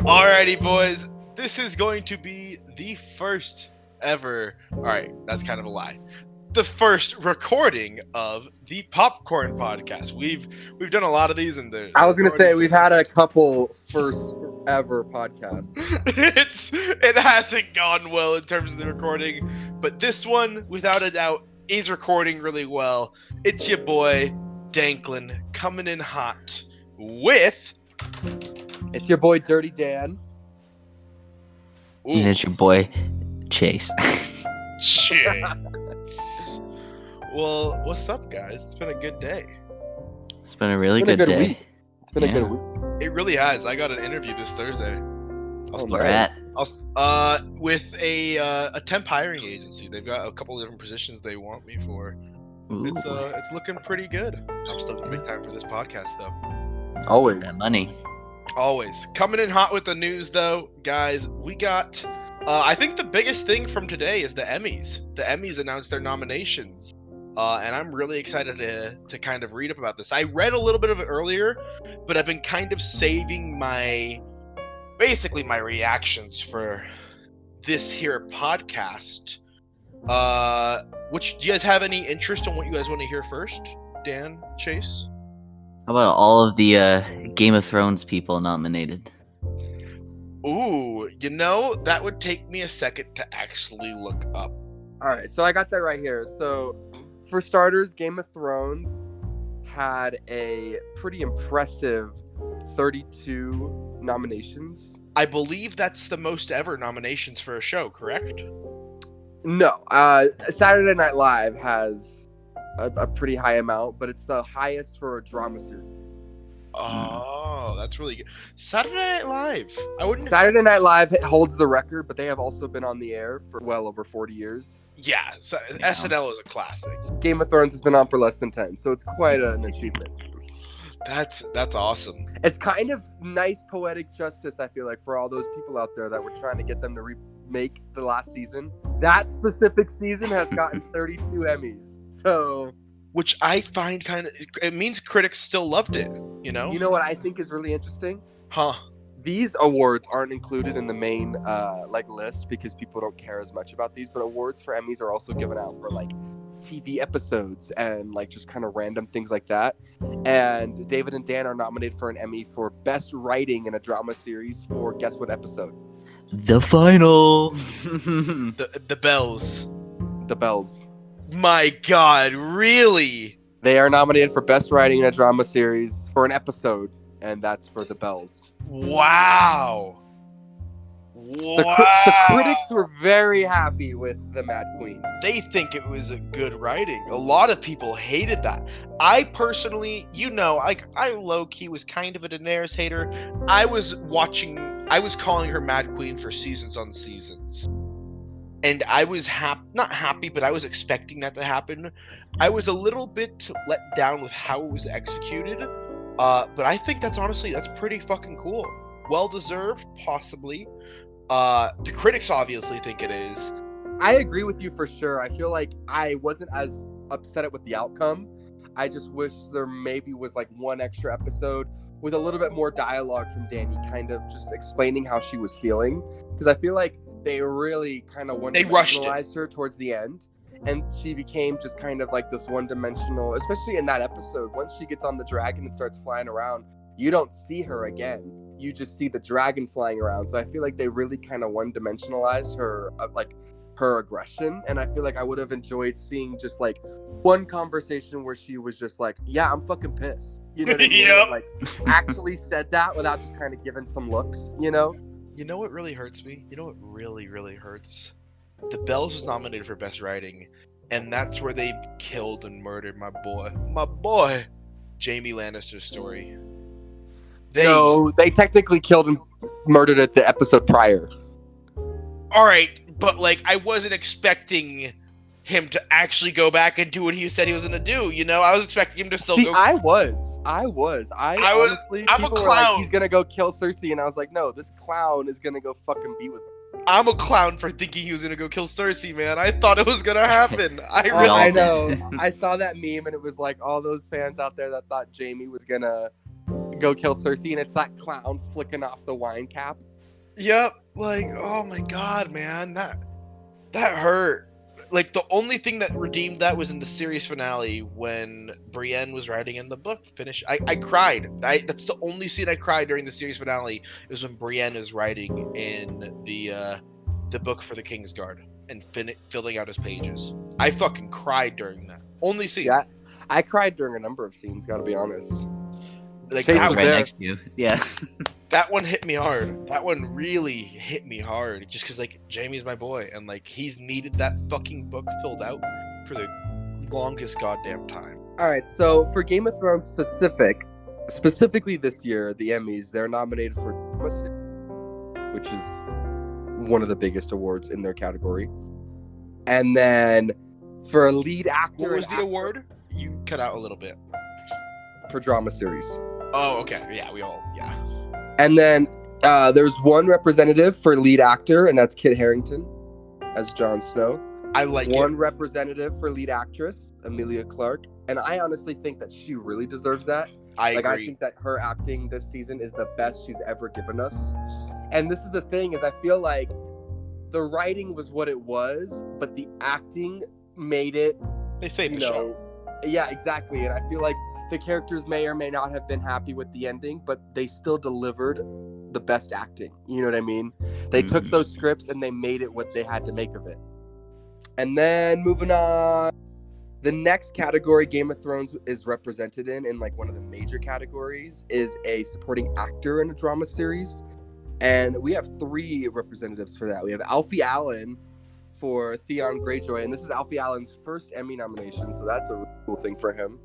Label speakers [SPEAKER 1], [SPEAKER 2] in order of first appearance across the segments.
[SPEAKER 1] Alrighty, boys. This is going to be the first ever. Alright, that's kind of a lie. The first recording of the Popcorn Podcast. We've done a lot of these, and
[SPEAKER 2] I was gonna say we've had a couple first ever podcasts.
[SPEAKER 1] It hasn't gone well in terms of the recording, but this one, without a doubt, is recording really well. It's your boy Danklin coming in hot with.
[SPEAKER 2] It's your boy Dirty Dan.
[SPEAKER 1] Ooh.
[SPEAKER 3] And it's your boy Chase.
[SPEAKER 1] Shit. Well, what's up, guys? It's been a good day.
[SPEAKER 3] It's been a really good day.
[SPEAKER 2] Week. It's been a good week.
[SPEAKER 1] It really has. I got an interview this Thursday.
[SPEAKER 3] Where at?
[SPEAKER 1] With a temp hiring agency. They've got a couple of different positions they want me for.
[SPEAKER 3] Ooh.
[SPEAKER 1] It's looking pretty good. I'm still gonna make time for this podcast though.
[SPEAKER 2] Always.
[SPEAKER 3] That money.
[SPEAKER 1] Always. Coming in hot with the news though, guys. We got I think the biggest thing from today is the Emmys. The Emmys announced their nominations. And I'm really excited to kind of read up about this. I read a little bit of it earlier, but I've been kind of saving my reactions for this here podcast. Which, do you guys have any interest in what you guys want to hear first? Dan, Chase?
[SPEAKER 3] How about all of the Game of Thrones people nominated?
[SPEAKER 1] Ooh, that would take me a second to actually look up.
[SPEAKER 2] All right, so I got that right here. So, for starters, Game of Thrones had a pretty impressive 32 nominations.
[SPEAKER 1] I believe that's the most ever nominations for a show, correct?
[SPEAKER 2] No, Saturday Night Live has a pretty high amount, but it's the highest for a drama series.
[SPEAKER 1] Oh, that's really good. Saturday Night Live.
[SPEAKER 2] Saturday Night Live holds the record, but they have also been on the air for well over 40 years.
[SPEAKER 1] Yeah, so SNL is a classic.
[SPEAKER 2] Game of Thrones has been on for less than 10, so it's quite an achievement.
[SPEAKER 1] That's awesome.
[SPEAKER 2] It's kind of nice poetic justice, I feel like, for all those people out there that were trying to get them to remake the last season. That specific season has gotten 32 Emmys. So,
[SPEAKER 1] which I find it means critics still loved it,
[SPEAKER 2] You know what I think is really interesting?
[SPEAKER 1] Huh.
[SPEAKER 2] These awards aren't included in the main list because people don't care as much about these, but awards for Emmys are also given out for TV episodes and just kind of random things like that. And David and Dan are nominated for an Emmy for Best Writing in a Drama Series for guess what episode?
[SPEAKER 3] The final.
[SPEAKER 1] The Bells.
[SPEAKER 2] The Bells.
[SPEAKER 1] My God, really?
[SPEAKER 2] They are nominated for Best Writing in a Drama Series for an episode, and that's for The Bells.
[SPEAKER 1] Wow.
[SPEAKER 2] So critics were very happy with the Mad Queen.
[SPEAKER 1] They think it was a good writing. A lot of people hated that. I personally, I low-key was kind of a Daenerys hater. I was calling her Mad Queen for seasons on seasons. And I was not happy, but I was expecting that to happen. I was a little bit let down with how it was executed. But I think that's pretty fucking cool. Well-deserved, possibly. The critics obviously think it is.
[SPEAKER 2] I agree with you for sure. I feel like I wasn't as upset with the outcome. I just wish there maybe was one extra episode with a little bit more dialogue from Dany, kind of just explaining how she was feeling. Because I feel like they really kind of one-dimensionalized her towards the end. And she became just kind of this one-dimensional, especially in that episode. Once she gets on the dragon and starts flying around, you don't see her again. You just see the dragon flying around. So I feel like they really kind of one-dimensionalized her, her aggression. And I feel like I would have enjoyed seeing just one conversation where she was just yeah, I'm fucking pissed. You know what I mean?
[SPEAKER 1] Yep.
[SPEAKER 2] Actually said that without just kind of giving some looks,
[SPEAKER 1] You know what really hurts me? You know what really, really hurts? The Bells was nominated for Best Writing, and that's where they killed and murdered my boy, Jaime Lannister's story.
[SPEAKER 2] They technically killed and murdered it the episode prior.
[SPEAKER 1] Alright, but I wasn't expecting him to actually go back and do what he said he was gonna do, I was expecting him to still go.
[SPEAKER 2] I honestly,
[SPEAKER 1] I'm a
[SPEAKER 2] people
[SPEAKER 1] clown.
[SPEAKER 2] were he's gonna go kill Cersei, and I was like, no, this clown is gonna go fucking be with her.
[SPEAKER 1] I'm a clown for thinking he was gonna go kill Cersei, man. I thought it was gonna happen.
[SPEAKER 2] I know. I saw that meme, and it was all those fans out there that thought Jaime was gonna go kill Cersei, and it's that clown flicking off the wine cap.
[SPEAKER 1] Yep. Like, oh my god, man, that hurt. Like, the only thing that redeemed that was in the series finale when Brienne was writing in the book. I cried. That's the only scene I cried during the series finale, is when Brienne is writing in the book for the Kingsguard and filling out his pages. I fucking cried during that. Only scene.
[SPEAKER 2] Yeah, I cried during a number of scenes. Gotta be honest.
[SPEAKER 1] Like,
[SPEAKER 2] Chase
[SPEAKER 3] I
[SPEAKER 1] that
[SPEAKER 3] was
[SPEAKER 2] was
[SPEAKER 3] right
[SPEAKER 2] there.
[SPEAKER 3] next to you. Yeah.
[SPEAKER 1] that one hit me hard. That one really hit me hard, just because, like, Jamie's my boy, and, like, he's needed that fucking book filled out for the longest goddamn time.
[SPEAKER 2] All right, so for Game of Thrones specifically this year, the Emmys, they're nominated for Drama Series, which is one of the biggest awards in their category. And then for a lead actor,
[SPEAKER 1] What was the award? You cut out a little bit.
[SPEAKER 2] for Drama Series.
[SPEAKER 1] Oh, okay. Yeah, yeah.
[SPEAKER 2] And then there's one representative for lead actor, and that's Kit Harington as Jon Snow.
[SPEAKER 1] I like
[SPEAKER 2] One
[SPEAKER 1] it.
[SPEAKER 2] representative for lead actress, Emilia Clarke. And I honestly think that she really deserves that.
[SPEAKER 1] I
[SPEAKER 2] I
[SPEAKER 1] agree.
[SPEAKER 2] think that her acting this season is the best she's ever given us. And this is the thing, is I feel like the writing was what it was, but the acting made it,
[SPEAKER 1] They saved
[SPEAKER 2] you
[SPEAKER 1] the show.
[SPEAKER 2] know, yeah, exactly. And I feel like the characters may or may not have been happy with the ending, but they still delivered the best acting. You know what I mean? They took those scripts and they made it what they had to make of it. And then moving on, the next category Game of Thrones is represented in like one of the major categories, is a supporting actor in a drama series. And we have 3 representatives for that. We have Alfie Allen for Theon Greyjoy, and this is Alfie Allen's first Emmy nomination, so that's a really cool thing for him.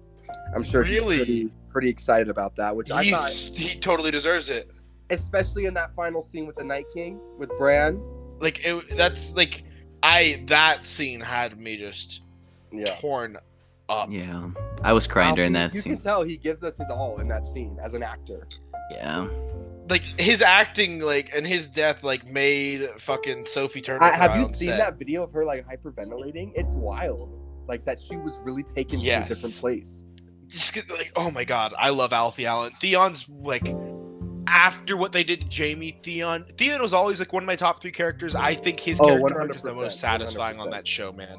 [SPEAKER 2] I'm sure
[SPEAKER 1] Really?
[SPEAKER 2] he's pretty excited about that, which I thought,
[SPEAKER 1] He totally deserves it.
[SPEAKER 2] especially in that final scene with the Night King, with Bran.
[SPEAKER 1] Like, that scene had me just
[SPEAKER 2] Yeah.
[SPEAKER 1] torn up.
[SPEAKER 3] Yeah. I was crying during
[SPEAKER 2] Alfie,
[SPEAKER 3] that
[SPEAKER 2] you
[SPEAKER 3] scene.
[SPEAKER 2] can tell he gives us his all in that scene as an actor.
[SPEAKER 3] Yeah.
[SPEAKER 1] Like, his acting, like, and his death, like, made fucking Sophie Turner cry
[SPEAKER 2] Have you
[SPEAKER 1] on
[SPEAKER 2] seen
[SPEAKER 1] set.
[SPEAKER 2] that video of her like hyperventilating? It's wild. Like that she was really taken to a
[SPEAKER 1] Yes.
[SPEAKER 2] different place.
[SPEAKER 1] Just like, oh my god, I love Alfie Allen. Theon's, like, after what they did to Jamie, Theon was always, like, one of my top 3 characters. I think his
[SPEAKER 2] Oh,
[SPEAKER 1] character arc is the
[SPEAKER 2] 100%,
[SPEAKER 1] most satisfying on
[SPEAKER 2] 100%.
[SPEAKER 1] that show, man.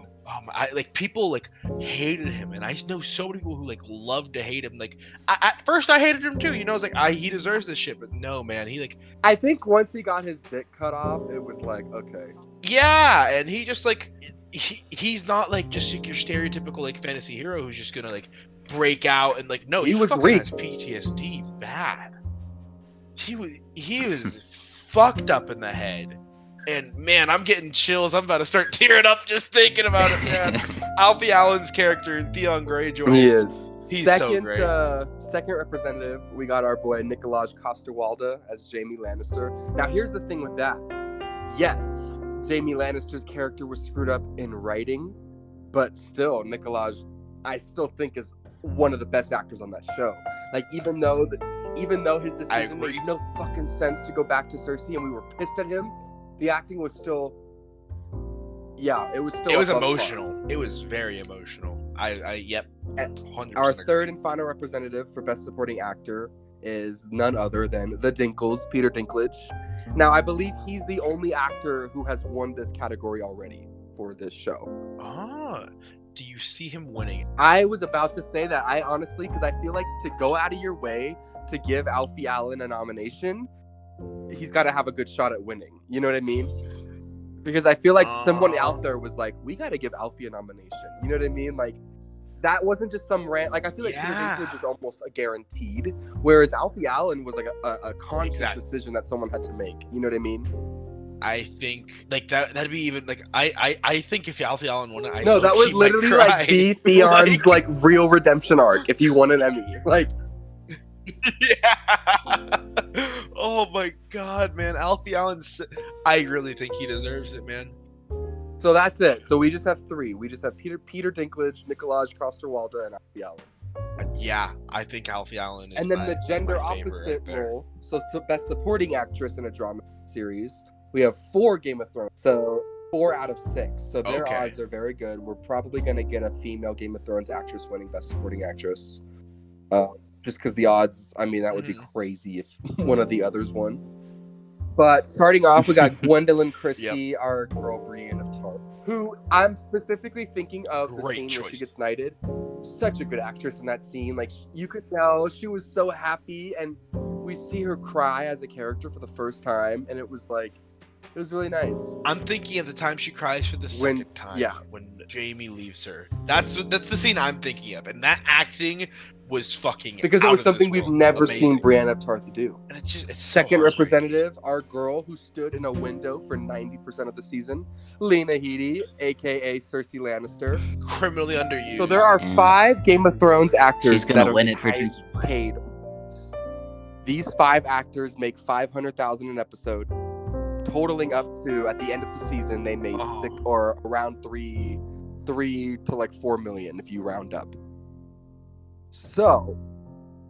[SPEAKER 1] Like, people, like, hated him, and I know so many people who, like, love to hate him. Like, at first I hated him too, you know. I was like, he deserves this shit, but no, man, he, like,
[SPEAKER 2] I think once he got his dick cut off, it was like, okay.
[SPEAKER 1] yeah, and he just, like, he's not, like, just, like, your stereotypical, like, fantasy hero who's just gonna, like, break out and, like, no,
[SPEAKER 2] He was
[SPEAKER 1] fucking
[SPEAKER 2] weak.
[SPEAKER 1] has PTSD bad. He was fucked up in the head. And man, I'm getting chills. I'm about to start tearing up just thinking about it, man. Alfie Allen's character in Theon Greyjoy.
[SPEAKER 2] He is.
[SPEAKER 1] He's so
[SPEAKER 2] second,
[SPEAKER 1] great.
[SPEAKER 2] Second representative, we got our boy Nikolaj Coster-Waldau as Jaime Lannister. Now, here's the thing with that. Yes, Jaime Lannister's character was screwed up in writing, but still, Nikolaj, I still think is one of the best actors on that show. Like, even though his decision
[SPEAKER 1] agree.
[SPEAKER 2] made no fucking sense to go back to Cersei, and we were pissed at him, the acting was still, yeah, it was still.
[SPEAKER 1] It was
[SPEAKER 2] above par.
[SPEAKER 1] emotional. It was very emotional. Yep. 100%
[SPEAKER 2] Our
[SPEAKER 1] agree.
[SPEAKER 2] third and final representative for Best Supporting Actor is none other than the Dinkles, Peter Dinklage. Now, I believe he's the only actor who has won this category already for this show.
[SPEAKER 1] Do you see him winning?
[SPEAKER 2] I was about to say that. I honestly, because I feel like to go out of your way to give Alfie Allen a nomination, he's got to have a good shot at winning. You know what I mean? Because I feel like someone out there was like, we got to give Alfie a nomination. You know what I mean? Like, that wasn't just some rant. Like, I feel like Peter Dinklage is almost a guaranteed, whereas Alfie Allen was like a conscious decision that someone had to make. You know what I mean?
[SPEAKER 1] I think like that'd be even like I think if Alfie Allen won it,
[SPEAKER 2] No, that would literally like be Theon's like real redemption arc if he won an Emmy. Like,
[SPEAKER 1] yeah. Oh my god, man, Alfie Allen. I really think he deserves it, man.
[SPEAKER 2] so that's it. So we just have 3. We just have Peter Dinklage, Nikolaj Coster-Waldau, and Alfie Allen.
[SPEAKER 1] Yeah, I think Alfie Allen is.
[SPEAKER 2] And then the gender
[SPEAKER 1] my favorite
[SPEAKER 2] opposite
[SPEAKER 1] right there.
[SPEAKER 2] role, so Best Supporting Actress in a Drama Series, we have 4 Game of Thrones. So 4 out of 6. So their
[SPEAKER 1] Okay.
[SPEAKER 2] odds are very good. We're probably going to get a female Game of Thrones actress winning Best Supporting Actress. Just because the odds, I mean, that would be crazy if one of the others won. But starting off, we got Gwendolyn Christie, our girl Brienne of Tarth, who I'm specifically thinking of the
[SPEAKER 1] Great
[SPEAKER 2] scene where she
[SPEAKER 1] choice.
[SPEAKER 2] gets knighted. Such a good actress in that scene. Like, you could tell she was so happy, and we see her cry as a character for the first time, and it was really nice.
[SPEAKER 1] I'm thinking of the time she cries for the
[SPEAKER 2] When-
[SPEAKER 1] second time.
[SPEAKER 2] yeah.
[SPEAKER 1] When Jamie leaves her. That's the scene I'm thinking of, and that acting was fucking
[SPEAKER 2] Because it
[SPEAKER 1] out
[SPEAKER 2] was
[SPEAKER 1] of this
[SPEAKER 2] something we've
[SPEAKER 1] world.
[SPEAKER 2] never
[SPEAKER 1] Amazing.
[SPEAKER 2] seen Brienne of Tarth do.
[SPEAKER 1] And it's so
[SPEAKER 2] Second
[SPEAKER 1] heartbreaking.
[SPEAKER 2] representative, our girl who stood in a window for 90% of the season, Lena Headey, aka Cersei Lannister.
[SPEAKER 1] Criminally underused.
[SPEAKER 2] So there are
[SPEAKER 3] Yeah.
[SPEAKER 2] 5 Game of Thrones actors
[SPEAKER 3] She's gonna
[SPEAKER 2] that are
[SPEAKER 3] win
[SPEAKER 2] the
[SPEAKER 3] it for
[SPEAKER 2] highest paid. These 5 actors make $500,000 an episode, totaling up to, at the end of the season, they made
[SPEAKER 1] Oh.
[SPEAKER 2] 6 or around 3 to like 4 million if you round up. So,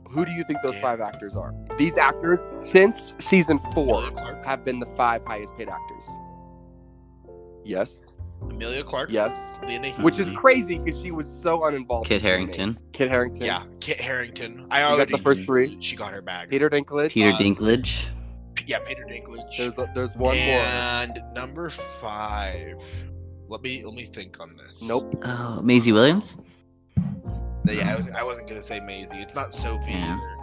[SPEAKER 2] who do you think those
[SPEAKER 1] Damn.
[SPEAKER 2] 5 actors are? These actors, since season 4,
[SPEAKER 1] Emilia Clarke.
[SPEAKER 2] have been the 5 highest paid actors. Yes.
[SPEAKER 1] Emilia Clarke.
[SPEAKER 2] Yes.
[SPEAKER 1] Lena Headey.
[SPEAKER 2] Which is crazy because she was so uninvolved.
[SPEAKER 3] Kit
[SPEAKER 2] in season 8.
[SPEAKER 3] Harrington,
[SPEAKER 2] Kit Harrington.
[SPEAKER 1] Yeah, Kit Harrington.
[SPEAKER 2] got the first 3.
[SPEAKER 1] She got her bag.
[SPEAKER 2] Peter Dinklage.
[SPEAKER 3] Peter Dinklage.
[SPEAKER 1] Yeah, Peter Dinklage.
[SPEAKER 2] There's one more.
[SPEAKER 1] And number 5. Let me think on this.
[SPEAKER 2] Nope.
[SPEAKER 3] Oh, Maisie Williams.
[SPEAKER 1] Yeah, I wasn't gonna say Maisie. It's not Sophie
[SPEAKER 3] Yeah.
[SPEAKER 1] either.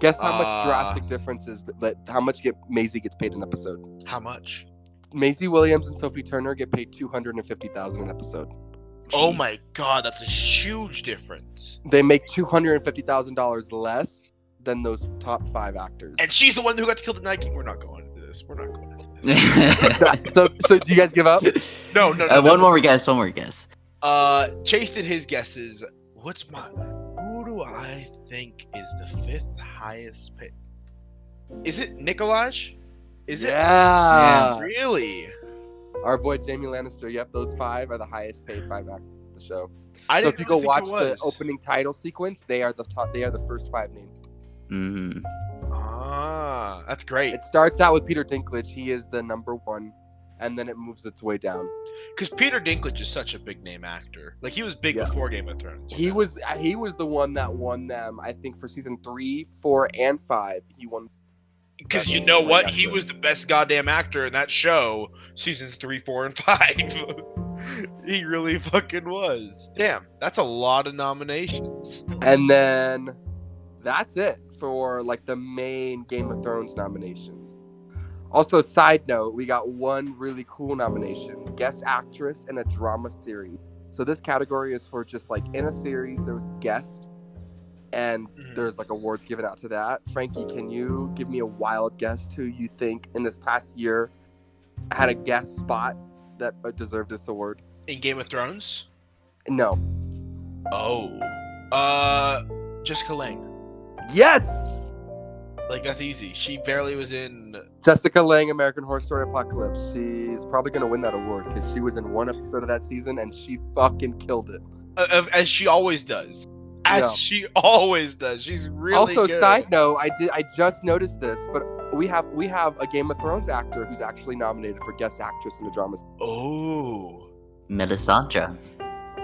[SPEAKER 2] Guess how much drastic difference is that how much Maisie gets paid an episode?
[SPEAKER 1] How much?
[SPEAKER 2] Maisie Williams and Sophie Turner get paid $250,000 an episode.
[SPEAKER 1] Oh my god, that's a huge difference.
[SPEAKER 2] They make $250,000 less than those top 5 actors.
[SPEAKER 1] And she's the one who got to kill the Night King. We're not going into this. We're not going into this.
[SPEAKER 2] so do you guys give up?
[SPEAKER 1] No.
[SPEAKER 3] One more guess.
[SPEAKER 1] Chase did his guesses. Who do I think is the 5th highest paid? Is it Nikolaj? Is it?
[SPEAKER 2] Yeah.
[SPEAKER 1] Really?
[SPEAKER 2] Our boy Jamie Lannister. Yep, those 5 are the highest paid 5 actors of the show.
[SPEAKER 1] I
[SPEAKER 2] So
[SPEAKER 1] didn't
[SPEAKER 2] if you
[SPEAKER 1] really
[SPEAKER 2] go watch
[SPEAKER 1] think
[SPEAKER 2] the
[SPEAKER 1] it was.
[SPEAKER 2] opening title sequence, they are the top. They are the first 5 names.
[SPEAKER 3] Mhm.
[SPEAKER 1] Ah, that's great.
[SPEAKER 2] It starts out with Peter Dinklage. He is the number 1, and then it moves its way down.
[SPEAKER 1] Because Peter Dinklage is such a big name actor. Like he was big
[SPEAKER 2] Yeah.
[SPEAKER 1] before Game of Thrones.
[SPEAKER 2] He was the one that won them. I think for season 3, 4, and 5, he won.
[SPEAKER 1] Because you
[SPEAKER 2] That's
[SPEAKER 1] know
[SPEAKER 2] the
[SPEAKER 1] what?
[SPEAKER 2] right
[SPEAKER 1] He
[SPEAKER 2] actor.
[SPEAKER 1] was the best goddamn actor in that show, seasons 3, 4, and 5. He really fucking was. Damn, that's a lot of nominations.
[SPEAKER 2] And then that's it for like the main Game of Thrones nominations. Also, side note, we got one really cool nomination: guest actress in a drama series. So this category is for just like in a series there was guest, and
[SPEAKER 1] Mhm.
[SPEAKER 2] there's like awards given out to that. Frankie, can you give me a wild guess who you think in this past year had a guest spot that deserved this award?
[SPEAKER 1] In Game of Thrones?
[SPEAKER 2] No.
[SPEAKER 1] Oh. Jessica Lange.
[SPEAKER 2] Yes.
[SPEAKER 1] Like, that's easy. She barely was in.
[SPEAKER 2] Jessica Lange, American Horror Story Apocalypse. She's probably gonna win that award because she was in one episode of that season and she fucking killed it.
[SPEAKER 1] As she always does.
[SPEAKER 2] Yeah.
[SPEAKER 1] She always does. She's really
[SPEAKER 2] Also,
[SPEAKER 1] good.
[SPEAKER 2] side note, I just noticed this, but we have a Game of Thrones actor who's actually nominated for guest actress in the drama.
[SPEAKER 1] Oh.
[SPEAKER 3] Melisandre.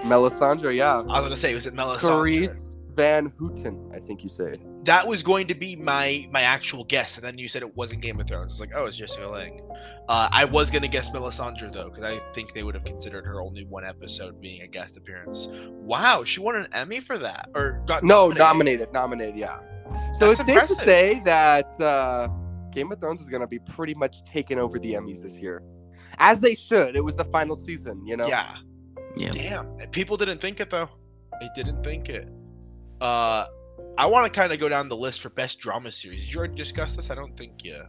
[SPEAKER 2] Melisandre, yeah.
[SPEAKER 1] I was going to say, was it Melisandre?
[SPEAKER 2] Carice Van Houten, I think you say it.
[SPEAKER 1] That was going to be my actual guess, and then you said it wasn't Game of Thrones. It's like, oh, it's Jessica Lange. I was gonna guess Melisandre though, because I think they would have considered her only one episode being a guest appearance. Wow, she won an Emmy for that, or got
[SPEAKER 2] Nominated, yeah. So
[SPEAKER 1] That's
[SPEAKER 2] it's
[SPEAKER 1] impressive.
[SPEAKER 2] safe to say that Game of Thrones is gonna be pretty much taking over the Emmys this year, as they should. It was the final season, you know.
[SPEAKER 1] Yeah.
[SPEAKER 3] Yeah.
[SPEAKER 1] Damn. People didn't think it though. They didn't think it. I want to kind of go down the list for best drama series. Did you already discuss this? I don't think you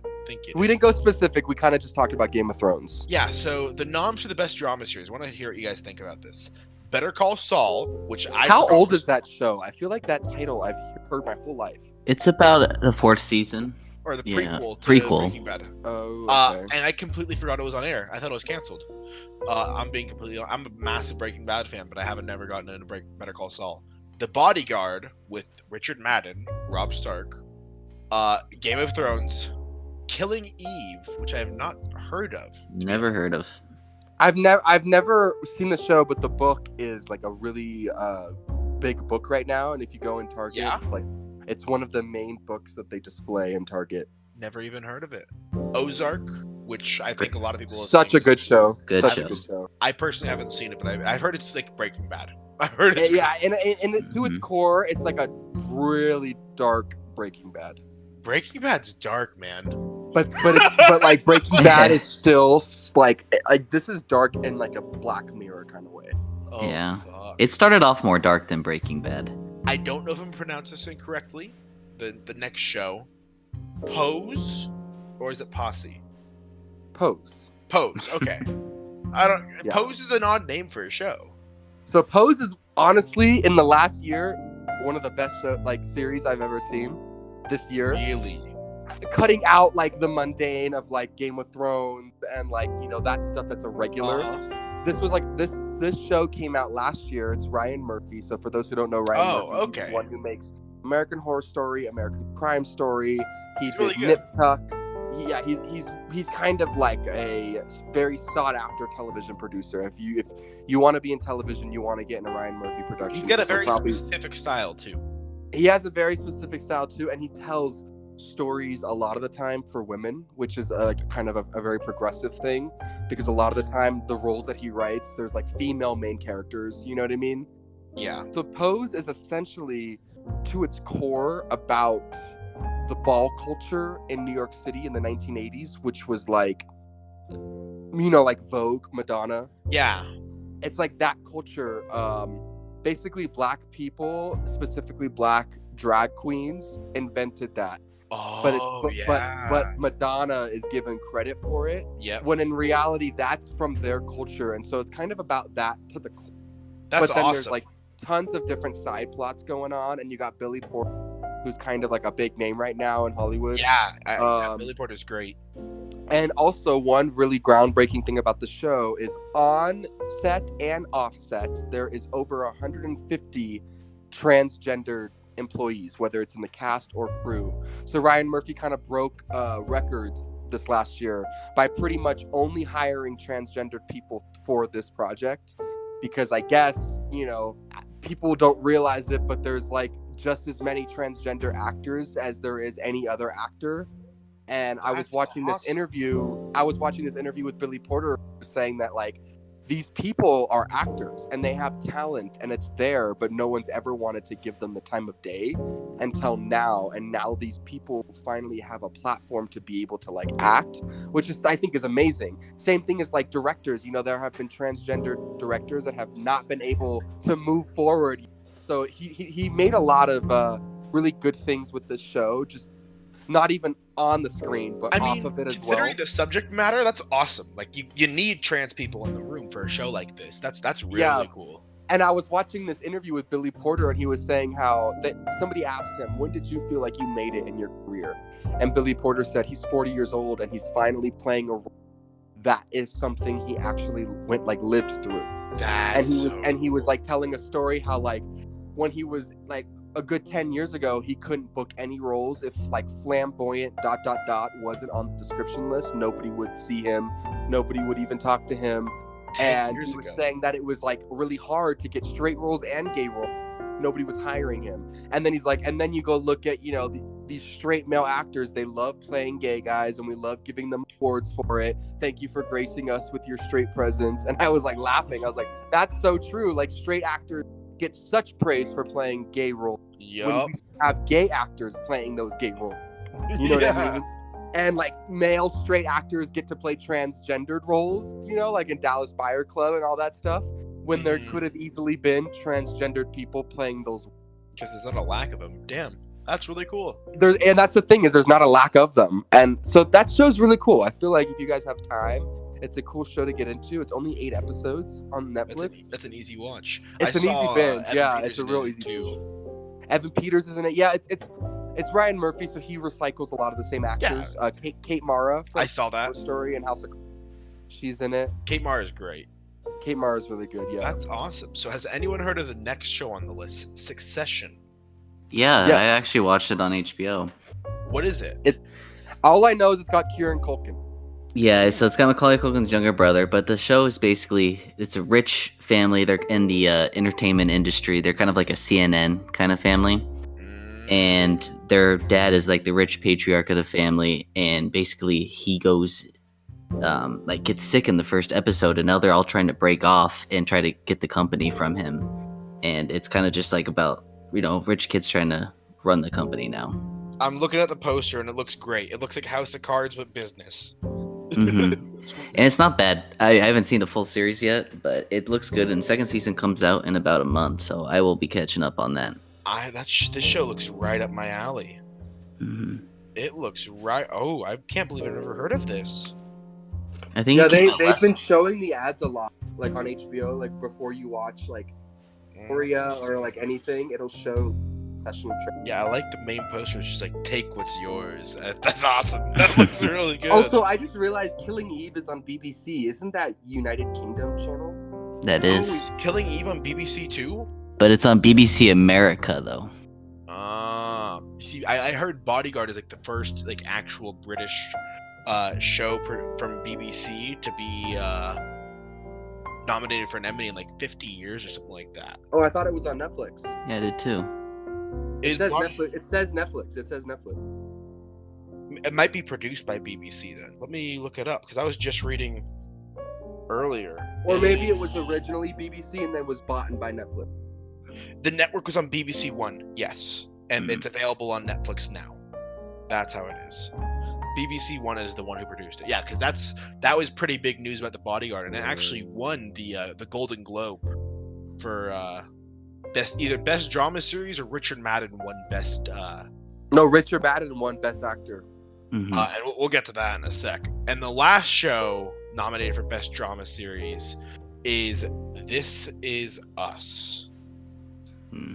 [SPEAKER 2] We didn't go specific. We kind of just talked about Game of Thrones.
[SPEAKER 1] Yeah, so the noms for the best drama series. I want to hear what you guys think about this. Better Call Saul, which I
[SPEAKER 2] How
[SPEAKER 1] thought
[SPEAKER 2] old
[SPEAKER 1] was-
[SPEAKER 2] is that show? I feel like that title I've heard my whole life.
[SPEAKER 3] It's about the 4th season.
[SPEAKER 1] or the
[SPEAKER 3] Yeah,
[SPEAKER 1] prequel to
[SPEAKER 3] prequel.
[SPEAKER 1] Breaking Bad.
[SPEAKER 2] Oh, okay.
[SPEAKER 1] And I completely forgot it was on air. I thought it was canceled. I'm a massive Breaking Bad fan, but I haven't never gotten into Better Call Saul. The Bodyguard with Richard Madden, Rob Stark, Game of Thrones, Killing Eve, which I have not heard of.
[SPEAKER 3] Never heard of.
[SPEAKER 2] I've never seen the show, but the book is like a really big book right now. And if you go in Target,
[SPEAKER 1] Yeah?
[SPEAKER 2] it's one of the main books that they display in Target.
[SPEAKER 1] Never even heard of it. Ozark, which I think a lot of people have
[SPEAKER 2] Such
[SPEAKER 1] seen.
[SPEAKER 2] a good show.
[SPEAKER 3] Good
[SPEAKER 2] Such
[SPEAKER 3] show.
[SPEAKER 2] a good show.
[SPEAKER 1] I personally haven't seen it, but I've heard it's like Breaking Bad. I've heard it's
[SPEAKER 2] Yeah, and to its
[SPEAKER 3] Mhm.
[SPEAKER 2] core, it's like a really dark Breaking Bad.
[SPEAKER 1] Breaking Bad's dark, man.
[SPEAKER 2] But like Breaking Bad is still like this is dark in like a Black Mirror kind of way.
[SPEAKER 1] Oh,
[SPEAKER 3] Yeah.
[SPEAKER 1] fuck.
[SPEAKER 3] It started off more dark than Breaking Bad.
[SPEAKER 1] I don't know if I'm pronouncing this incorrectly. The next show, Pose, or is it Posse?
[SPEAKER 2] Pose.
[SPEAKER 1] Pose. Okay. I don't.
[SPEAKER 2] Yeah.
[SPEAKER 1] Pose is an odd name for a show.
[SPEAKER 2] So Pose is honestly in the last year one of the best series I've ever seen. This year,
[SPEAKER 1] Really?
[SPEAKER 2] cutting out like the mundane of like Game of Thrones and like that stuff that's a regular. This was like this show came out last year. It's Ryan Murphy. So for those who don't know, Ryan Murphy,
[SPEAKER 1] okay.
[SPEAKER 2] He's the one who makes American Horror Story, American Crime Story. He
[SPEAKER 1] He's
[SPEAKER 2] did
[SPEAKER 1] really good.
[SPEAKER 2] Nip Tuck. Yeah, he's kind of like a very sought after television producer. If you want to be in television, you want to get in a Ryan Murphy production.
[SPEAKER 1] He's got a
[SPEAKER 2] this will
[SPEAKER 1] very specific style too.
[SPEAKER 2] He has a very specific style too, and he tells stories a lot of the time for women, which is like kind of a very progressive thing, because a lot of the time the roles that he writes, there's like female main characters. You know what I mean?
[SPEAKER 1] Yeah.
[SPEAKER 2] So Pose is essentially, to its core, about the ball culture in New York City in the 1980s, which was like, like Vogue, Madonna.
[SPEAKER 1] Yeah.
[SPEAKER 2] It's like that culture. Basically, Black people, specifically Black drag queens, invented that.
[SPEAKER 1] Oh,
[SPEAKER 2] But Madonna is given credit for it.
[SPEAKER 1] Yeah.
[SPEAKER 2] When in reality, that's from their culture, and so it's kind of about that to the core.
[SPEAKER 1] That's
[SPEAKER 2] But then
[SPEAKER 1] awesome.
[SPEAKER 2] there's like tons of different side plots going on, and you got Billy Porter, who's kind of like a big name right now in Hollywood.
[SPEAKER 1] yeah, Billy Porter's great.
[SPEAKER 2] And also, one really groundbreaking thing about the show is on set and off set, there is over 150 transgendered employees, whether it's in the cast or crew. So Ryan Murphy kind of broke records this last year by pretty much only hiring transgendered people for this project, because I guess, people don't realize it, but there's like just as many transgender actors as there is any other actor. And I was watching this interview with Billy Porter saying that like these people are actors and they have talent and it's there, but no one's ever wanted to give them the time of day until now. And now these people finally have a platform to be able to like act, which is, I think, is amazing. Same thing as like directors, there have been transgender directors that have not been able to move forward. So he made a lot of really good things with this show, just not even on the screen, but off of it as well.
[SPEAKER 1] Considering the subject matter, that's awesome. Like you need trans people in the room for a show like this. That's really cool.
[SPEAKER 2] And I was watching this interview with Billy Porter, and he was saying how that somebody asked him, when did you feel like you made it in your career? And Billy Porter said he's 40 years old and he's finally playing a role that is something he actually lived through. And he was like telling a story how like when he was like a good 10 years ago, he couldn't book any roles if like flamboyant ... wasn't on the description list. Nobody would see him. Nobody would even talk to him. And he was saying that it was like really hard to get straight roles and gay roles. Nobody was hiring him. And then he's like, and then you go look at, these straight male actors, they love playing gay guys and we love giving them awards for it. Thank you for gracing us with your straight presence. And I was like laughing. I was like, that's so true. Like straight actors get such praise for playing gay roles.
[SPEAKER 1] Yep.
[SPEAKER 2] When we have gay actors playing those gay roles. You know what I mean? And like male straight actors get to play transgendered roles, like in Dallas Buyer Club and all that stuff, when there could have easily been transgendered people playing those.
[SPEAKER 1] Because there's not a lack of them. Damn, that's really cool.
[SPEAKER 2] And that's the thing, is there's not a lack of them. And so that show's really cool. I feel like if you guys have time, it's a cool show to get into. It's only 8 episodes on Netflix.
[SPEAKER 1] That's an easy watch.
[SPEAKER 2] It's an easy binge. It's a real easy binge. Evan Peters is in it. Yeah, it's Ryan Murphy, so he recycles a lot of the same actors. Yeah. Kate Mara from
[SPEAKER 1] I saw that.
[SPEAKER 2] Horror Story and House of Cards. She's in it.
[SPEAKER 1] Kate Mara is great.
[SPEAKER 2] Kate Mara is really good. Yeah,
[SPEAKER 1] that's awesome. So has anyone heard of the next show on the list, Succession?
[SPEAKER 3] Yeah, yes. I actually watched it on HBO.
[SPEAKER 1] What is it?
[SPEAKER 2] All I know is it's got Kieran Culkin.
[SPEAKER 3] Yeah, so it's got Macaulay Culkin's younger brother, but the show is basically, it's a rich family. They're in the entertainment industry. They're kind of like a CNN kind of family. and their dad is like the rich patriarch of the family, and basically he goes like gets sick in the first episode, and now they're all trying to break off and try to get the company from him. And it's kind of just like about, rich kids trying to run the company now.
[SPEAKER 1] I'm looking at the poster and it looks great. It looks like House of Cards but business.
[SPEAKER 3] And it's not bad. I haven't seen the full series yet, but it looks good. And the second season comes out in about a month, so I will be catching up on that.
[SPEAKER 1] This show looks right up my alley. It looks right. Oh, I can't believe I've never heard of this.
[SPEAKER 3] I think
[SPEAKER 2] they've been showing the ads a lot, like on HBO. Like before you watch like Korea or like anything, it'll show professional training.
[SPEAKER 1] Yeah, I like the main poster. It's just like, take what's yours. That's awesome. That looks really good.
[SPEAKER 2] Also, I just realized Killing Eve is on BBC. Isn't that United Kingdom channel?
[SPEAKER 3] That is.
[SPEAKER 1] Is Killing Eve on BBC too?
[SPEAKER 3] But it's on BBC America though.
[SPEAKER 1] See, I heard Bodyguard is like the first like actual British show from BBC to be nominated for an Emmy in like 50 years or something like that.
[SPEAKER 2] Oh, I thought it was on Netflix.
[SPEAKER 3] Yeah, I did too.
[SPEAKER 2] It says Netflix. It says Netflix.
[SPEAKER 1] It might be produced by BBC then. Let me look it up because I was just reading earlier.
[SPEAKER 2] Or maybe it was originally BBC and then was bought by Netflix.
[SPEAKER 1] The network was on BBC One, yes, and it's available on Netflix now. That's how it is. BBC One is the one who produced it. Yeah, because that was pretty big news about The Bodyguard, and it actually won the Golden Globe for best drama series, or Richard Madden won best.
[SPEAKER 2] No, Richard Madden won Best Actor.
[SPEAKER 1] And we'll get to that in a sec. And the last show nominated for best drama series is This Is Us.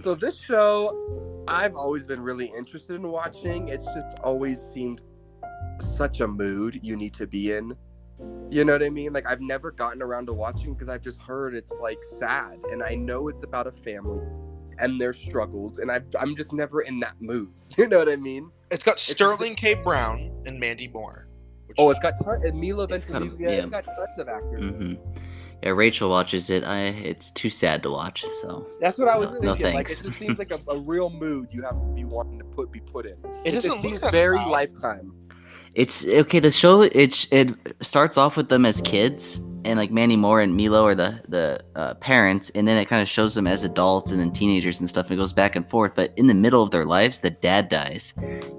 [SPEAKER 2] So this show, I've always been really interested in watching. It's just always seemed such a mood you need to be in. You know what I mean? Like, I've never gotten around to watching because I've just heard it's like sad, and I know it's about a family and their struggles, and I'm just never in that mood. You know what I mean?
[SPEAKER 1] It's got Sterling K. Brown and Mandy Moore.
[SPEAKER 2] It's got and Mila Ventimiglia. It's got tons of actors.
[SPEAKER 3] Yeah, Rachel watches it. It's too sad to watch, so
[SPEAKER 2] that's what I was thinking.
[SPEAKER 3] No
[SPEAKER 2] like, it just seems like a real mood you have to be wanting to be put in.
[SPEAKER 1] It
[SPEAKER 2] seems very Lifetime.
[SPEAKER 3] It's okay. The show it starts off with them as kids, and like Mandy Moore and Milo are the parents, and then it kind of shows them as adults and then teenagers and stuff, and it goes back and forth. But in the middle of their lives, the dad dies,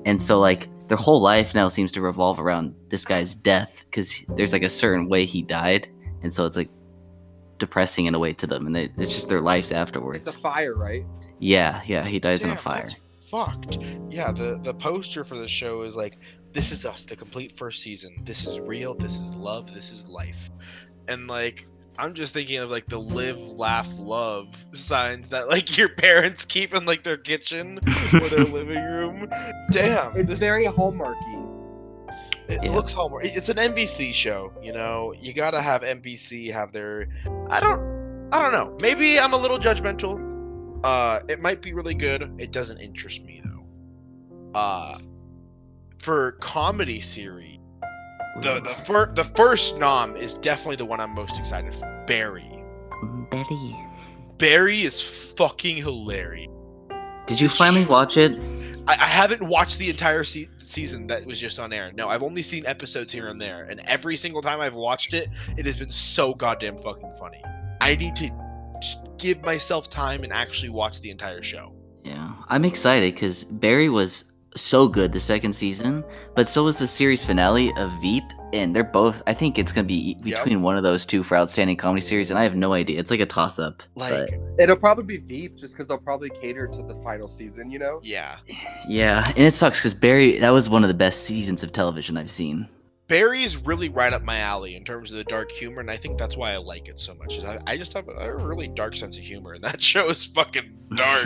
[SPEAKER 3] and so like their whole life now seems to revolve around this guy's death because there's like a certain way he died, and so it's like depressing in a way to them, and it's just their lives afterwards.
[SPEAKER 2] It's a fire, right?
[SPEAKER 3] Yeah, he dies in a fire.
[SPEAKER 1] That's fucked. Yeah, the poster for the show is like, This Is Us, the complete first season. This is real, this is love, this is life. And like, I'm just thinking of like the live, laugh, love signs that like your parents keep in like their kitchen or their living room. Damn.
[SPEAKER 2] It's very Hallmarky.
[SPEAKER 1] It looks Hallmark. It's an NBC show, You gotta have NBC have their. I don't know. Maybe I'm a little judgmental. It might be really good. It doesn't interest me though. For comedy series, the first nom is definitely the one I'm most excited for. Barry. Barry is fucking hilarious.
[SPEAKER 3] Did you finally watch it?
[SPEAKER 1] I haven't watched the entire season that was just on air. No, I've only seen episodes here and there, and every single time I've watched it, it has been so goddamn fucking funny. I need to just give myself time and actually watch the entire show.
[SPEAKER 3] Yeah, I'm excited because Barry was so good the second season, but so was the series finale of Veep, and they're both. I think it's gonna be between one of those two for outstanding comedy series, and I have no idea. It's like a toss up.
[SPEAKER 2] It'll probably be Veep just because they'll probably cater to the final season,
[SPEAKER 1] Yeah,
[SPEAKER 3] and it sucks because Barry, that was one of the best seasons of television I've seen.
[SPEAKER 1] Barry is really right up my alley in terms of the dark humor, and I think that's why I like it so much. I just have a really dark sense of humor, and that show is fucking dark.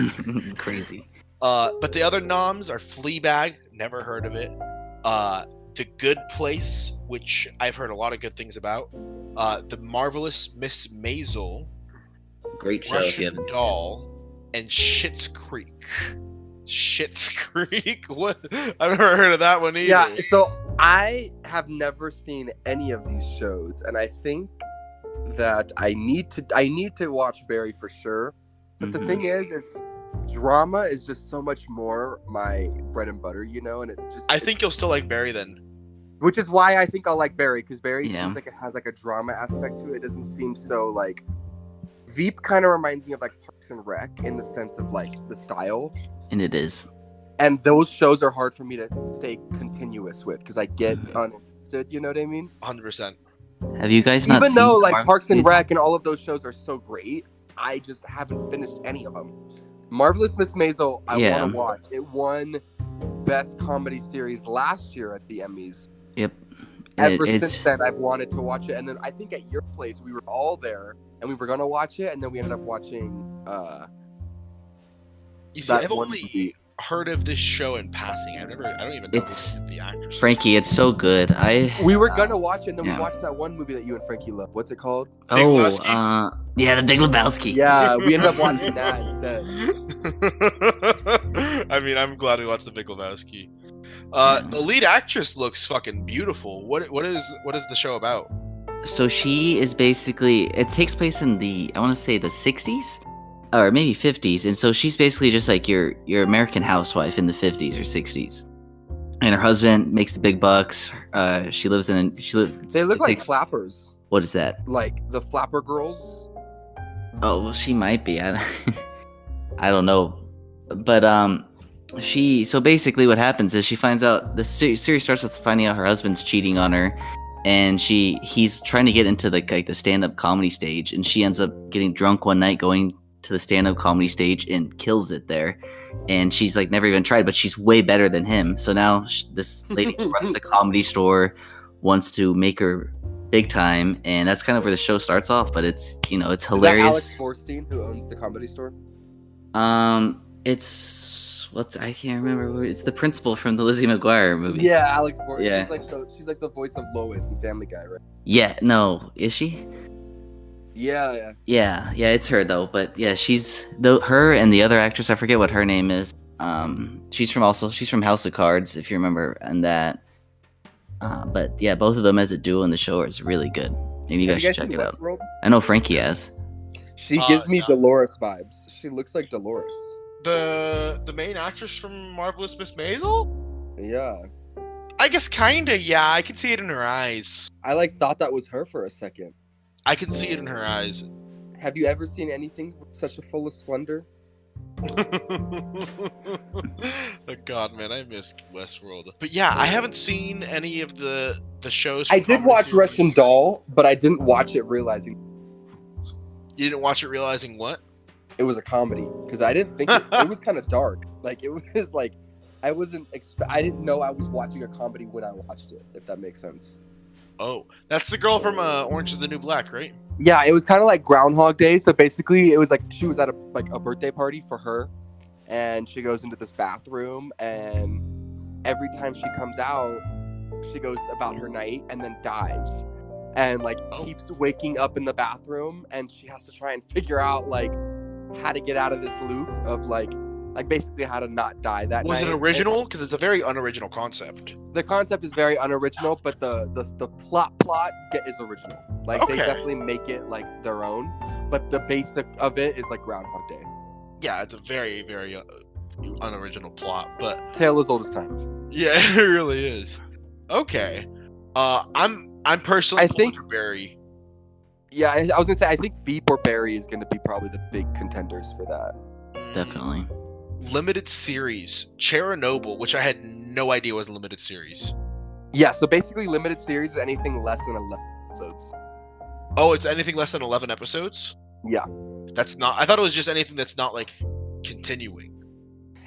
[SPEAKER 3] Crazy.
[SPEAKER 1] But the other noms are Fleabag, never heard of it. The Good Place, which I've heard a lot of good things about. The Marvelous Miss Maisel.
[SPEAKER 3] Great show.
[SPEAKER 1] Russian Doll, and Schitt's Creek. Schitt's Creek? What? I've never heard of that one either.
[SPEAKER 2] Yeah, so I have never seen any of these shows, and I think that I need to watch Barry for sure. But the thing is drama is just so much more my bread and butter, you know, and
[SPEAKER 1] I think you'll still like Barry then.
[SPEAKER 2] which is why I think I'll like Barry, because Barry
[SPEAKER 3] Yeah.
[SPEAKER 2] seems like it has like a drama aspect to it. It doesn't seem so like Veep kind of reminds me of like Parks and Rec in the sense of like the style.
[SPEAKER 3] And it is.
[SPEAKER 2] And those shows are hard for me to stay continuous with because I get uninterested, you know what I mean?
[SPEAKER 1] 100%.
[SPEAKER 3] Have you guys not
[SPEAKER 2] Even
[SPEAKER 3] seen
[SPEAKER 2] though
[SPEAKER 3] the
[SPEAKER 2] like
[SPEAKER 3] Marvel
[SPEAKER 2] Parks and
[SPEAKER 3] series?
[SPEAKER 2] Rec and all of those shows are so great, I just haven't finished any of them. Marvelous Miss Maisel, I
[SPEAKER 3] Yeah.
[SPEAKER 2] want to watch. It won Best Comedy Series last year at the Emmys.
[SPEAKER 3] Yep.
[SPEAKER 2] Ever
[SPEAKER 3] It's
[SPEAKER 2] since then, I've wanted to watch it. And then I think at your place, we were all there and we were going to watch it. And then we ended up watching
[SPEAKER 1] You see,
[SPEAKER 2] that
[SPEAKER 1] I've
[SPEAKER 2] one
[SPEAKER 1] only
[SPEAKER 2] movie.
[SPEAKER 1] heard of this show in passing. I don't even know
[SPEAKER 3] It's-
[SPEAKER 1] who the actors. are.
[SPEAKER 3] Frankie. It's so good.
[SPEAKER 2] We were going to watch it. And then
[SPEAKER 3] Yeah.
[SPEAKER 2] we watched that one movie that you and Frankie love. What's it called?
[SPEAKER 1] Big Lebowski?
[SPEAKER 3] Yeah, the Big Lebowski.
[SPEAKER 2] Yeah, we ended up watching that instead.
[SPEAKER 1] I mean, I'm glad we watched the Big Lebowski. The lead actress looks fucking beautiful. What is the show about?
[SPEAKER 3] So she is basically. It takes place in I want to say the 60s, or maybe 50s, and so she's basically just like your American housewife in the 50s or 60s. And her husband makes the big bucks. She lives in.
[SPEAKER 2] They look like flappers.
[SPEAKER 3] What is that?
[SPEAKER 2] Like the flapper girls.
[SPEAKER 3] Oh, well, she might be. I don't know, but so basically what happens is she finds out the series starts with finding out her husband's cheating on her, and he's trying to get into like the stand-up comedy stage, and she ends up getting drunk one night going to the stand-up comedy stage and kills it there, and she's like never even tried, but she's way better than him. So now this lady who runs the comedy store wants to make her big time, and that's kind of where the show starts off. But it's it's
[SPEAKER 2] Is that
[SPEAKER 3] hilarious.
[SPEAKER 2] Alex Borstein who owns the comedy store?
[SPEAKER 3] It's I can't remember. It's the principal from the Lizzie McGuire movie.
[SPEAKER 2] Yeah, Alex Borstein.
[SPEAKER 3] Yeah.
[SPEAKER 2] She's like the voice of Lois in Family Guy, right?
[SPEAKER 3] Yeah. No, is she?
[SPEAKER 2] Yeah.
[SPEAKER 3] Yeah. It's her though. But yeah, she's her and the other actress. I forget what her name is. She's from House of Cards, if you remember, and that. But yeah, both of them as a duo in the show is really good. Maybe you guys should check
[SPEAKER 2] seen
[SPEAKER 3] it out.
[SPEAKER 2] Westworld?
[SPEAKER 3] I know Frankie has.
[SPEAKER 2] She gives me
[SPEAKER 1] no.
[SPEAKER 2] Dolores vibes. She looks like Dolores.
[SPEAKER 1] The main actress from Marvelous Miss Maisel?
[SPEAKER 2] Yeah.
[SPEAKER 1] I guess kinda, yeah. I can see it in her eyes.
[SPEAKER 2] I thought that was her for a second.
[SPEAKER 1] I can see it in her eyes.
[SPEAKER 2] Have you ever seen anything with such a full of splendor?
[SPEAKER 1] Oh God, man, I miss Westworld. But yeah, I haven't seen any of the shows.
[SPEAKER 2] I
[SPEAKER 1] from
[SPEAKER 2] did
[SPEAKER 1] comedy
[SPEAKER 2] watch
[SPEAKER 1] series.
[SPEAKER 2] Russian Doll, but I didn't watch it realizing
[SPEAKER 1] You didn't watch it realizing what?
[SPEAKER 2] it was a comedy because I didn't think it was kind of dark. Like it was like I didn't know I was watching a comedy when I watched it. If that makes sense.
[SPEAKER 1] Oh, that's the girl from Orange is the New Black, right?
[SPEAKER 2] Yeah, it was kind of like Groundhog Day. So basically, it was like she was at a birthday party for her, and she goes into this bathroom, and every time she comes out, she goes about her night and then dies, and keeps waking up in the bathroom, and she has to try and figure out how to get out of this loop of like basically how to not die that night.
[SPEAKER 1] Was it original? Because it's a very unoriginal concept.
[SPEAKER 2] The concept is very unoriginal, but the plot is original. They
[SPEAKER 1] Okay.
[SPEAKER 2] definitely make it their own, but the basic of it is like Groundhog Day.
[SPEAKER 1] Yeah, it's a very, very unoriginal plot, but
[SPEAKER 2] Tale as old as time.
[SPEAKER 1] yeah, it really is. Okay, I'm personally
[SPEAKER 2] I
[SPEAKER 1] pulling
[SPEAKER 2] think-
[SPEAKER 1] for Barry.
[SPEAKER 2] Yeah, I was gonna say I think Veep or Barry is gonna be probably the big contenders for that.
[SPEAKER 3] Definitely.
[SPEAKER 1] Limited series Chernobyl, which I had no idea was a limited series.
[SPEAKER 2] Yeah, so basically limited series is anything less than 11 episodes.
[SPEAKER 1] Oh, it's anything less than 11 episodes?
[SPEAKER 2] Yeah,
[SPEAKER 1] That's not. I thought it was just anything that's not continuing.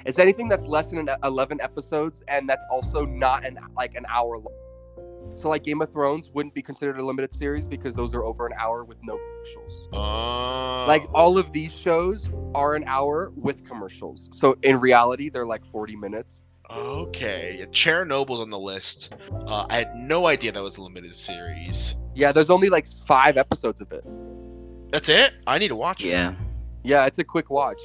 [SPEAKER 2] it's anything that's less than 11 episodes, and that's also not an hour long. So Game of Thrones wouldn't be considered a limited series because those are over an hour with no commercials.
[SPEAKER 1] Oh.
[SPEAKER 2] All of these shows are an hour with commercials. So in reality, they're 40 minutes.
[SPEAKER 1] Okay, yeah, Chernobyl's on the list. I had no idea that was a limited series.
[SPEAKER 2] Yeah, there's only 5 episodes of it.
[SPEAKER 1] That's it? I need to watch it.
[SPEAKER 3] Yeah.
[SPEAKER 2] Yeah, it's a quick watch.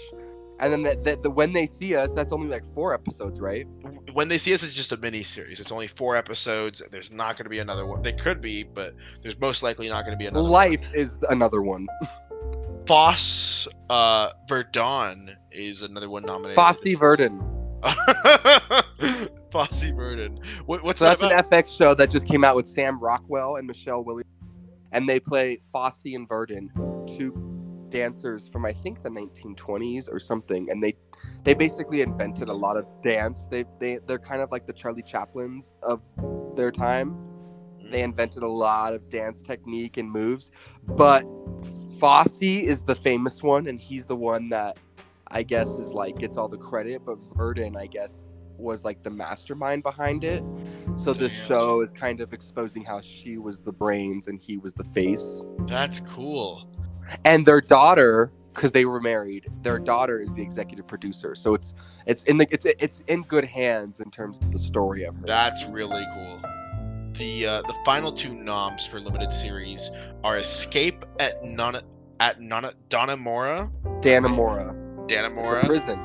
[SPEAKER 2] And then the When They See Us, that's only 4 episodes, right?
[SPEAKER 1] When They See Us is just a mini series. It's only 4 episodes. There's not going to be another one. They could be, but there's most likely not going to be another
[SPEAKER 2] Life
[SPEAKER 1] one.
[SPEAKER 2] is another one.
[SPEAKER 1] Foss Verdon is another one nominated.
[SPEAKER 2] Fosse Verdon.
[SPEAKER 1] Fosse Verdon. What's
[SPEAKER 2] So
[SPEAKER 1] that
[SPEAKER 2] that's
[SPEAKER 1] about?
[SPEAKER 2] an FX show that just came out with Sam Rockwell and Michelle Williams, and they play Fosse and Verdon, two dancers from I think the 1920s or something, and they basically invented a lot of dance. They're kind of like the Charlie Chaplins of their time. They invented a lot of dance technique and moves, but Fosse is the famous one, and he's the one that I guess is like gets all the credit, but Verdon, I guess, was like the mastermind behind it. So this
[SPEAKER 1] Damn.
[SPEAKER 2] show is kind of exposing how she was the brains and he was the face.
[SPEAKER 1] That's cool.
[SPEAKER 2] And their daughter, because they were married, their daughter is the executive producer. So it's in good hands in terms of the story of her.
[SPEAKER 1] That's really cool. The final two noms for limited series are Escape at Dannemora.
[SPEAKER 2] Dannemora.
[SPEAKER 1] Dannemora.
[SPEAKER 2] Prison.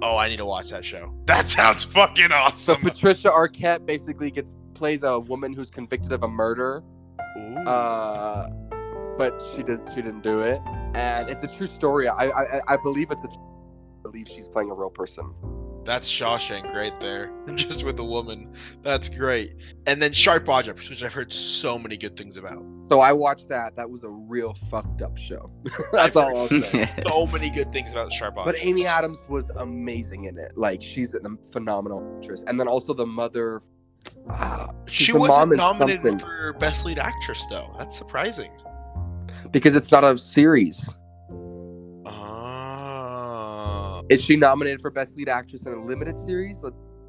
[SPEAKER 1] Oh, I need to watch that show. That sounds fucking
[SPEAKER 2] So
[SPEAKER 1] awesome.
[SPEAKER 2] Patricia Arquette basically plays a woman who's convicted of a murder.
[SPEAKER 1] Ooh.
[SPEAKER 2] But she didn't do it, and it's a true story. I believe I believe she's playing a real person.
[SPEAKER 1] That's Shawshank right there, just with a woman. That's great. And then Sharp Objects, which I've heard so many good things about.
[SPEAKER 2] So I watched that. That was a real fucked up show. That's all I'll say.
[SPEAKER 1] So many good things about Sharp Objects.
[SPEAKER 2] But Amy Adams was amazing in it. Like, she's a phenomenal actress. And then also the mother. She's
[SPEAKER 1] She
[SPEAKER 2] the
[SPEAKER 1] wasn't
[SPEAKER 2] mom in
[SPEAKER 1] nominated
[SPEAKER 2] something.
[SPEAKER 1] for Best Lead Actress, though. That's surprising.
[SPEAKER 2] Because it's not a series.
[SPEAKER 1] Ah.
[SPEAKER 2] Is she nominated for Best Lead Actress in a limited series?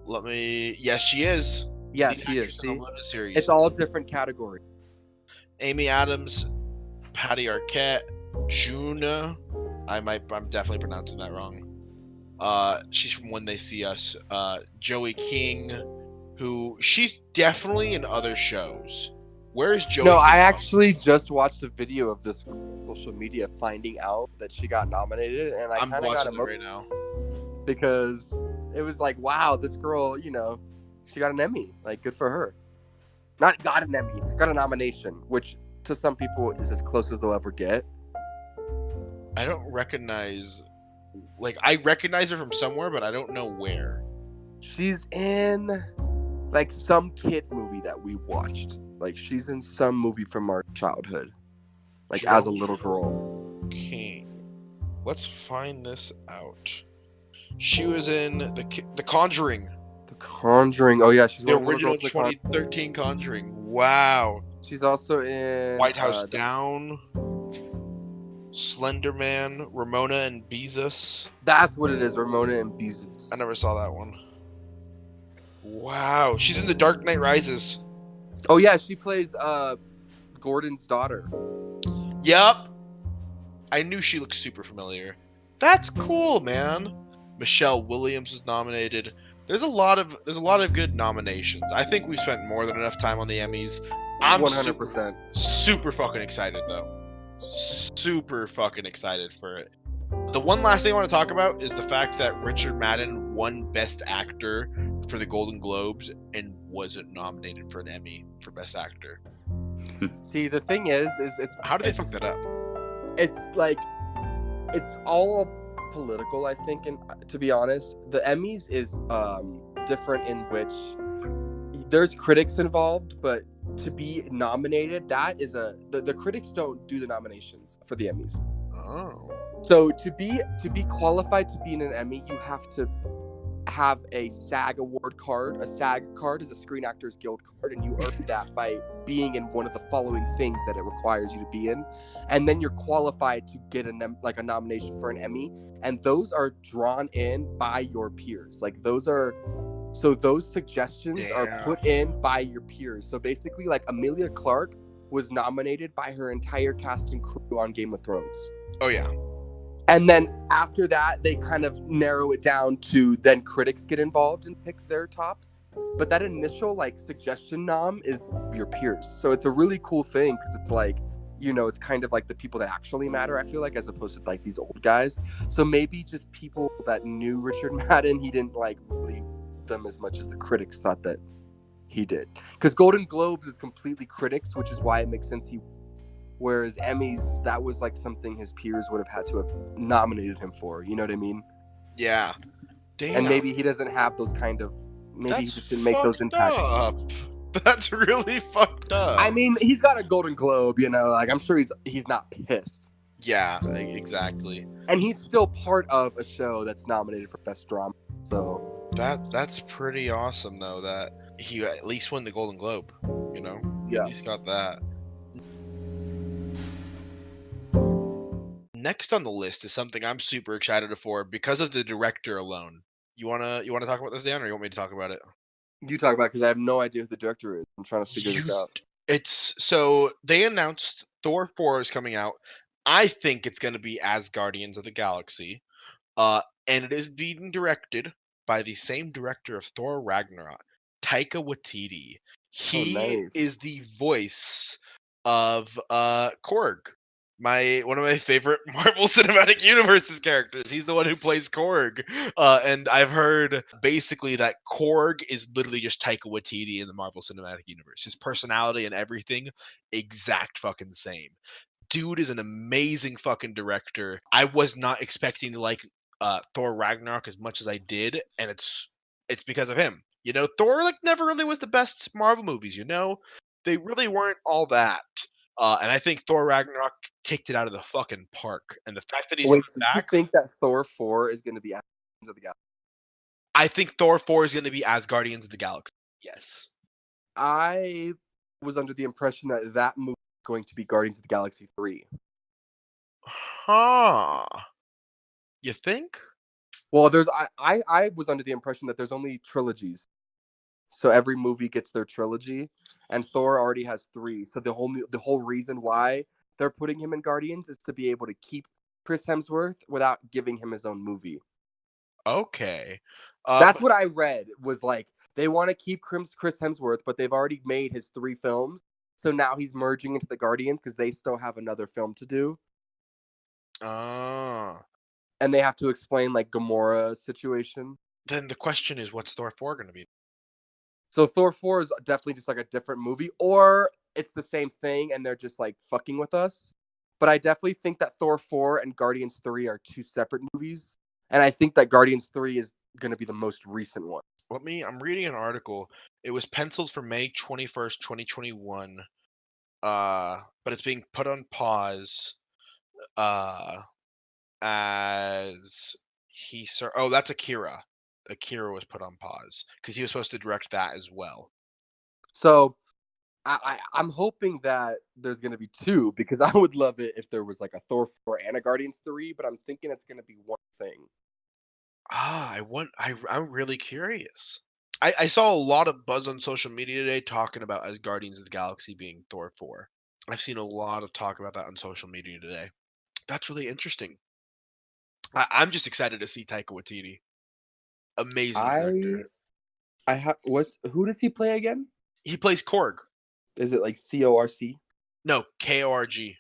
[SPEAKER 1] Let me. Yes, she is.
[SPEAKER 2] Yeah,
[SPEAKER 1] Lead
[SPEAKER 2] she
[SPEAKER 1] Actress
[SPEAKER 2] is.
[SPEAKER 1] in a
[SPEAKER 2] See?
[SPEAKER 1] limited series.
[SPEAKER 2] It's all different categories.
[SPEAKER 1] Amy Adams, Patty Arquette, Juna. I'm definitely pronouncing that wrong. She's from When They See Us. Joey King, who she's definitely in other shows. Where's Joey?
[SPEAKER 2] No,
[SPEAKER 1] King
[SPEAKER 2] I
[SPEAKER 1] from?
[SPEAKER 2] actually just watched a video of this on social media finding out that she got nominated, and I
[SPEAKER 1] I'm
[SPEAKER 2] kind of got
[SPEAKER 1] watching it right now.
[SPEAKER 2] because it was like, wow, this girl, she got an Emmy. Like, good for her. Not got an Emmy, got a nomination, which to some people is as close as they'll ever get.
[SPEAKER 1] I don't recognize. Like, I recognize her from somewhere, but I don't know where.
[SPEAKER 2] She's in like some kid movie that we watched. Like, she's in some movie from our childhood, like as a little girl.
[SPEAKER 1] King. Let's find this out. She was in the Conjuring,
[SPEAKER 2] The Conjuring. Oh yeah, she's
[SPEAKER 1] the
[SPEAKER 2] one of the
[SPEAKER 1] original
[SPEAKER 2] little girls in
[SPEAKER 1] 2013 Conjuring. Wow.
[SPEAKER 2] She's also in
[SPEAKER 1] White House Down, Slender Man, Ramona and Beezus.
[SPEAKER 2] That's what it is, Ramona and Beezus.
[SPEAKER 1] I never saw that one. Wow, she's in The Dark Knight Rises.
[SPEAKER 2] Oh yeah, she plays Gordon's daughter.
[SPEAKER 1] Yup. I knew she looked super familiar. That's cool, man. Michelle Williams was nominated. There's a lot of good nominations. I think we spent more than enough time on the Emmys. I'm
[SPEAKER 2] 100%.
[SPEAKER 1] super fucking excited though. Super fucking excited for it. The one last thing I want to talk about is the fact that Richard Madden won Best Actor for the Golden Globes and wasn't nominated for an Emmy for Best Actor.
[SPEAKER 2] See, the thing is it's
[SPEAKER 1] How did they fuck that up?
[SPEAKER 2] It's like it's all political, I think, and to be honest, the Emmys is different in which there's critics involved, but to be nominated, that is the critics don't do the nominations for the Emmys.
[SPEAKER 1] Oh.
[SPEAKER 2] So to be qualified to be in an Emmy, you have to have a SAG award card. A SAG card is a Screen Actors Guild card, and you earn that by being in one of the following things that it requires you to be in, and then you're qualified to get a nomination for an Emmy, and those are drawn in by your peers. Like those suggestions are put in by your peers. So basically, like Emilia Clarke was nominated by her entire cast and crew on Game of Thrones.
[SPEAKER 1] Oh yeah.
[SPEAKER 2] And then after that, they kind of narrow it down to then critics get involved and pick their tops. But that initial like suggestion nom is your peers. So it's a really cool thing because it's like, it's kind of like the people that actually matter, I feel like, as opposed to like these old guys. So maybe just people that knew Richard Madden, he didn't like really them as much as the critics thought that he did. Because Golden Globes is completely critics, which is why it makes sense he Whereas Emmys, that was like something his peers would have had to have nominated him for. You know what I mean?
[SPEAKER 1] Yeah. Damn.
[SPEAKER 2] And maybe he doesn't have those kind of. Maybe he
[SPEAKER 1] That's
[SPEAKER 2] just didn't make those
[SPEAKER 1] fucked
[SPEAKER 2] impacts.
[SPEAKER 1] up. That's really fucked up.
[SPEAKER 2] I mean, he's got a Golden Globe, you know. Like I'm sure he's not pissed.
[SPEAKER 1] Yeah, exactly.
[SPEAKER 2] And he's still part of a show that's nominated for Best Drama. So
[SPEAKER 1] that's pretty awesome though that he at least won the Golden Globe. You know,
[SPEAKER 2] Yeah.
[SPEAKER 1] At least got that. Next on the list is something I'm super excited for because of the director alone. You wanna talk about this, Dan, or you want me to talk about it?
[SPEAKER 2] you talk about it because I have no idea who the director is. I'm trying to figure this out.
[SPEAKER 1] It's so they announced Thor 4 is coming out. I think it's going to be as Guardians of the Galaxy. And it is being directed by the same director of Thor Ragnarok, Taika Waititi. He
[SPEAKER 2] nice.
[SPEAKER 1] is the voice of Korg, one of my favorite Marvel Cinematic Universes characters. He's the one who plays Korg. And I've heard basically that Korg is literally just Taika Waititi in the Marvel Cinematic Universe. His personality and everything, exact fucking same. Dude is an amazing fucking director. I was not expecting to like Thor Ragnarok as much as I did, and it's because of him. You know, Thor like never really was the best Marvel movies. You know, they really weren't all that. And I think Thor Ragnarok kicked it out of the fucking park. And the fact that he's
[SPEAKER 2] Wait, so
[SPEAKER 1] back,
[SPEAKER 2] you think that Thor 4 is going to be Guardians of the Galaxy?
[SPEAKER 1] I think Thor 4 is going to be as Guardians of the Galaxy. Yes.
[SPEAKER 2] I was under the impression that movie was going to be Guardians of the Galaxy 3.
[SPEAKER 1] Huh. You think?
[SPEAKER 2] Well, I was under the impression that there's only trilogies. So every movie gets their trilogy, and Thor already has 3. So the whole reason why they're putting him in Guardians is to be able to keep Chris Hemsworth without giving him his own movie.
[SPEAKER 1] Okay.
[SPEAKER 2] That's what I read, was like they want to keep Chris Hemsworth, but they've already made his 3 films. So now he's merging into the Guardians because they still have another film to do. And they have to explain like Gamora's situation.
[SPEAKER 1] Then the question is, what's Thor 4 going to be?
[SPEAKER 2] So Thor 4 is definitely just like a different movie, or it's the same thing and they're just like fucking with us. But I definitely think that Thor 4 and Guardians 3 are 2 separate movies. And I think that Guardians 3 is going to be the most recent one.
[SPEAKER 1] I'm reading an article. It was penciled for May 21st, 2021. But it's being put on pause. As that's Akira. Akira was put on pause because he was supposed to direct that as well.
[SPEAKER 2] So I'm hoping that there's going to be 2, because I would love it if there was like a Thor 4 and a Guardians 3, but I'm thinking it's going to be one thing.
[SPEAKER 1] I'm really curious. I saw a lot of buzz on social media today talking about as Guardians of the Galaxy being Thor 4. I've seen a lot of talk about that on social media today. That's really interesting. I'm just excited to see Taika Waititi. Amazing character.
[SPEAKER 2] Who does he play again?
[SPEAKER 1] He plays Korg.
[SPEAKER 2] Is it like Corc?
[SPEAKER 1] No, Korg.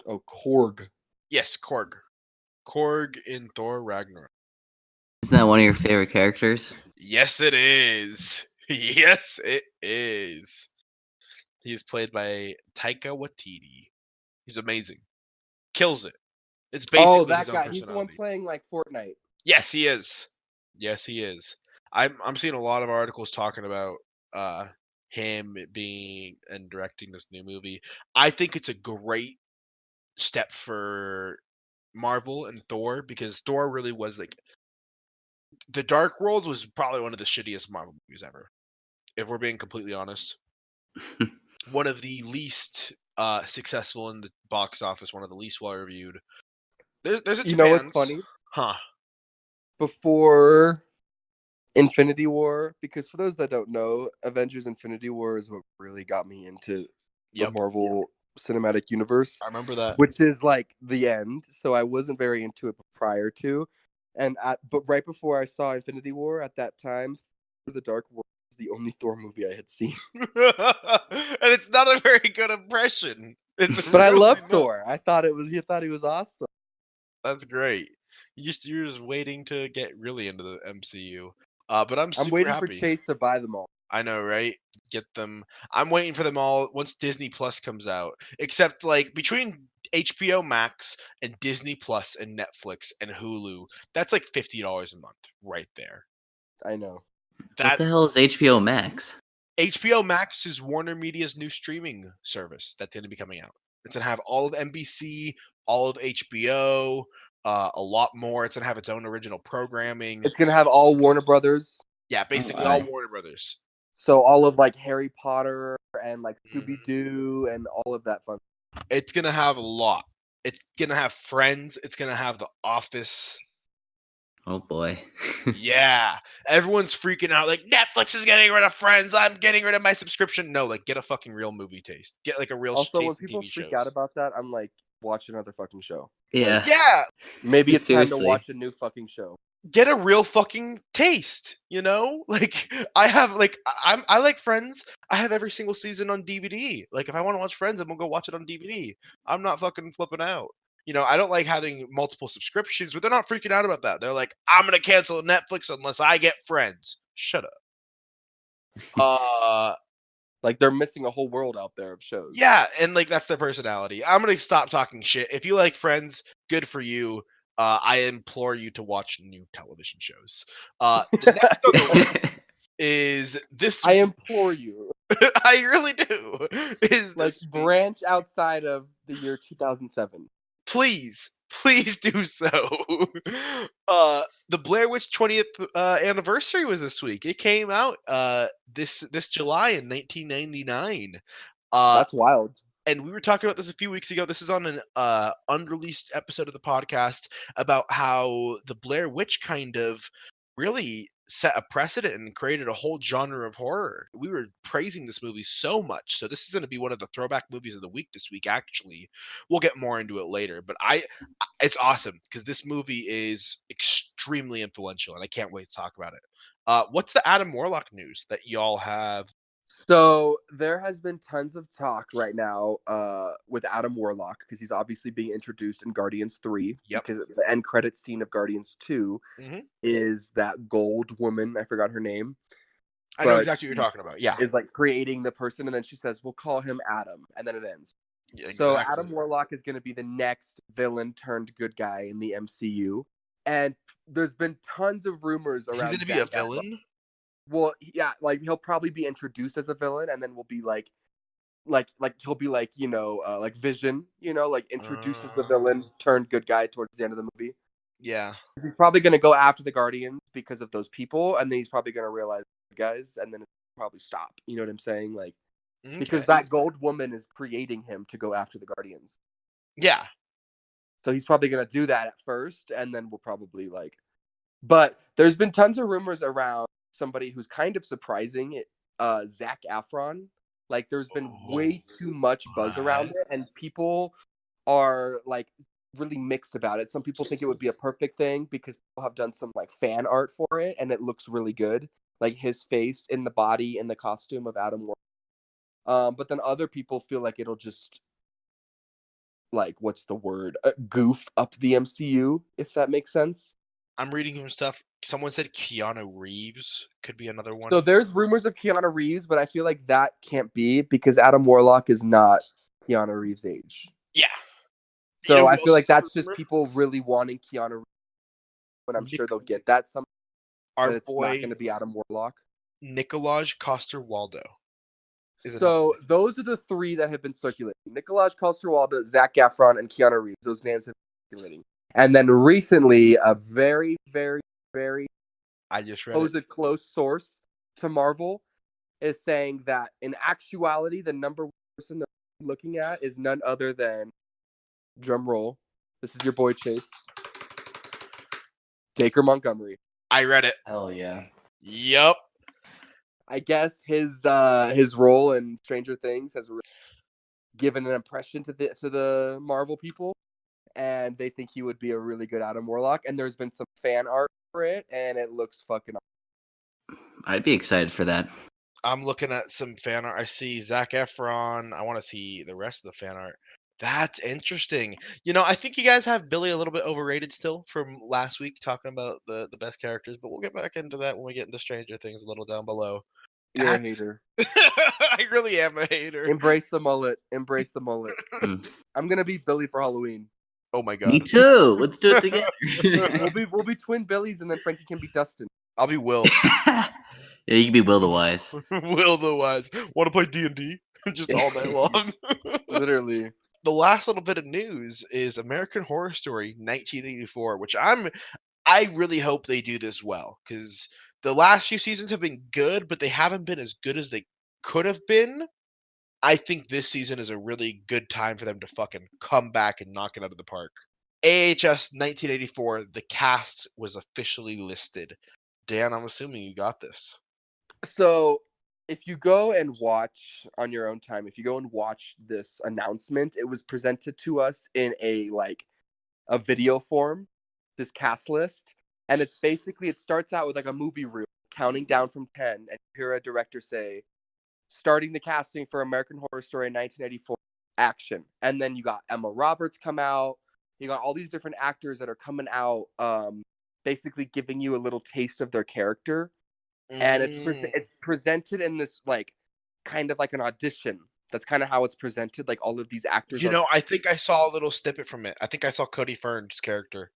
[SPEAKER 2] Oh, Korg.
[SPEAKER 1] Yes, Korg. Korg in Thor Ragnarok.
[SPEAKER 3] Isn't that one of your favorite characters?
[SPEAKER 1] Yes, it is. Yes, it is. He is played by Taika Waititi. He's amazing. Kills it. It's basically
[SPEAKER 2] that
[SPEAKER 1] his own
[SPEAKER 2] guy.
[SPEAKER 1] personality.
[SPEAKER 2] He's the one playing like Fortnite.
[SPEAKER 1] Yes, he is. Yes, he is. I'm seeing a lot of articles talking about him being and directing this new movie. I think it's a great step for Marvel and Thor, because Thor really was like The Dark World was probably one of the shittiest Marvel movies ever, if we're being completely honest. One of the least successful in the box office, one of the least well reviewed. There's its
[SPEAKER 2] You know what's
[SPEAKER 1] fans.
[SPEAKER 2] funny?
[SPEAKER 1] Huh.
[SPEAKER 2] Before Infinity War, because for those that don't know, Avengers Infinity War is what really got me into the Marvel Cinematic Universe.
[SPEAKER 1] I remember that.
[SPEAKER 2] Which is like the end, so I wasn't very into it prior to. But right before I saw Infinity War, at that time, The Dark World was the only Thor movie I had seen.
[SPEAKER 1] And it's not a very good impression.
[SPEAKER 2] But I love Thor. I thought he was awesome.
[SPEAKER 1] That's great. You're just waiting to get really into the MCU. But I'm super
[SPEAKER 2] waiting
[SPEAKER 1] happy.
[SPEAKER 2] for Chase to buy them all.
[SPEAKER 1] I know, right? Get them. I'm waiting for them all once Disney Plus comes out. Except like between HBO Max and Disney Plus and Netflix and Hulu, that's like $50 a month right there.
[SPEAKER 2] I know.
[SPEAKER 3] What
[SPEAKER 1] That
[SPEAKER 3] the hell is HBO Max?
[SPEAKER 1] HBO Max is Warner Media's new streaming service that's going to be coming out. It's going to have all of NBC, all of HBO, a lot more. It's going to have its own original programming.
[SPEAKER 2] It's gonna have all Warner Brothers.
[SPEAKER 1] Yeah, basically all
[SPEAKER 3] my.
[SPEAKER 1] Warner Brothers.
[SPEAKER 2] So all of like Harry Potter and like
[SPEAKER 1] Mhm.
[SPEAKER 2] Scooby Doo and all of that fun.
[SPEAKER 1] It's going to have a lot. It's going to have Friends. It's going to have The Office.
[SPEAKER 3] Oh boy.
[SPEAKER 1] Yeah. Everyone's freaking out like Netflix is getting rid of Friends. I'm getting rid of my subscription. No, like get a fucking real movie taste. Get like a real
[SPEAKER 2] Also,
[SPEAKER 1] taste
[SPEAKER 2] when
[SPEAKER 1] in
[SPEAKER 2] people
[SPEAKER 1] TV
[SPEAKER 2] freak out
[SPEAKER 1] shows.
[SPEAKER 2] about that, I'm like, watch another fucking show.
[SPEAKER 3] Yeah.
[SPEAKER 1] Yeah.
[SPEAKER 2] Maybe it's time to
[SPEAKER 3] Seriously.
[SPEAKER 2] watch a new fucking show.
[SPEAKER 1] Get a real fucking taste, you know? Like I have like I like Friends. I have every single season on DVD. Like if I want to watch Friends, I'm gonna go watch it on DVD. I'm not fucking flipping out. You know, I don't like having multiple subscriptions, but they're not freaking out about that. They're like, I'm gonna cancel Netflix unless I get Friends. Shut up.
[SPEAKER 2] Like they're missing a whole world out there of shows.
[SPEAKER 1] Yeah, and like that's their personality. I'm gonna stop talking shit. If you like Friends, good for you. I implore you to watch new television shows. The next on the list is this.
[SPEAKER 2] I implore you,
[SPEAKER 1] I really do. Is
[SPEAKER 2] like
[SPEAKER 1] this week.
[SPEAKER 2] branch outside of the year 2007.
[SPEAKER 1] Please do so. The Blair Witch 20th anniversary was this week. It came out this July in 1999.
[SPEAKER 2] That's wild.
[SPEAKER 1] And we were talking about this a few weeks ago. This is on an unreleased episode of the podcast about how the Blair Witch kind of really set a precedent and created a whole genre of horror. We were praising this movie so much. So this is going to be one of the throwback movies of the week this week, actually. We'll get more into it later. But it's awesome because this movie is extremely influential and I can't wait to talk about it. What's the Adam Warlock news that y'all have?
[SPEAKER 2] So there has been tons of talk right now with Adam Warlock because he's obviously being introduced in Guardians 3.
[SPEAKER 1] Yep.
[SPEAKER 2] Because the end credit scene of Guardians 2 is that gold woman, I forgot her name.
[SPEAKER 1] I know
[SPEAKER 2] but
[SPEAKER 1] exactly what you're talking about. Yeah.
[SPEAKER 2] Is like creating the person, and then she says, we'll call him Adam, and then it ends.
[SPEAKER 1] Yeah,
[SPEAKER 2] So
[SPEAKER 1] exactly.
[SPEAKER 2] Adam Warlock is going to be the next villain turned good guy in the MCU. And there's been tons of rumors around
[SPEAKER 1] He's going to be a
[SPEAKER 2] Zac Efron.
[SPEAKER 1] villain?
[SPEAKER 2] Well, yeah, like he'll probably be introduced as a villain, and then we'll be like he'll be like, you know, like Vision, you know, like introduces the villain turned good guy towards the end of the movie.
[SPEAKER 1] Yeah.
[SPEAKER 2] He's probably gonna go after the Guardians because of those people, and then he's probably gonna realize, guys, and then it'll probably stop. You know what I'm saying? Like because that gold woman is creating him to go after the Guardians.
[SPEAKER 1] Yeah.
[SPEAKER 2] So he's probably gonna do that at first, and then we'll probably like. But there's been tons of rumors around somebody who's kind of surprising, Zac Efron. Like there's been way too much buzz around it, and people are like really mixed about it. Some people think it would be a perfect thing because people have done some like fan art for it, and it looks really good, like his face in the body in the costume of Adam Warlock. But then other people feel like it'll just like what's the word? Goof up the MCU, if that makes sense.
[SPEAKER 1] I'm reading some stuff. Someone said Keanu Reeves could be another one.
[SPEAKER 2] So there's rumors of Keanu Reeves, but I feel like that can't be because Adam Warlock is not Keanu Reeves' age.
[SPEAKER 1] Yeah.
[SPEAKER 2] So I feel like that's just people really wanting Keanu Reeves, but I'm sure they'll get that someday.
[SPEAKER 1] Our
[SPEAKER 2] It's not
[SPEAKER 1] boy
[SPEAKER 2] going to be Adam Warlock.
[SPEAKER 1] Nikolaj Coster-Waldau.
[SPEAKER 2] So those are the three that have been circulating: Nikolaj Coster-Waldau, Zac Efron, and Keanu Reeves. Those names have been circulating. And then recently, a very, very, very
[SPEAKER 1] I just read it.
[SPEAKER 2] close source to Marvel is saying that in actuality, the number one person they're looking at is none other than, drum roll, this is your boy Chase, Dacre Montgomery.
[SPEAKER 1] I read it.
[SPEAKER 3] Hell yeah.
[SPEAKER 1] Yup.
[SPEAKER 2] I guess his role in Stranger Things has really given an impression to the Marvel people, and they think he would be a really good Adam Warlock. And there's been some fan art for it, and it looks fucking awesome.
[SPEAKER 3] I'd be excited for that.
[SPEAKER 1] I'm looking at some fan art. I see Zac Efron. I want to see the rest of the fan art. That's interesting. You know, I think you guys have Billy a little bit overrated still from last week talking about the best characters, but we'll get back into that when we get into Stranger Things a little down below.
[SPEAKER 2] You're a
[SPEAKER 1] That's
[SPEAKER 2] hater.
[SPEAKER 1] I really am a hater.
[SPEAKER 2] Embrace the mullet. Embrace the mullet.
[SPEAKER 3] Mm.
[SPEAKER 2] I'm gonna be Billy for Halloween.
[SPEAKER 1] Oh my
[SPEAKER 3] Me
[SPEAKER 1] god.
[SPEAKER 3] too. Let's do it together.
[SPEAKER 2] We'll be twin Billies, and then Frankie can be Dustin.
[SPEAKER 1] I'll be Will.
[SPEAKER 3] Yeah, you can be Will the Wise.
[SPEAKER 1] Will the Wise. Want to play D&D? Just all night long.
[SPEAKER 2] Literally.
[SPEAKER 1] The last little bit of news is American Horror Story 1984, which I really hope they do this well, because the last few seasons have been good, but they haven't been as good as they could have been. I think this season is a really good time for them to fucking come back and knock it out of the park. AHS 1984, the cast was officially listed. Dan, I'm assuming you got this.
[SPEAKER 2] So, if you go and watch on your own time, if you go and watch this announcement, it was presented to us in a video form, this cast list, and it's basically it starts out with like a movie reel counting down from 10, and you hear a director say, starting the casting for American Horror Story 1984, action. And then you got Emma Roberts come out. You got all these different actors that are coming out, basically giving you a little taste of their character. And it's presented in this kind of like an audition. That's kind of how it's presented. Like all of these actors.
[SPEAKER 1] I think I saw a little snippet from it. I think I saw Cody Fern's character.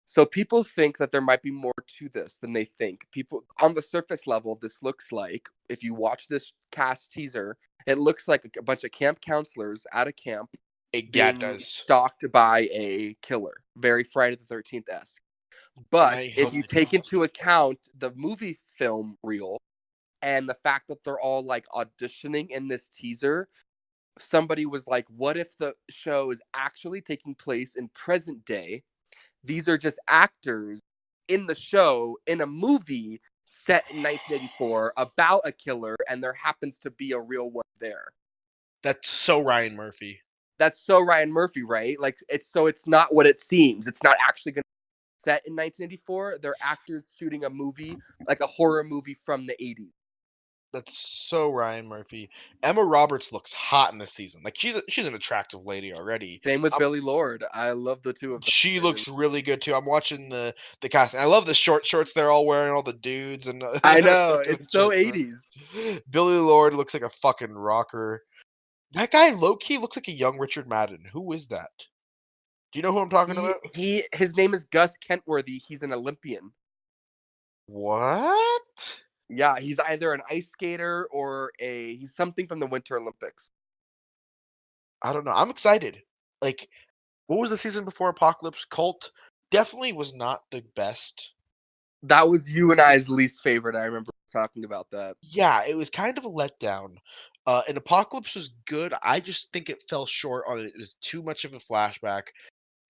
[SPEAKER 2] So people think that there might be more to this than they think. People on the surface level, this looks like, if you watch this cast teaser, it looks like a bunch of camp counselors at a camp being stalked by a killer. Very Friday the 13th-esque. But if you take into account the movie film reel and the fact that they're all like auditioning in this teaser, somebody was like, what if the show is actually taking place in present day? These are just actors in the show in a movie set in 1984 about a killer, and there happens to be a real one there.
[SPEAKER 1] That's so Ryan Murphy.
[SPEAKER 2] That's so Ryan Murphy, right? Like it's not what it seems. It's not actually going to be set in 1984. They're actors shooting a movie, like a horror movie from the 80s.
[SPEAKER 1] That's so Ryan Murphy. Emma Roberts looks hot in this season. Like she's an attractive lady already.
[SPEAKER 2] Same with Billy Lord. I love the two of them.
[SPEAKER 1] She looks really good too. I'm watching the cast. I love the short shorts they're all wearing, all the dudes and
[SPEAKER 2] I know, it's so 80s.
[SPEAKER 1] Billy Lord looks like a fucking rocker. That guy low-key looks like a young Richard Madden. Who is that? Do you know who I'm talking about?
[SPEAKER 2] His name is Gus Kentworthy. He's an Olympian.
[SPEAKER 1] What?
[SPEAKER 2] Yeah, he's either an ice skater or he's something from the Winter Olympics.
[SPEAKER 1] I don't know. I'm excited. Like, what was the season before Apocalypse? Cult definitely was not the best.
[SPEAKER 2] That was you and I's least favorite. I remember talking about that.
[SPEAKER 1] Yeah, it was kind of a letdown. And Apocalypse was good. I just think it fell short on it. It was too much of a flashback,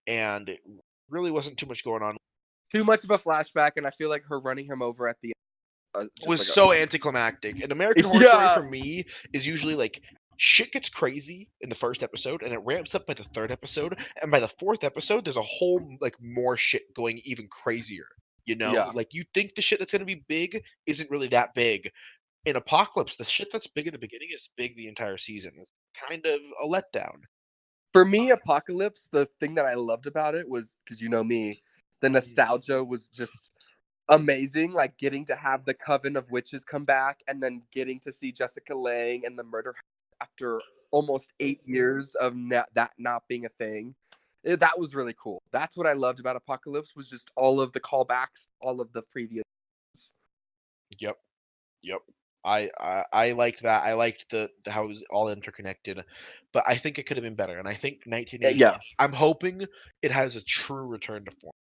[SPEAKER 1] and it really wasn't too much going on.
[SPEAKER 2] Too much of a flashback, and I feel like her running him over at the end
[SPEAKER 1] was so anticlimactic. An American Horror Story for me is usually like shit gets crazy in the first episode, and it ramps up by the third episode, and by the fourth episode, there's a whole like more shit going even crazier. Like you think the shit that's gonna be big isn't really that big. In Apocalypse, the shit that's big at the beginning is big the entire season. It's kind of a letdown.
[SPEAKER 2] For me, Apocalypse, the thing that I loved about it was, because you know me, the nostalgia was just amazing. Like getting to have the Coven of Witches come back, and then getting to see Jessica Lange and the Murder House after almost 8 years of that not being a thing. That was really cool. That's what I loved about Apocalypse, was just all of the callbacks, all of the previous.
[SPEAKER 1] Yep. I liked that. I liked the how it was all interconnected, but I think it could have been better. And I think 1980.
[SPEAKER 2] Yeah.
[SPEAKER 1] I'm hoping it has a true return to form.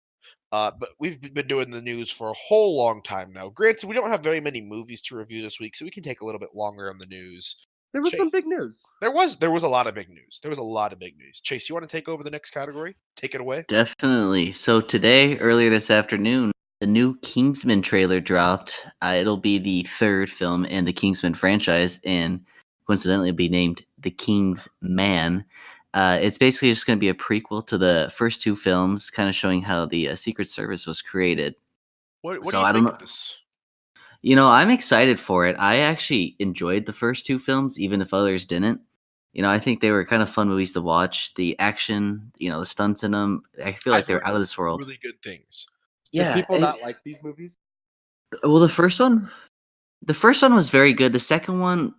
[SPEAKER 1] But we've been doing the news for a whole long time now. Granted, we don't have very many movies to review this week, so we can take a little bit longer on the news.
[SPEAKER 2] There was some big news.
[SPEAKER 1] There was a lot of big news. There was a lot of big news. Chase, you want to take over the next category? Take it away.
[SPEAKER 3] Definitely. So today, earlier this afternoon, the new Kingsman trailer dropped. It'll be the third film in the Kingsman franchise, and coincidentally, it'll be named The King's Man. It's basically just going to be a prequel to the first two films, kind of showing how the Secret Service was created.
[SPEAKER 1] What do you think of this?
[SPEAKER 3] I'm excited for it. I actually enjoyed the first two films, even if others didn't. I think they were kind of fun movies to watch. The action, the stunts in them, I feel like they're out of this world.
[SPEAKER 1] Really good things.
[SPEAKER 2] Yeah. Do people not like these movies?
[SPEAKER 3] Well, the first one, The first one was very good. The second one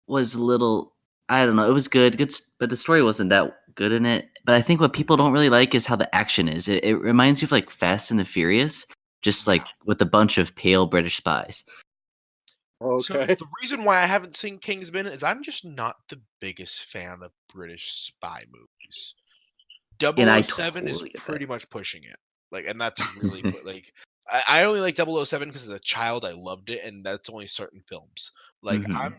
[SPEAKER 3] was a little, I don't know, it was good, but the story wasn't that good in it. But I think what people don't really like is how the action is. It reminds you of like Fast and the Furious, just like with a bunch of pale British spies.
[SPEAKER 1] So
[SPEAKER 2] Okay.
[SPEAKER 1] the reason why I haven't seen Kingsman is I'm just not the biggest fan of British spy movies.
[SPEAKER 3] And I
[SPEAKER 1] 007 is
[SPEAKER 3] totally get that.
[SPEAKER 1] pretty much pushing it. Like, and that's really like I only like 007 because as a child I loved it, and that's only certain films. Like
[SPEAKER 3] Mhm.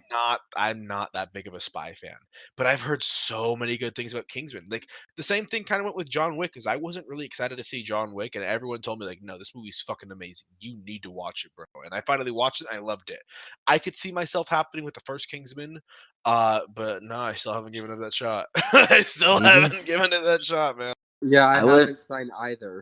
[SPEAKER 1] I'm not that big of a spy fan, but I've heard so many good things about Kingsman. Like the same thing kind of went with John Wick, because I wasn't really excited to see John Wick, and everyone told me like, no, this movie's fucking amazing. You need to watch it, bro. And I finally watched it, and I loved it. I could see myself happening with the first Kingsman, but no, I still haven't given it that shot. I still
[SPEAKER 3] Maybe
[SPEAKER 1] haven't given it that shot, man.
[SPEAKER 2] Yeah, I
[SPEAKER 3] I would
[SPEAKER 2] haven't signed either.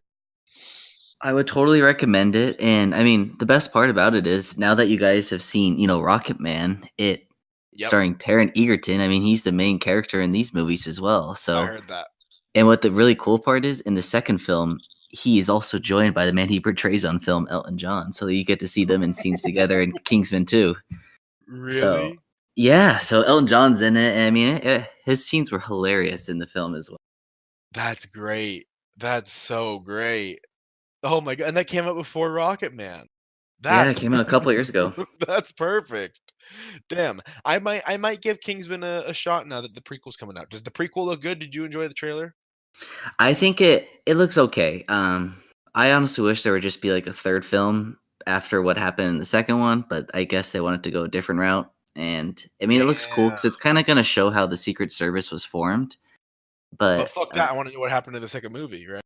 [SPEAKER 3] I would totally recommend it. And I mean, the best part about it is now that you guys have seen, Rocket Man, it
[SPEAKER 1] Yep,
[SPEAKER 3] starring Taron Egerton. I mean, he's the main character in these movies as well.
[SPEAKER 1] I
[SPEAKER 3] So,
[SPEAKER 1] heard that.
[SPEAKER 3] and what the really cool part is, in the second film, he is also joined by the man he portrays on film, Elton John. So you get to see them in scenes together in Kingsman too. So
[SPEAKER 1] Really?
[SPEAKER 3] yeah, so Elton John's in it. And I mean, his scenes were hilarious in the film as well.
[SPEAKER 1] That's great. That's so great. Oh my god, and that came out before Rocket Man.
[SPEAKER 3] Yeah, it
[SPEAKER 1] That's
[SPEAKER 3] came out a couple of years ago.
[SPEAKER 1] that's perfect. Damn, I might give Kingsman a shot now that the prequel's coming out. Does the prequel look good? Did you enjoy the trailer?
[SPEAKER 3] I think it looks okay. I honestly wish there would just be like a third film after what happened in the second one, but I guess they wanted to go a different route. And I mean, it looks cool
[SPEAKER 1] Damn.
[SPEAKER 3] because it's kind of going to show how the Secret Service was formed.
[SPEAKER 1] But
[SPEAKER 3] But
[SPEAKER 1] fuck that, I want to know what happened in the second movie, right?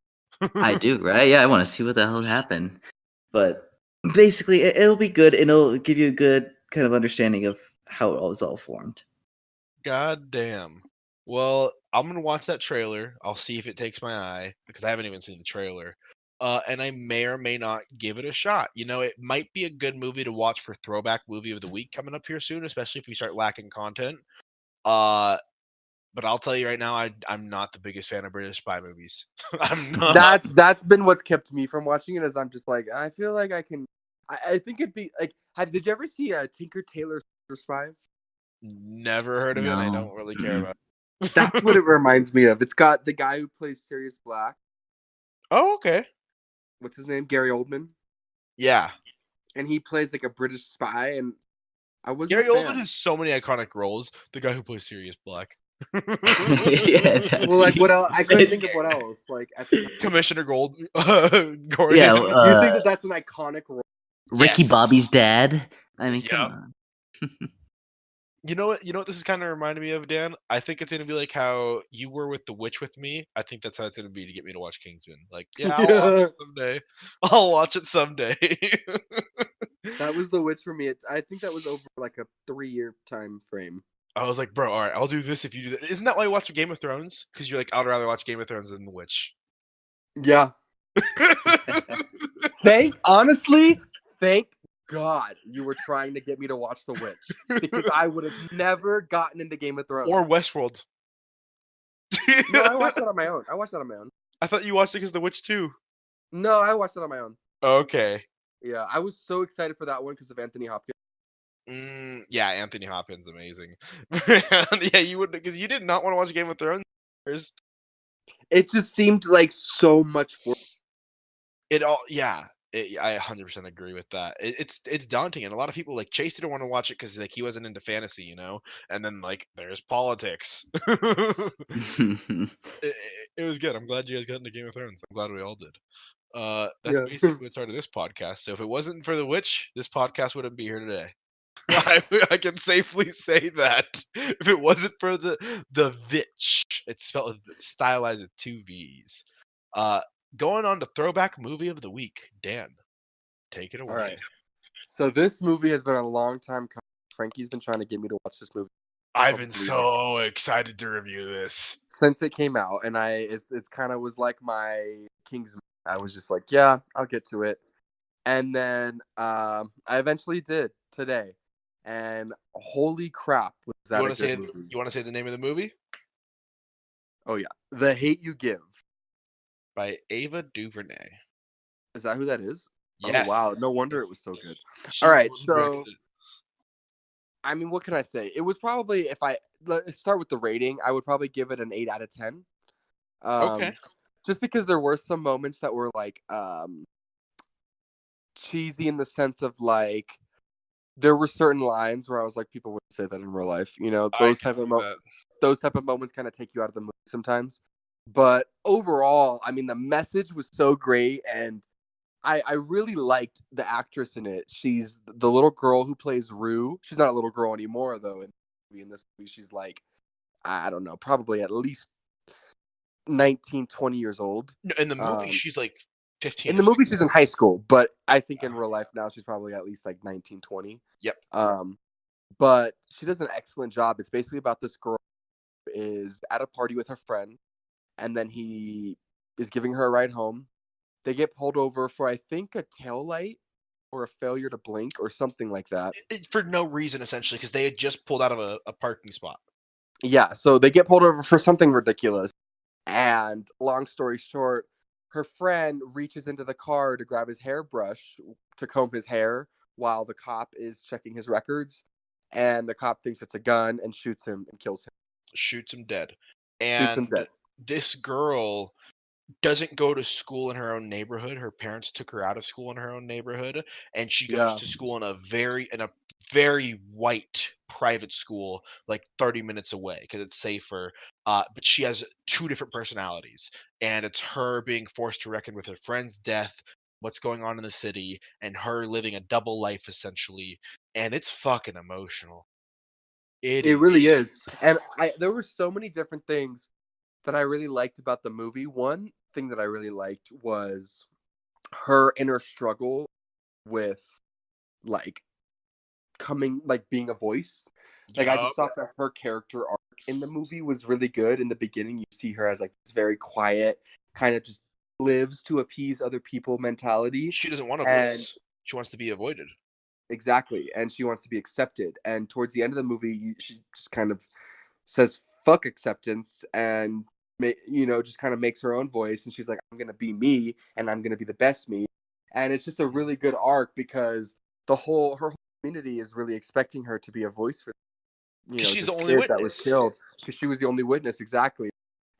[SPEAKER 3] I do, right? Yeah, I want to see what the hell happened. But basically, it'll be good, and it'll give you a good kind of understanding of how it was all formed.
[SPEAKER 1] God damn. Well, I'm gonna watch that trailer. I'll see if it takes my eye because I haven't even seen the trailer. And I may or may not give it a shot. It might be a good movie to watch for throwback movie of the week coming up here soon, especially if we start lacking content. Uh, but I'll tell you right now, I'm not the biggest fan of British spy movies. I'm not.
[SPEAKER 2] That's been what's kept me from watching it. Is I'm just like I feel like I can. I think it'd be like. Did you ever see Tinker Tailor Soldier Spy?
[SPEAKER 1] Never heard of it, and I
[SPEAKER 3] No.
[SPEAKER 1] don't really care
[SPEAKER 3] Mm-mm.
[SPEAKER 1] about
[SPEAKER 2] That's
[SPEAKER 1] it.
[SPEAKER 2] what it reminds me of. It's got the guy who plays Sirius Black.
[SPEAKER 1] Oh, okay.
[SPEAKER 2] What's his name? Gary Oldman,
[SPEAKER 1] Yeah.
[SPEAKER 2] and he plays like a British spy. And I wasn't a
[SPEAKER 1] Gary Oldman
[SPEAKER 2] fan.
[SPEAKER 1] has so many iconic roles. The guy who plays Sirius Black.
[SPEAKER 3] Yeah, that's
[SPEAKER 2] Well, like what else? I couldn't
[SPEAKER 3] it's
[SPEAKER 2] think of what else. Like at the time.
[SPEAKER 1] Commissioner Gordon.
[SPEAKER 3] Yeah,
[SPEAKER 2] You think that that's an iconic role?
[SPEAKER 3] Ricky
[SPEAKER 1] Yes.
[SPEAKER 3] Bobby's dad. I mean, come
[SPEAKER 1] Yep.
[SPEAKER 3] on.
[SPEAKER 1] You know what? You know what this is kind of reminding me of, Dan? I think it's gonna be like how you were with The Witch with me. I think that's how it's gonna be to get me to watch Kingsman. Like, yeah, I'll watch
[SPEAKER 2] Yeah.
[SPEAKER 1] it someday. I'll watch it someday.
[SPEAKER 2] That was The Witch for me. I think that was over like a 3-year time frame.
[SPEAKER 1] I was like, bro, all right, I'll do this if you do that. Isn't that why you watch Game of Thrones? Because you're like, I'd rather watch Game of Thrones than The Witch.
[SPEAKER 2] Yeah. Honestly, thank God you were trying to get me to watch The Witch, because I would have never gotten into Game of Thrones.
[SPEAKER 1] Or Westworld.
[SPEAKER 2] No, I watched that on my own.
[SPEAKER 1] I thought you watched it because The Witch too.
[SPEAKER 2] No, I watched it on my own.
[SPEAKER 1] Okay.
[SPEAKER 2] Yeah, I was so excited for that one because of Anthony Hopkins.
[SPEAKER 1] Yeah, Anthony Hopkins, amazing. Yeah, you would, because you did not want to watch Game of Thrones first.
[SPEAKER 2] It just seemed like so much work.
[SPEAKER 1] Yeah. I 100% agree with that. It's daunting, and a lot of people like Chase didn't want to watch it because like he wasn't into fantasy, and then like there's politics. It was good. I'm glad you guys got into Game of Thrones. I'm glad we all did. That's
[SPEAKER 2] Yeah.
[SPEAKER 1] basically what started this podcast. So if it wasn't for The Witch, this podcast wouldn't be here today. I can safely say that if it wasn't for the Vitch, it's spelled stylized with 2 V's. Going on to throwback movie of the week, Dan, take it away.
[SPEAKER 2] All right. So this movie has been a long time coming. Frankie's been trying to get me to watch this movie.
[SPEAKER 1] I've been so excited to review this
[SPEAKER 2] Since it came out, and it's kind of was like my Kingsman. I was just like, yeah, I'll get to it, and then I eventually did today, and holy crap, was that
[SPEAKER 1] You
[SPEAKER 2] a
[SPEAKER 1] want to
[SPEAKER 2] good
[SPEAKER 1] say
[SPEAKER 2] movie?
[SPEAKER 1] you want to say the name of the movie?
[SPEAKER 2] Oh yeah, The Hate You Give.
[SPEAKER 1] By Ava DuVernay.
[SPEAKER 2] Is that who that is?
[SPEAKER 1] Yes.
[SPEAKER 2] Oh wow, no wonder it was so good.
[SPEAKER 1] She
[SPEAKER 2] All right,
[SPEAKER 1] won
[SPEAKER 2] so
[SPEAKER 1] Brexit.
[SPEAKER 2] I mean, what can I say? It was probably, let's start with the rating, I would probably give it an 8 out of 10.
[SPEAKER 1] Okay.
[SPEAKER 2] Just because there were some moments that were like cheesy in the sense of like there were certain lines where I was like, people wouldn't say that in real life.
[SPEAKER 1] I can see that.
[SPEAKER 2] Those type of moments kind of take you out of the movie sometimes. But overall, I mean, the message was so great, and I really liked the actress in it. She's the little girl who plays Rue. She's not a little girl anymore, though. In this movie, she's like, I don't know, probably at least 19, 20 years old.
[SPEAKER 1] No, in the movie, she's like 15
[SPEAKER 2] In
[SPEAKER 1] or
[SPEAKER 2] the movie,
[SPEAKER 1] 16.
[SPEAKER 2] she's in high school, but I think in real life now she's probably at least like 19, 20.
[SPEAKER 1] Yep.
[SPEAKER 2] But she does an excellent job. It's basically about this girl who is at a party with her friend, and then he is giving her a ride home. They get pulled over for, I think, a tail light or a failure to blink or something like that.
[SPEAKER 1] For no reason, essentially, because they had just pulled out of a parking spot.
[SPEAKER 2] Yeah, so they get pulled over for something ridiculous. And long story short, her friend reaches into the car to grab his hairbrush to comb his hair while the cop is checking his records. And the cop thinks it's a gun and shoots him and kills him.
[SPEAKER 1] Shoots him dead.
[SPEAKER 2] Shoots him
[SPEAKER 1] And
[SPEAKER 2] dead.
[SPEAKER 1] this girl doesn't go to school in her own neighborhood. Her parents took her out of school in her own neighborhood, and she goes
[SPEAKER 2] Yeah.
[SPEAKER 1] to school in a very white private school, like 30 minutes away, because it's safer. But she has two different personalities, and it's her being forced to reckon with her friend's death, what's going on in the city, and her living a double life essentially. And it's fucking emotional. It
[SPEAKER 2] It really
[SPEAKER 1] is.
[SPEAKER 2] is. And there were so many different things that I really liked about the movie. One thing that I really liked was her inner struggle with like being a voice. Like, I
[SPEAKER 1] Yup.
[SPEAKER 2] just thought that her character arc in the movie was really good. In the beginning, you see her as like this very quiet, kind of just lives to appease other people mentality.
[SPEAKER 1] She doesn't want a
[SPEAKER 2] And
[SPEAKER 1] voice. She wants to be avoided.
[SPEAKER 2] exactly, and she wants to be accepted. And towards the end of the movie, she just kind of says fuck acceptance and just kind of makes her own voice, and she's like, I'm gonna be me and I'm gonna be the best me. And it's just a really good arc because her whole community is really expecting her to be a voice for
[SPEAKER 1] She's
[SPEAKER 2] this
[SPEAKER 1] the only
[SPEAKER 2] kid that was
[SPEAKER 1] witness.
[SPEAKER 2] killed, because she was the only witness. Exactly.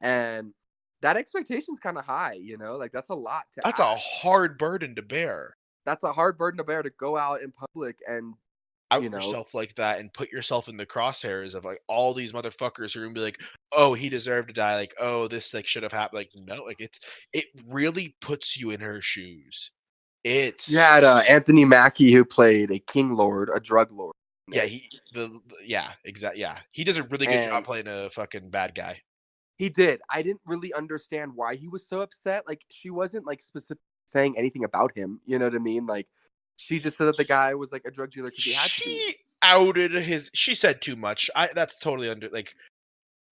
[SPEAKER 2] And that expectation's kind of high, like that's a lot to
[SPEAKER 1] That's a
[SPEAKER 2] ask.
[SPEAKER 1] hard burden to bear.
[SPEAKER 2] That's a hard burden to bear, to go out in public and
[SPEAKER 1] Out yourself like that and put yourself in the crosshairs of like all these motherfuckers who are gonna be like, oh, he deserved to die, like, oh, this like should have happened. Like, no, like it really puts you in her shoes. It's
[SPEAKER 2] you had Anthony Mackie, who played a king lord, a drug lord.
[SPEAKER 1] yeah, exactly. Yeah. He does a really good job
[SPEAKER 2] And
[SPEAKER 1] playing a fucking bad guy.
[SPEAKER 2] he did. I didn't really understand why he was so upset. Like, she wasn't like specifically saying anything about him. You know what I mean? Like, she just said that the guy was like a drug dealer because he had to be.
[SPEAKER 1] She outed she said too much. That's totally under like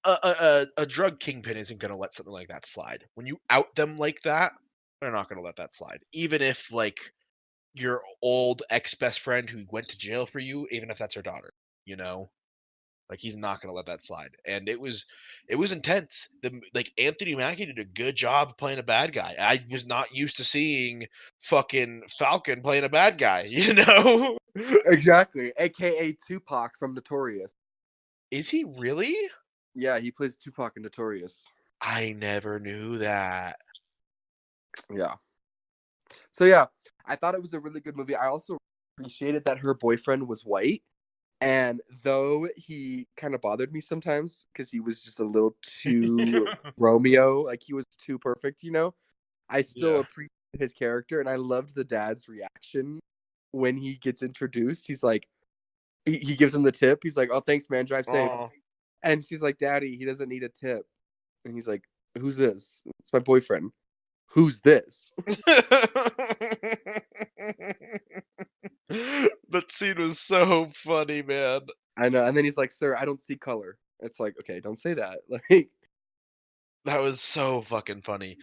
[SPEAKER 1] a drug kingpin isn't gonna let something like that slide. When you out them like that, they're not gonna let that slide. Even if like your old ex best friend who went to jail for you, even if that's her daughter, you know, like he's not gonna let that slide. And it was intense. Like Anthony Mackie did a good job playing a bad guy. I was not used to seeing fucking Falcon playing a bad guy, you know?
[SPEAKER 2] Exactly. AKA Tupac from Notorious.
[SPEAKER 1] Is he really?
[SPEAKER 2] Yeah, he plays Tupac in Notorious.
[SPEAKER 1] I never knew that.
[SPEAKER 2] Yeah. So yeah, I thought it was a really good movie. I also appreciated that her boyfriend was white. And though he kind of bothered me sometimes because he was just a little too Romeo, like he was too perfect, I still appreciate his character. And I loved the dad's reaction when he gets introduced. He's like, he gives him the tip. He's like, oh, thanks, man. Drive safe.
[SPEAKER 1] Oh.
[SPEAKER 2] And she's like, Daddy, he doesn't need a tip. And he's like, who's this? It's my boyfriend. Who's this?
[SPEAKER 1] That scene was so funny, man.
[SPEAKER 2] I know. And then he's like, sir, I don't see color. It's like, okay, don't say that. Like,
[SPEAKER 1] that was so fucking funny.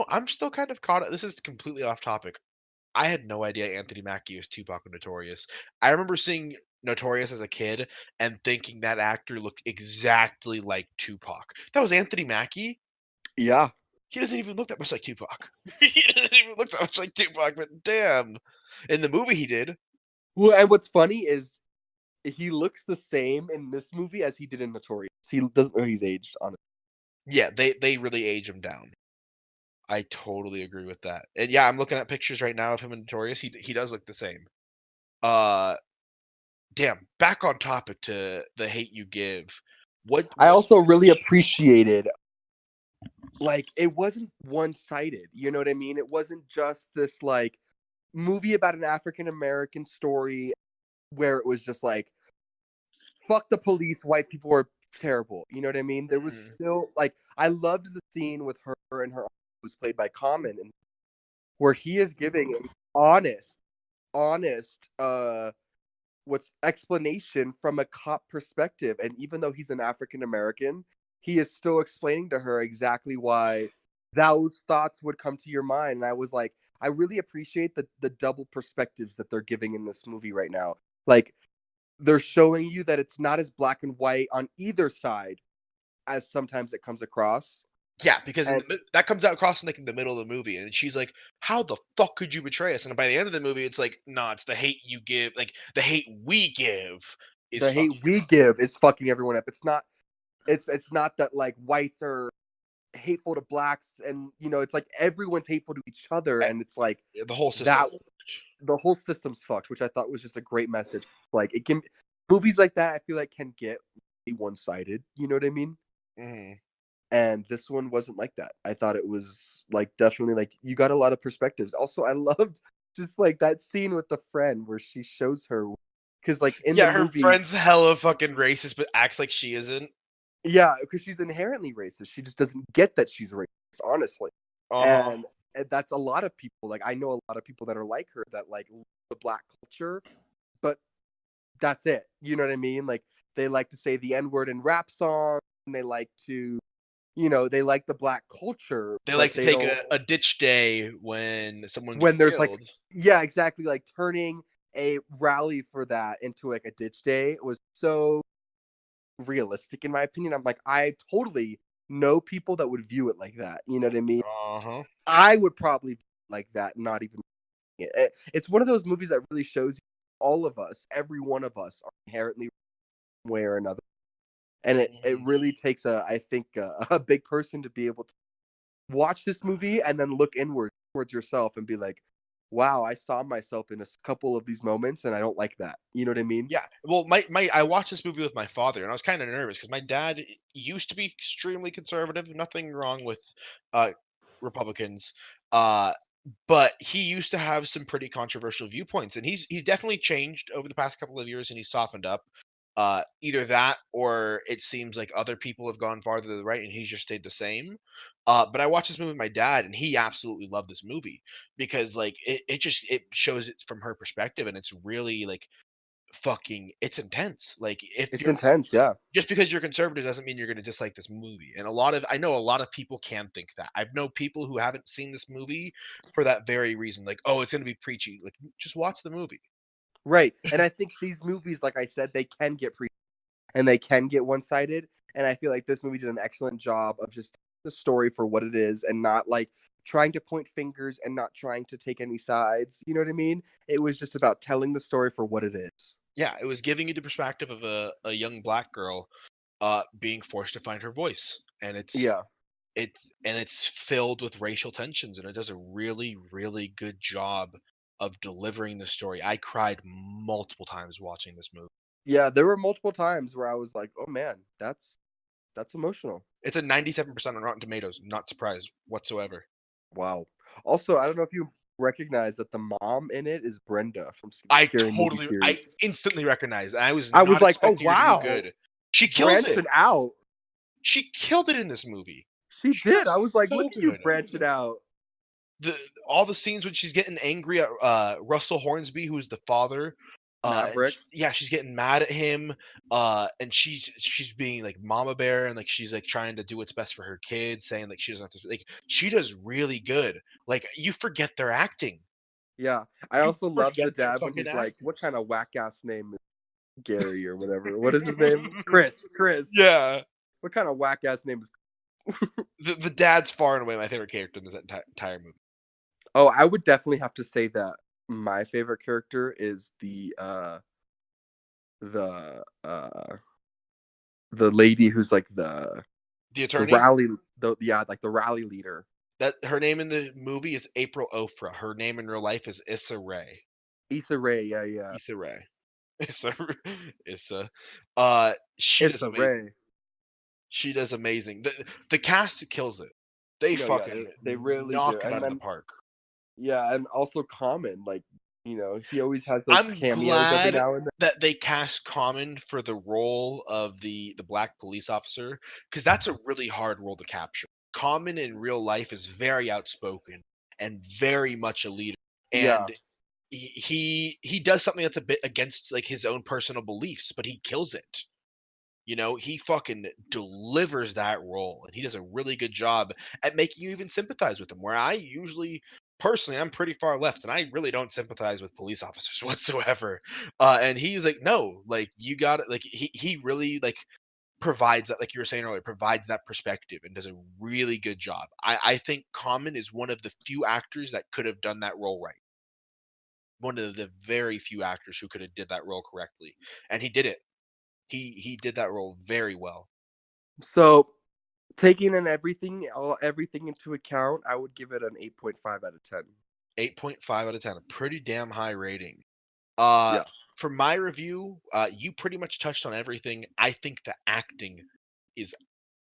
[SPEAKER 1] I'm still kind of caught. This is completely off topic. I had no idea Anthony Mackie was Tupac and Notorious. I remember seeing Notorious as a kid and thinking that actor looked exactly like Tupac. That was Anthony Mackie?
[SPEAKER 2] Yeah.
[SPEAKER 1] He doesn't even look that much like Tupac. He doesn't even look that much like Tupac, but damn. In the movie he did.
[SPEAKER 2] Well, and what's funny is he looks the same in this movie as he did in Notorious. He doesn't know he's aged on it.
[SPEAKER 1] Yeah, they really age him down. I totally agree with that. And yeah, I'm looking at pictures right now of him and Notorious. He does look the same. Uh, damn. Back on topic to The Hate You Give.
[SPEAKER 2] I
[SPEAKER 1] What?
[SPEAKER 2] also really appreciated, like, it wasn't one-sided. You know what I mean? It wasn't just this like movie about an African American story where it was just like, fuck the police, white people are terrible. You know what I mean? There was
[SPEAKER 1] Mhm.
[SPEAKER 2] still like, I loved the scene with her and her who's played by Common, and where he is giving an honest what's explanation from a cop perspective. And even though he's an African American, he is still explaining to her exactly why those thoughts would come to your mind. And I was like, I really appreciate the double perspectives that they're giving in this movie right now. Like, they're showing you that it's not as black and white on either side as sometimes it comes across.
[SPEAKER 1] Yeah, because
[SPEAKER 2] And
[SPEAKER 1] that comes out across in like in the middle of the movie, and she's like, "How the fuck could you betray us?" And by the end of the movie, it's like, "Nah, it's the hate you give. Like the hate we give is
[SPEAKER 2] the hate
[SPEAKER 1] fucking
[SPEAKER 2] we
[SPEAKER 1] us."
[SPEAKER 2] give is fucking everyone up. It's not that like whites are hateful to blacks, and it's like everyone's hateful to each other,
[SPEAKER 1] Eh,
[SPEAKER 2] and it's like
[SPEAKER 1] The whole system.
[SPEAKER 2] that the whole system's fucked, which I thought was just a great message. Like, it can movies like that, I feel like, can get really one-sided, you know what I mean?
[SPEAKER 1] Mhm.
[SPEAKER 2] And this one wasn't like that. I thought it was like, definitely, like, you got a lot of perspectives. Also, I loved just like that scene with the friend where she shows her, because like in the
[SPEAKER 1] Yeah, her
[SPEAKER 2] movie,
[SPEAKER 1] friend's hella fucking racist, but acts like she isn't.
[SPEAKER 2] yeah, because she's inherently racist. She just doesn't get that she's racist, honestly.
[SPEAKER 1] Uh-huh.
[SPEAKER 2] And that's a lot of people. Like, I know a lot of people that are like her, that like love the black culture, but that's it. You know what I mean? Like, they like to say the N-word in rap songs, and they like to, they like the black culture,
[SPEAKER 1] They like
[SPEAKER 2] but
[SPEAKER 1] to
[SPEAKER 2] they
[SPEAKER 1] take
[SPEAKER 2] don't,
[SPEAKER 1] a ditch day when someone gets
[SPEAKER 2] when there's like,
[SPEAKER 1] killed.
[SPEAKER 2] yeah, exactly, like turning a rally for that into like a ditch day was so realistic in my opinion. I'm like, I totally know people that would view it like that. You know what I mean?
[SPEAKER 1] Uh-huh.
[SPEAKER 2] I would probably view it like that, not even it's one of those movies that really shows you all of us, every one of us, are inherently one way or another. And it
[SPEAKER 1] Mhm.
[SPEAKER 2] really takes I think a big person to be able to watch this movie and then look inward towards yourself and be like, wow, I saw myself in a couple of these moments and I don't like that. You know what I mean?
[SPEAKER 1] Yeah. Well, my I watched this movie with my father, and I was kind of nervous because my dad used to be extremely conservative. Nothing wrong with uh Republicans. Uh but he used to have some pretty controversial viewpoints, and he's definitely changed over the past couple of years, and he's softened up. Either that, or it seems like other people have gone farther to the right, and he's just stayed the same. But I watched this movie with my dad, and he absolutely loved this movie because, like, it shows it from her perspective, and it's really like fucking it's intense. Like, if
[SPEAKER 2] It's
[SPEAKER 1] you're
[SPEAKER 2] intense, yeah.
[SPEAKER 1] just because you're conservative doesn't mean you're gonna dislike this movie, and I know a lot of people can think that. I've know people who haven't seen this movie for that very reason, like, "Oh, it's gonna be preachy." Like, just watch the movie.
[SPEAKER 2] Right. And I think these movies, like I said, they can get and they can get one-sided. And I feel like this movie did an excellent job of just the story for what it is, and not like trying to point fingers and not trying to take any sides. You know what I mean? It was just about telling the story for what it is.
[SPEAKER 1] Yeah, it was giving you the perspective of a young black girl, being forced to find her voice, and
[SPEAKER 2] Yeah.
[SPEAKER 1] it's filled with racial tensions, and it does a really, really good job of delivering the story. I cried multiple times watching this movie.
[SPEAKER 2] Yeah, there were multiple times where I was like, "Oh man, that's emotional."
[SPEAKER 1] It's a 97% on Rotten Tomatoes. Not surprised whatsoever.
[SPEAKER 2] Wow. Also, I don't know if you recognize that the mom in it is Brenda from the Scary Movie
[SPEAKER 1] I
[SPEAKER 2] series.
[SPEAKER 1] instantly recognized. I was
[SPEAKER 2] I was
[SPEAKER 1] not
[SPEAKER 2] like, "Oh
[SPEAKER 1] expecting her to do
[SPEAKER 2] wow,
[SPEAKER 1] good. She kills it.
[SPEAKER 2] branching out."
[SPEAKER 1] She killed it in this movie.
[SPEAKER 2] She
[SPEAKER 1] She
[SPEAKER 2] did. I
[SPEAKER 1] does
[SPEAKER 2] was like,
[SPEAKER 1] so
[SPEAKER 2] "Look at you
[SPEAKER 1] good.
[SPEAKER 2] branching out."
[SPEAKER 1] The all the scenes when she's getting angry at Russell Hornsby, who's the father,
[SPEAKER 2] Maverick.
[SPEAKER 1] yeah, she's getting mad at him, and she's being like mama bear, and like she's like trying to do what's best for her kids, saying like she doesn't have to like she does really good. Like you forget they're acting.
[SPEAKER 2] Yeah. I
[SPEAKER 1] You
[SPEAKER 2] also loved
[SPEAKER 1] forget
[SPEAKER 2] the
[SPEAKER 1] they're
[SPEAKER 2] dad when
[SPEAKER 1] fucking
[SPEAKER 2] he's like,
[SPEAKER 1] acting.
[SPEAKER 2] "What kind of whack ass name is Gary or whatever? What is his name? Chris. Chris.
[SPEAKER 1] Yeah.
[SPEAKER 2] What kind of whack ass name is?"
[SPEAKER 1] The dad's far and away my favorite character in this entire movie.
[SPEAKER 2] Oh, I would definitely have to say that my favorite character is the lady who's like
[SPEAKER 1] The
[SPEAKER 2] the
[SPEAKER 1] attorney.
[SPEAKER 2] rally like the rally leader.
[SPEAKER 1] That her name in the movie is April Ofra. Her name in real life is Issa Rae.
[SPEAKER 2] Issa Rae, yeah.
[SPEAKER 1] Issa Rae. Issa. Issa. She does
[SPEAKER 2] Issa
[SPEAKER 1] amazing.
[SPEAKER 2] Rae.
[SPEAKER 1] She does amazing. The cast kills it. They
[SPEAKER 2] No, yeah,
[SPEAKER 1] fucking
[SPEAKER 2] they really
[SPEAKER 1] knock
[SPEAKER 2] do.
[SPEAKER 1] it
[SPEAKER 2] And
[SPEAKER 1] out of the
[SPEAKER 2] then
[SPEAKER 1] park.
[SPEAKER 2] yeah, and also Common, like, he always has those
[SPEAKER 1] I'm
[SPEAKER 2] cameos every
[SPEAKER 1] glad
[SPEAKER 2] now and then.
[SPEAKER 1] that they cast Common for the role of the black police officer, because that's a really hard role to capture. Common in real life is very outspoken and very much a leader,
[SPEAKER 2] Yeah.
[SPEAKER 1] and he does something that's a bit against like his own personal beliefs, but he kills it. He fucking delivers that role, and he does a really good job at making you even sympathize with him. Where I usually, personally, I'm pretty far left, and I really don't sympathize with police officers whatsoever. And he's like, no, like you got it. Like he really like provides that, like you were saying earlier, provides that perspective and does a really good job. I think Common is one of the few actors that could have done that role right. One of the very few actors who could have did that role correctly, and he did it. He did that role very well.
[SPEAKER 2] So, taking in everything into account, I would give it an 8.5 out of 10.
[SPEAKER 1] 8.5 out of 10, a pretty damn high rating.
[SPEAKER 2] Yeah.
[SPEAKER 1] For my review, you pretty much touched on everything. I think the acting is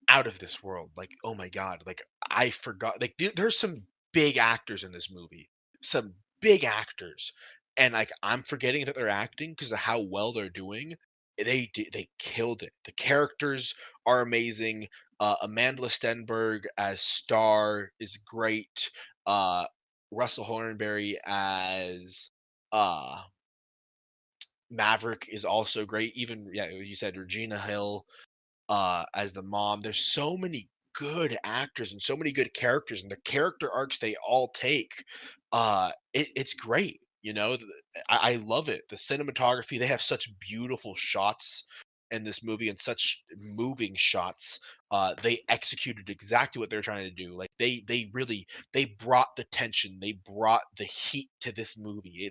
[SPEAKER 1] out of this world. Like, oh my god, like I forgot. Like, there's some big actors in this movie, some big actors, and like I'm forgetting that they're acting because of how well they're doing. They killed it. The characters are amazing. Amanda Stenberg as Star is great. Russell Hornberry as uh Maverick is also great. Even yeah, you said Regina Hill as the mom. There's so many good actors and so many good characters, and the character arcs they all take. It's great. I love it. The cinematography, they have such beautiful shots in this movie and such moving shots. They executed exactly what they're trying to do. Like they really they brought the tension, they brought the heat to this movie.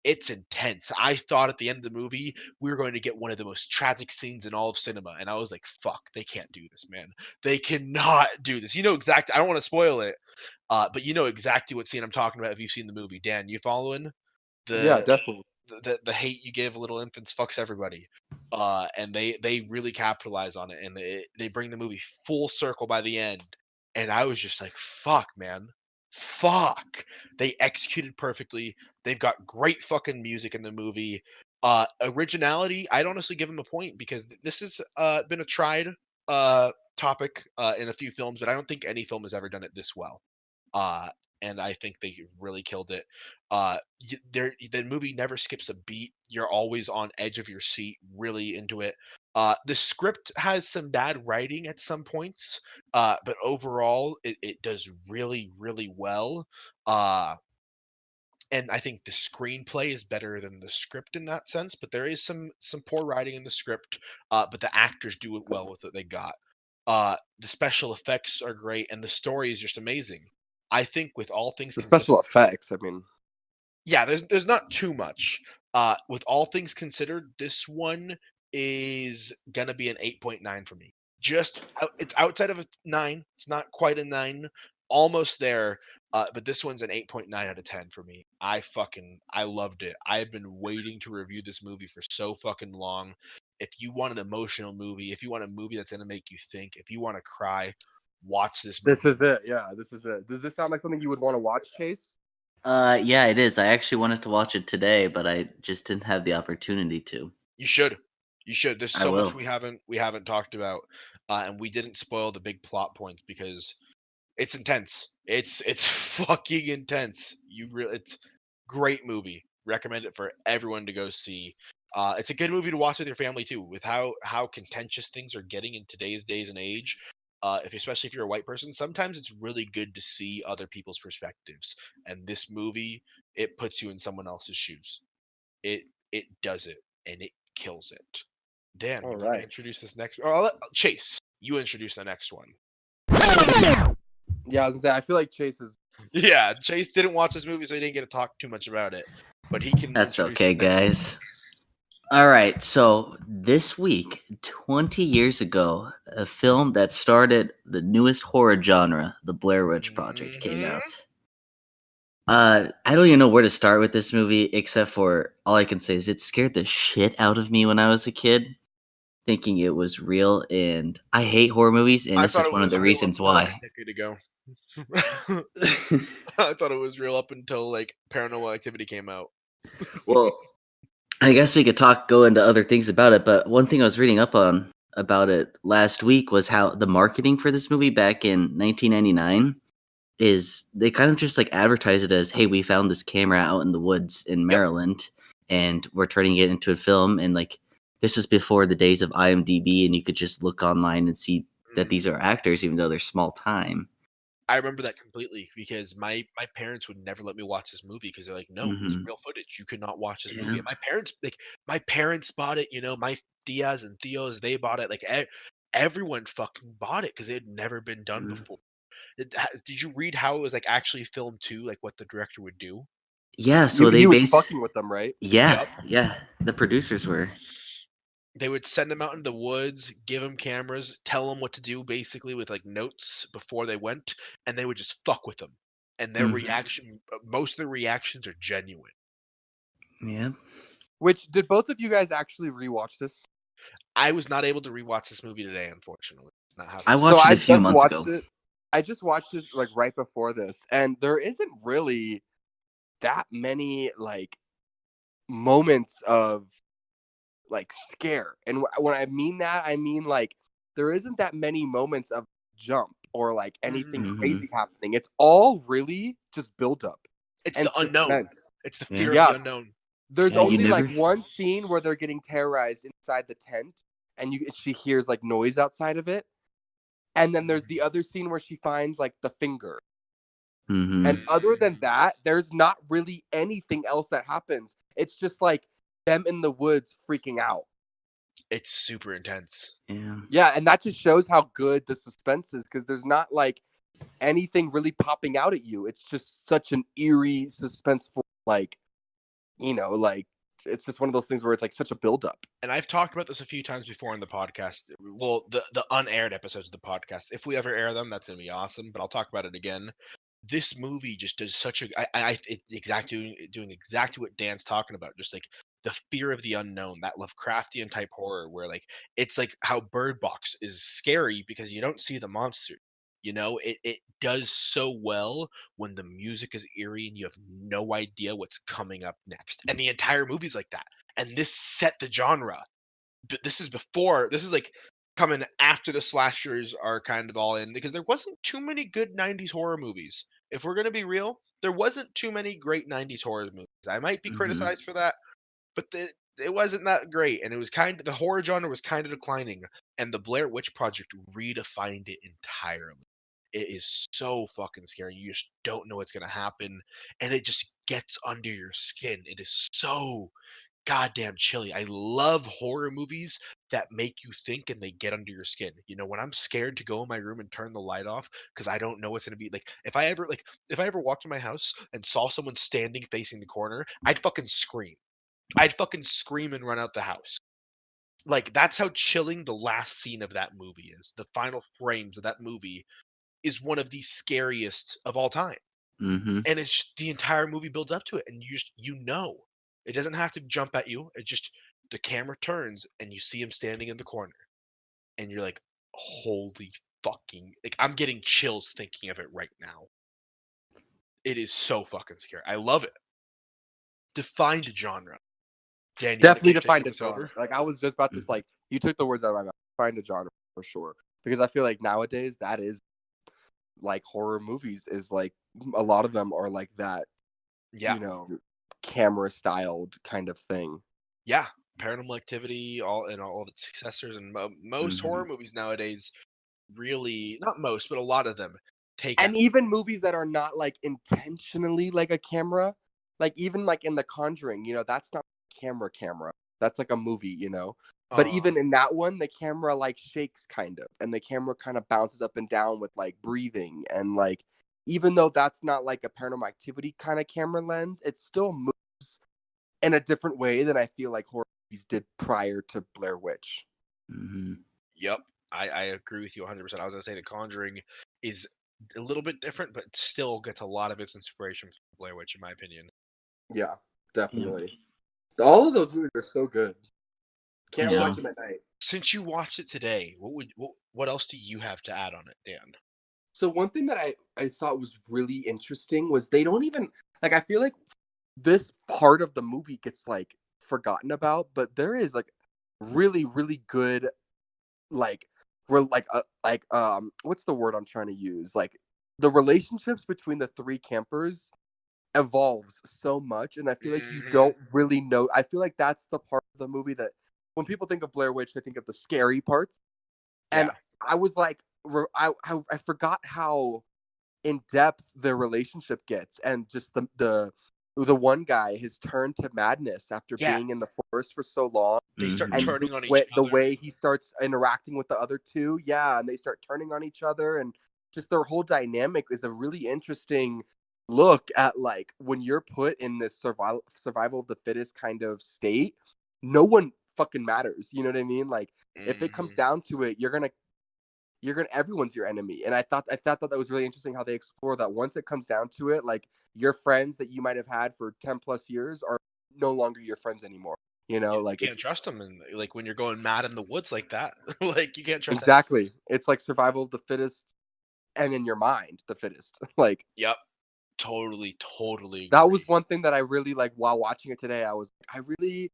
[SPEAKER 1] It's intense. I thought at the end of the movie we were going to get one of the most tragic scenes in all of cinema, and I was like, "Fuck, they can't do this, man. They cannot do this." Exactly. I don't want to spoil it, but you know exactly what scene I'm talking about if you've seen the movie. Dan, you following
[SPEAKER 2] Yeah,
[SPEAKER 1] the
[SPEAKER 2] definitely.
[SPEAKER 1] the hate you give little infants fucks everybody, and they really capitalize on it, and they bring the movie full circle by the end, and I was just like, "Fuck, man." Fuck. They executed perfectly. They've got great fucking music in the movie. Originality, I'd honestly give them a point because this has been a tried topic in a few films, but I don't think any film has ever done it this well. Uh, and I think they really killed it. The movie never skips a beat. You're always on edge of your seat, really into it. The script has some bad writing at some points, but overall, it does really, really well. Uh, and I think the screenplay is better than the script in that sense. But there is some poor writing in the script. But the actors do it well with what they got. The special effects are great, and the story is just amazing. I think with all things
[SPEAKER 2] The
[SPEAKER 1] considered,
[SPEAKER 2] special effects, I mean,
[SPEAKER 1] yeah, there's not too much. With all things considered, this one is gonna be an 8.9 for me. It's outside of a 9. It's not quite a 9, almost there. But this one's an 8.9 out of 10 for me. I loved it. I've been waiting to review this movie for so fucking long. If you want an emotional movie, if you want a movie that's gonna make you think, if you want to cry, watch this movie.
[SPEAKER 2] this is it. Yeah, this is it. Does this sound like something you would want to watch, Chase?
[SPEAKER 3] Yeah, it is. I actually wanted to watch it today, but I just didn't have the opportunity to.
[SPEAKER 1] You should. You should. There's
[SPEAKER 3] I
[SPEAKER 1] so much
[SPEAKER 3] will.
[SPEAKER 1] we haven't talked about, and we didn't spoil the big plot points because it's intense. It's fucking intense. It's great movie. Recommend it for everyone to go see. It's a good movie to watch with your family too. With how contentious things are getting in today's days and age, especially if you're a white person, sometimes it's really good to see other people's perspectives. And this movie, it puts you in someone else's shoes. It does it, and it kills it. Dan,
[SPEAKER 2] All
[SPEAKER 1] you want to
[SPEAKER 2] right.
[SPEAKER 1] introduce this next? Or Chase, you introduce the next one.
[SPEAKER 2] Yeah, I was gonna say, I feel like Chase is.
[SPEAKER 1] Yeah, Chase didn't watch this movie, so he didn't get to talk too much about it. But he can
[SPEAKER 3] That's
[SPEAKER 1] introduce
[SPEAKER 3] okay,
[SPEAKER 1] this next one.
[SPEAKER 3] guys. All right, so this week, 20 years ago, a film that started the newest horror genre, the Blair Witch Project, came
[SPEAKER 1] Mhm.
[SPEAKER 3] out. I don't even know where to start with this movie, except for all I can say is it scared the shit out of me when I was a kid, thinking it was real. And I hate horror movies, and
[SPEAKER 1] I
[SPEAKER 3] this
[SPEAKER 1] thought
[SPEAKER 3] is
[SPEAKER 1] it
[SPEAKER 3] one of
[SPEAKER 1] was
[SPEAKER 3] the
[SPEAKER 1] real up
[SPEAKER 3] reasons
[SPEAKER 1] until like
[SPEAKER 3] why.
[SPEAKER 1] a decade ago. I thought it was real up until like Paranormal Activity came out.
[SPEAKER 3] Well, I guess we could go into other things about it, but one thing I was reading up on about it last week was how the marketing for this movie back in 1999 is they kind of just like advertise it as, hey, we found this camera out in the woods in
[SPEAKER 1] Yep.
[SPEAKER 3] Maryland and we're turning it into a film. And like, this is before the days of IMDb, and you could just look online and see that these
[SPEAKER 1] Mhm.
[SPEAKER 3] are actors, even though they're small time.
[SPEAKER 1] I remember that completely because my parents would never let me watch this movie because they're like, "No, it's
[SPEAKER 3] Hmm.
[SPEAKER 1] real footage. You could not watch this movie."
[SPEAKER 3] Yeah.
[SPEAKER 1] And my parents bought it. You know, my tias and tios, they bought it. Like everyone fucking bought it because it had never been done
[SPEAKER 3] Mm.
[SPEAKER 1] before. Did you read how it was like actually filmed too? Like what the director would do?
[SPEAKER 3] Yeah.
[SPEAKER 2] You,
[SPEAKER 3] So they
[SPEAKER 2] he was
[SPEAKER 3] base,
[SPEAKER 2] fucking with them, right?
[SPEAKER 3] yeah,
[SPEAKER 1] Yup.
[SPEAKER 3] yeah. The producers were.
[SPEAKER 1] They would send them out into the woods, give them cameras, tell them what to do basically with like notes before they went, and they would just fuck with them. And their
[SPEAKER 3] Mhm.
[SPEAKER 1] reaction, most of the reactions are genuine.
[SPEAKER 3] Yeah.
[SPEAKER 2] Which did both of you guys actually rewatch this?
[SPEAKER 1] I was not able to rewatch this movie today, unfortunately. Not having
[SPEAKER 3] I
[SPEAKER 1] time.
[SPEAKER 2] So
[SPEAKER 3] watched it
[SPEAKER 2] I
[SPEAKER 3] a few
[SPEAKER 2] just
[SPEAKER 3] months
[SPEAKER 2] watched
[SPEAKER 3] ago.
[SPEAKER 2] it. I just watched this like right before this, and there isn't really that many like moments of like scare. And when I mean that, I mean like there isn't that many moments of jump or like anything
[SPEAKER 1] Mhm.
[SPEAKER 3] Hmm.
[SPEAKER 2] crazy happening. It's all really just build up
[SPEAKER 1] It's
[SPEAKER 2] and
[SPEAKER 1] the unknown.
[SPEAKER 2] suspense.
[SPEAKER 1] It's the
[SPEAKER 3] Yeah.
[SPEAKER 1] fear of the
[SPEAKER 2] Yeah,
[SPEAKER 1] unknown.
[SPEAKER 2] there's
[SPEAKER 3] Yeah. You
[SPEAKER 2] only like
[SPEAKER 3] never.
[SPEAKER 2] one scene where they're getting terrorized inside the tent, and she hears like noise outside of it. And then there's the other scene where she finds like the finger.
[SPEAKER 3] Hmm.
[SPEAKER 2] And other
[SPEAKER 1] Mhm.
[SPEAKER 2] than that, there's not really anything else that happens. It's just like them in the woods freaking out.
[SPEAKER 1] It's super intense.
[SPEAKER 3] Yeah.
[SPEAKER 2] Yeah, and that just shows how good the suspense is because there's not like anything really popping out at you. It's just such an eerie, suspenseful, like, like it's just one of those things where it's like such a buildup.
[SPEAKER 1] And I've talked about this a few times before in the podcast. Well, the unaired episodes of the podcast. If we ever air them, that's gonna be awesome. But I'll talk about it again. This movie just does such a it's exactly doing exactly what Dan's talking about. Just like the fear of the unknown, that Lovecraftian type horror, where like it's like how Bird Box is scary because you don't see the monster. You know, it does so well when the music is eerie and you have no idea what's coming up next. And the entire movie's like that. And this set the genre. But this is like coming after the slashers are kind of all in because there wasn't too many good 90s horror movies. If we're going to be real, there wasn't too many great 90s horror movies. I might be
[SPEAKER 3] Hmm.
[SPEAKER 1] criticized for that, but it wasn't that great, and it was kind of the horror genre was kind of declining, and the Blair Witch Project redefined it entirely. It is so fucking scary. You just don't know what's going to happen, and it just gets under your skin. It is so goddamn chilly. I love horror movies that make you think and they get under your skin. You know, when I'm scared to go in my room and turn the light off because I don't know what's gonna be like. If I ever walked in my house and saw someone standing facing the corner, I'd fucking scream. I'd fucking scream and run out the house. Like that's how chilling the last scene of that movie is. The final frames of that movie is one of the scariest of all time.
[SPEAKER 3] Hmm.
[SPEAKER 1] And it's just the entire movie builds up to it, and you know. It doesn't have to jump at you. It just the camera turns and you see him standing in the corner, and you're like, "Holy fucking!" Like I'm getting chills thinking of it right now. It is so fucking scary. I love it. Defined genre. Dan, you want to
[SPEAKER 2] Definitely
[SPEAKER 1] go
[SPEAKER 2] to
[SPEAKER 1] take
[SPEAKER 2] find a
[SPEAKER 1] this
[SPEAKER 2] genre.
[SPEAKER 1] over?
[SPEAKER 2] Like I was just about to like you took the words out of my mouth. Find a genre for sure. Because I feel like nowadays that is like horror movies is like a lot of them are like that,
[SPEAKER 1] Yeah,
[SPEAKER 2] you know, camera styled kind of thing.
[SPEAKER 1] yeah. Paranormal Activity, all of its successors, and most
[SPEAKER 3] Hmm.
[SPEAKER 1] horror movies nowadays really not most, but a lot of them take
[SPEAKER 2] And even movies that are not like intentionally like a camera, like even like in The Conjuring, that's not camera. That's like a movie. But
[SPEAKER 1] uh
[SPEAKER 2] even in that one, the camera like shakes kind of, and the camera kind of bounces up and down with like breathing. And like, even though that's not like a Paranormal Activity kind of camera lens, it still moves in a different way than I feel like horror movies did prior to Blair Witch.
[SPEAKER 3] Hmm.
[SPEAKER 1] Yep, I agree with you 100%. I was gonna say The Conjuring is a little bit different, but still gets a lot of its inspiration from Blair Witch, in my opinion.
[SPEAKER 2] Yeah, definitely. All of those movies are so good. Can't
[SPEAKER 3] Yeah.
[SPEAKER 2] watch them at night.
[SPEAKER 1] Since you watched it today, what else do you have to add on it, Dan?
[SPEAKER 2] So one thing that I thought was really interesting was they don't even like I feel like this part of the movie gets like forgotten about, but there is like really really good like we're like what's the word I'm trying to use? Like the relationships between the three campers evolves so much, and I feel like you don't really know. I feel like that's the part of the movie that when people think of Blair Witch, they think of the scary parts. And
[SPEAKER 1] Yeah.
[SPEAKER 2] I was like, I forgot how in depth their relationship gets, and just the one guy, his turn to madness after
[SPEAKER 1] Yeah.
[SPEAKER 2] being in the forest for so long,
[SPEAKER 1] They start
[SPEAKER 3] Mhm.
[SPEAKER 1] turning on each
[SPEAKER 2] the
[SPEAKER 1] other.
[SPEAKER 2] way he starts interacting with the other two, yeah, and they start turning on each other, and just their whole dynamic is a really interesting look at like when you're put in this survival of the fittest kind of state, no one fucking matters. You know what I mean? Like if it comes down to it, everyone's your enemy. And I thought that was really interesting how they explore that. Once it comes down to it, like your friends that you might have had for 10 plus years are no longer your friends anymore. You know, like
[SPEAKER 1] You can't
[SPEAKER 2] it's
[SPEAKER 1] trust them, and like when you're going mad in the woods like that, like you can't trust them.
[SPEAKER 2] exactly. It's like survival of the fittest, and in your mind, the fittest. Like
[SPEAKER 1] Yep, totally agree.
[SPEAKER 2] that was one thing that I really like while watching it today. I really,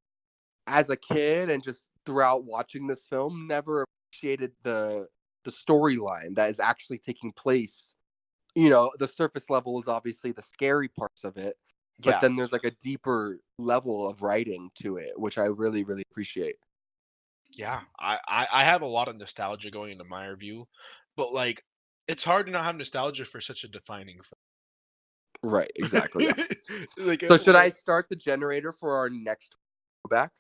[SPEAKER 2] as a kid and just throughout watching this film, never appreciated the storyline that is actually taking place. You know, the surface level is obviously the scary parts of it, but
[SPEAKER 1] Yeah,
[SPEAKER 2] then there's like a deeper level of writing to it, which I really, really appreciate.
[SPEAKER 1] yeah. I have a lot of nostalgia going into my review, but like it's hard to not have nostalgia for such a defining
[SPEAKER 2] Right, exactly.
[SPEAKER 1] film. Like
[SPEAKER 2] So should I start the generator for our next throwback?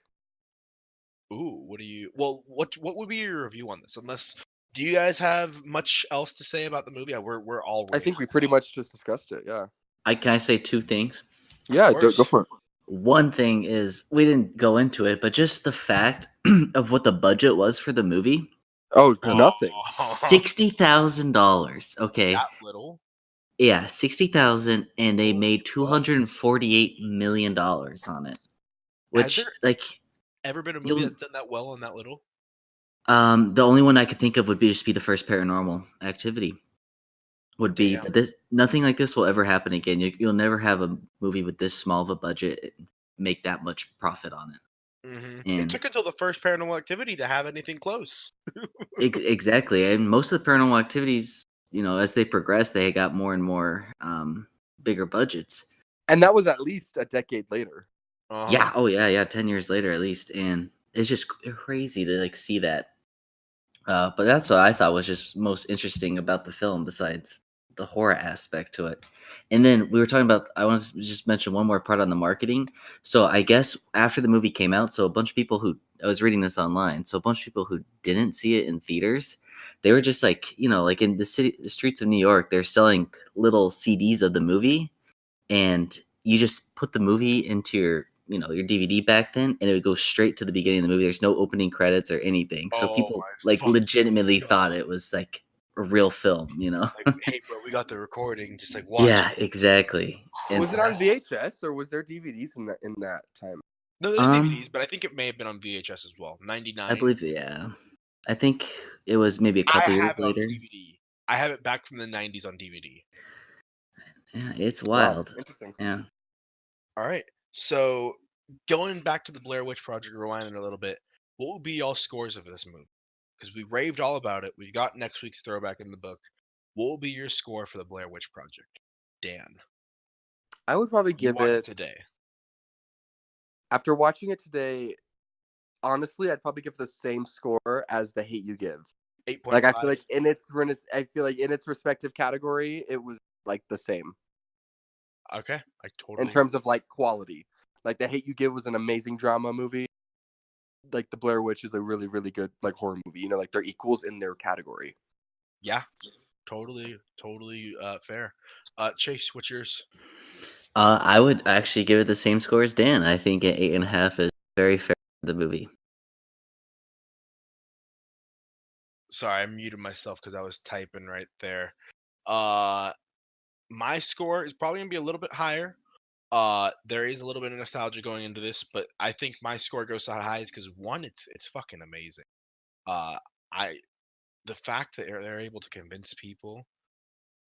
[SPEAKER 1] ooh, what do you? Well, what would be your review on this? Unless do you guys have much else to say about the movie? We're all
[SPEAKER 2] I think we pretty much just discussed it. Yeah.
[SPEAKER 3] Can I say two things?
[SPEAKER 2] Yeah, go
[SPEAKER 1] course.
[SPEAKER 2] for it.
[SPEAKER 3] One thing is we didn't go into it, but just the fact of what the budget was for the movie.
[SPEAKER 2] Oh, nothing.
[SPEAKER 3] $60,000. Okay.
[SPEAKER 1] That little.
[SPEAKER 3] Yeah, 60,000, and they
[SPEAKER 1] Holy
[SPEAKER 3] made
[SPEAKER 1] fuck.
[SPEAKER 3] $248 million on it.
[SPEAKER 1] Has
[SPEAKER 3] Which,
[SPEAKER 1] there
[SPEAKER 3] like,
[SPEAKER 1] ever been a movie
[SPEAKER 3] you'll
[SPEAKER 1] that's done that well on that little?
[SPEAKER 3] the only one I could think of would be just be the first Paranormal Activity. Would be,
[SPEAKER 1] Damn.
[SPEAKER 3] but this nothing like this will ever happen again. You'll never have a movie with this small of a budget make that much profit on it.
[SPEAKER 1] It
[SPEAKER 3] And
[SPEAKER 1] took until the first Paranormal Activity to have anything close.
[SPEAKER 3] exactly, and most of the Paranormal Activities, as they progress, they got more and more bigger budgets.
[SPEAKER 2] And that was at least a decade later.
[SPEAKER 3] Yeah. Oh yeah. 10 years later at least, and it's just crazy to like see that. But that's what I thought was just most interesting about the film, besides the horror aspect to it. And then we were talking about. I want to just mention one more part on the marketing. So I guess after the movie came out, so a bunch of people who I was reading this online, so a bunch of people who didn't see it in theaters, they were just like like in the streets of New York, they're selling little CDs of the movie, and you just put the movie into your DVD back then, and it would go straight to the beginning of the movie. There's no opening credits or anything, so
[SPEAKER 1] Oh
[SPEAKER 3] people
[SPEAKER 1] my
[SPEAKER 3] like
[SPEAKER 1] fucking
[SPEAKER 3] legitimately
[SPEAKER 1] God.
[SPEAKER 3] thought it was like a real film.
[SPEAKER 1] Like, hey, bro, we got the recording. Just like watch.
[SPEAKER 3] Yeah, exactly. And
[SPEAKER 2] Was it on VHS or was there DVDs in that time?
[SPEAKER 1] No, there's DVDs, but I think it may have been on VHS as well. 99.
[SPEAKER 3] I believe, yeah, I think it was maybe a
[SPEAKER 1] I
[SPEAKER 3] couple years
[SPEAKER 1] have it on
[SPEAKER 3] later.
[SPEAKER 1] DVD. I have it back from the 90s on DVD.
[SPEAKER 3] Yeah, it's
[SPEAKER 2] Wow,
[SPEAKER 3] wild.
[SPEAKER 2] interesting.
[SPEAKER 3] Yeah.
[SPEAKER 1] All right. So going back to the Blair Witch Project, rewinding a little bit, what would be y'all scores of this movie? Because we raved all about it. We got next week's throwback in the book. What will be your score for the Blair Witch Project, Dan?
[SPEAKER 2] I would probably
[SPEAKER 1] You
[SPEAKER 2] give
[SPEAKER 1] watched
[SPEAKER 2] it
[SPEAKER 1] today.
[SPEAKER 2] After watching it today, honestly, I'd probably give the same score as The Hate You Give.
[SPEAKER 1] 8.5.
[SPEAKER 2] Like I feel like in its respective category, it was like the same
[SPEAKER 1] Okay, I totally.
[SPEAKER 2] in terms of like quality. Like The Hate You Give was an amazing drama movie. Like The Blair Witch is a really, really good like horror movie. They're equals in their category.
[SPEAKER 1] Yeah, totally fair. Chase, what's yours?
[SPEAKER 3] I would actually give it the same score as Dan. I think an 8.5 is very fair the movie.
[SPEAKER 1] Sorry, I muted myself because I was typing right there. My score is probably gonna be a little bit higher. There is a little bit of nostalgia going into this, but I think my score goes so high because one, it's fucking amazing. Uh, I the fact that they're able to convince people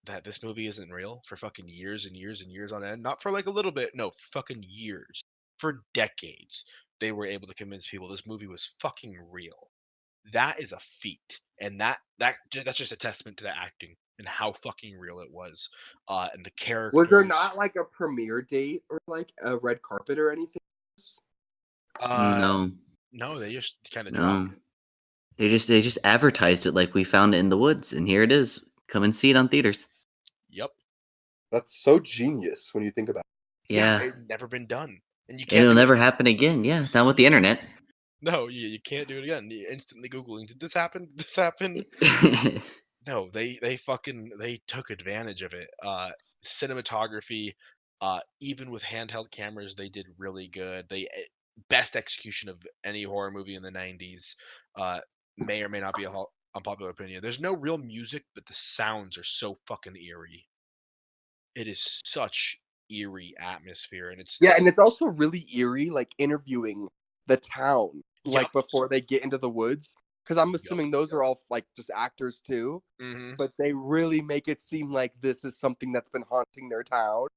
[SPEAKER 1] that this movie isn't real for fucking years and years and years on end, not for like a little bit, no, fucking years, for decades, they were able to convince people this movie was fucking real. That is a feat, and that's just a testament to the acting and how fucking real it was, and the
[SPEAKER 2] Was there
[SPEAKER 1] characters.
[SPEAKER 2] not like a premiere date or like a red carpet or anything?
[SPEAKER 1] Uh,
[SPEAKER 3] No,
[SPEAKER 1] no, they just kind of dropped
[SPEAKER 3] no.
[SPEAKER 1] it.
[SPEAKER 3] They just advertised it like we found it in the woods, and here it is. Come and see it on theaters.
[SPEAKER 1] Yep.
[SPEAKER 2] That's so genius when you think about it.
[SPEAKER 1] Yeah,
[SPEAKER 3] Yeah,
[SPEAKER 1] it's never been done, and you
[SPEAKER 3] and
[SPEAKER 1] can't
[SPEAKER 3] it'll
[SPEAKER 1] do it
[SPEAKER 3] never
[SPEAKER 1] again.
[SPEAKER 3] happen again. Yeah, not with the internet.
[SPEAKER 1] No, you can't do it again. You instantly googling, did this happen? Did this happen? No, they took advantage of it. Cinematography, even with handheld cameras, they did really good. Best execution of any horror movie in the 90s. Uh, may or may not be a unpopular opinion. There's no real music, but the sounds are so fucking eerie. It is such eerie atmosphere, and it's
[SPEAKER 2] Yeah, and it's also really eerie, like interviewing the town,
[SPEAKER 1] yup,
[SPEAKER 2] like before they get into the woods. Because I'm
[SPEAKER 1] yup.
[SPEAKER 2] assuming those are all like just actors too,
[SPEAKER 1] Hmm.
[SPEAKER 2] but they really make it seem like this is something that's been haunting their town,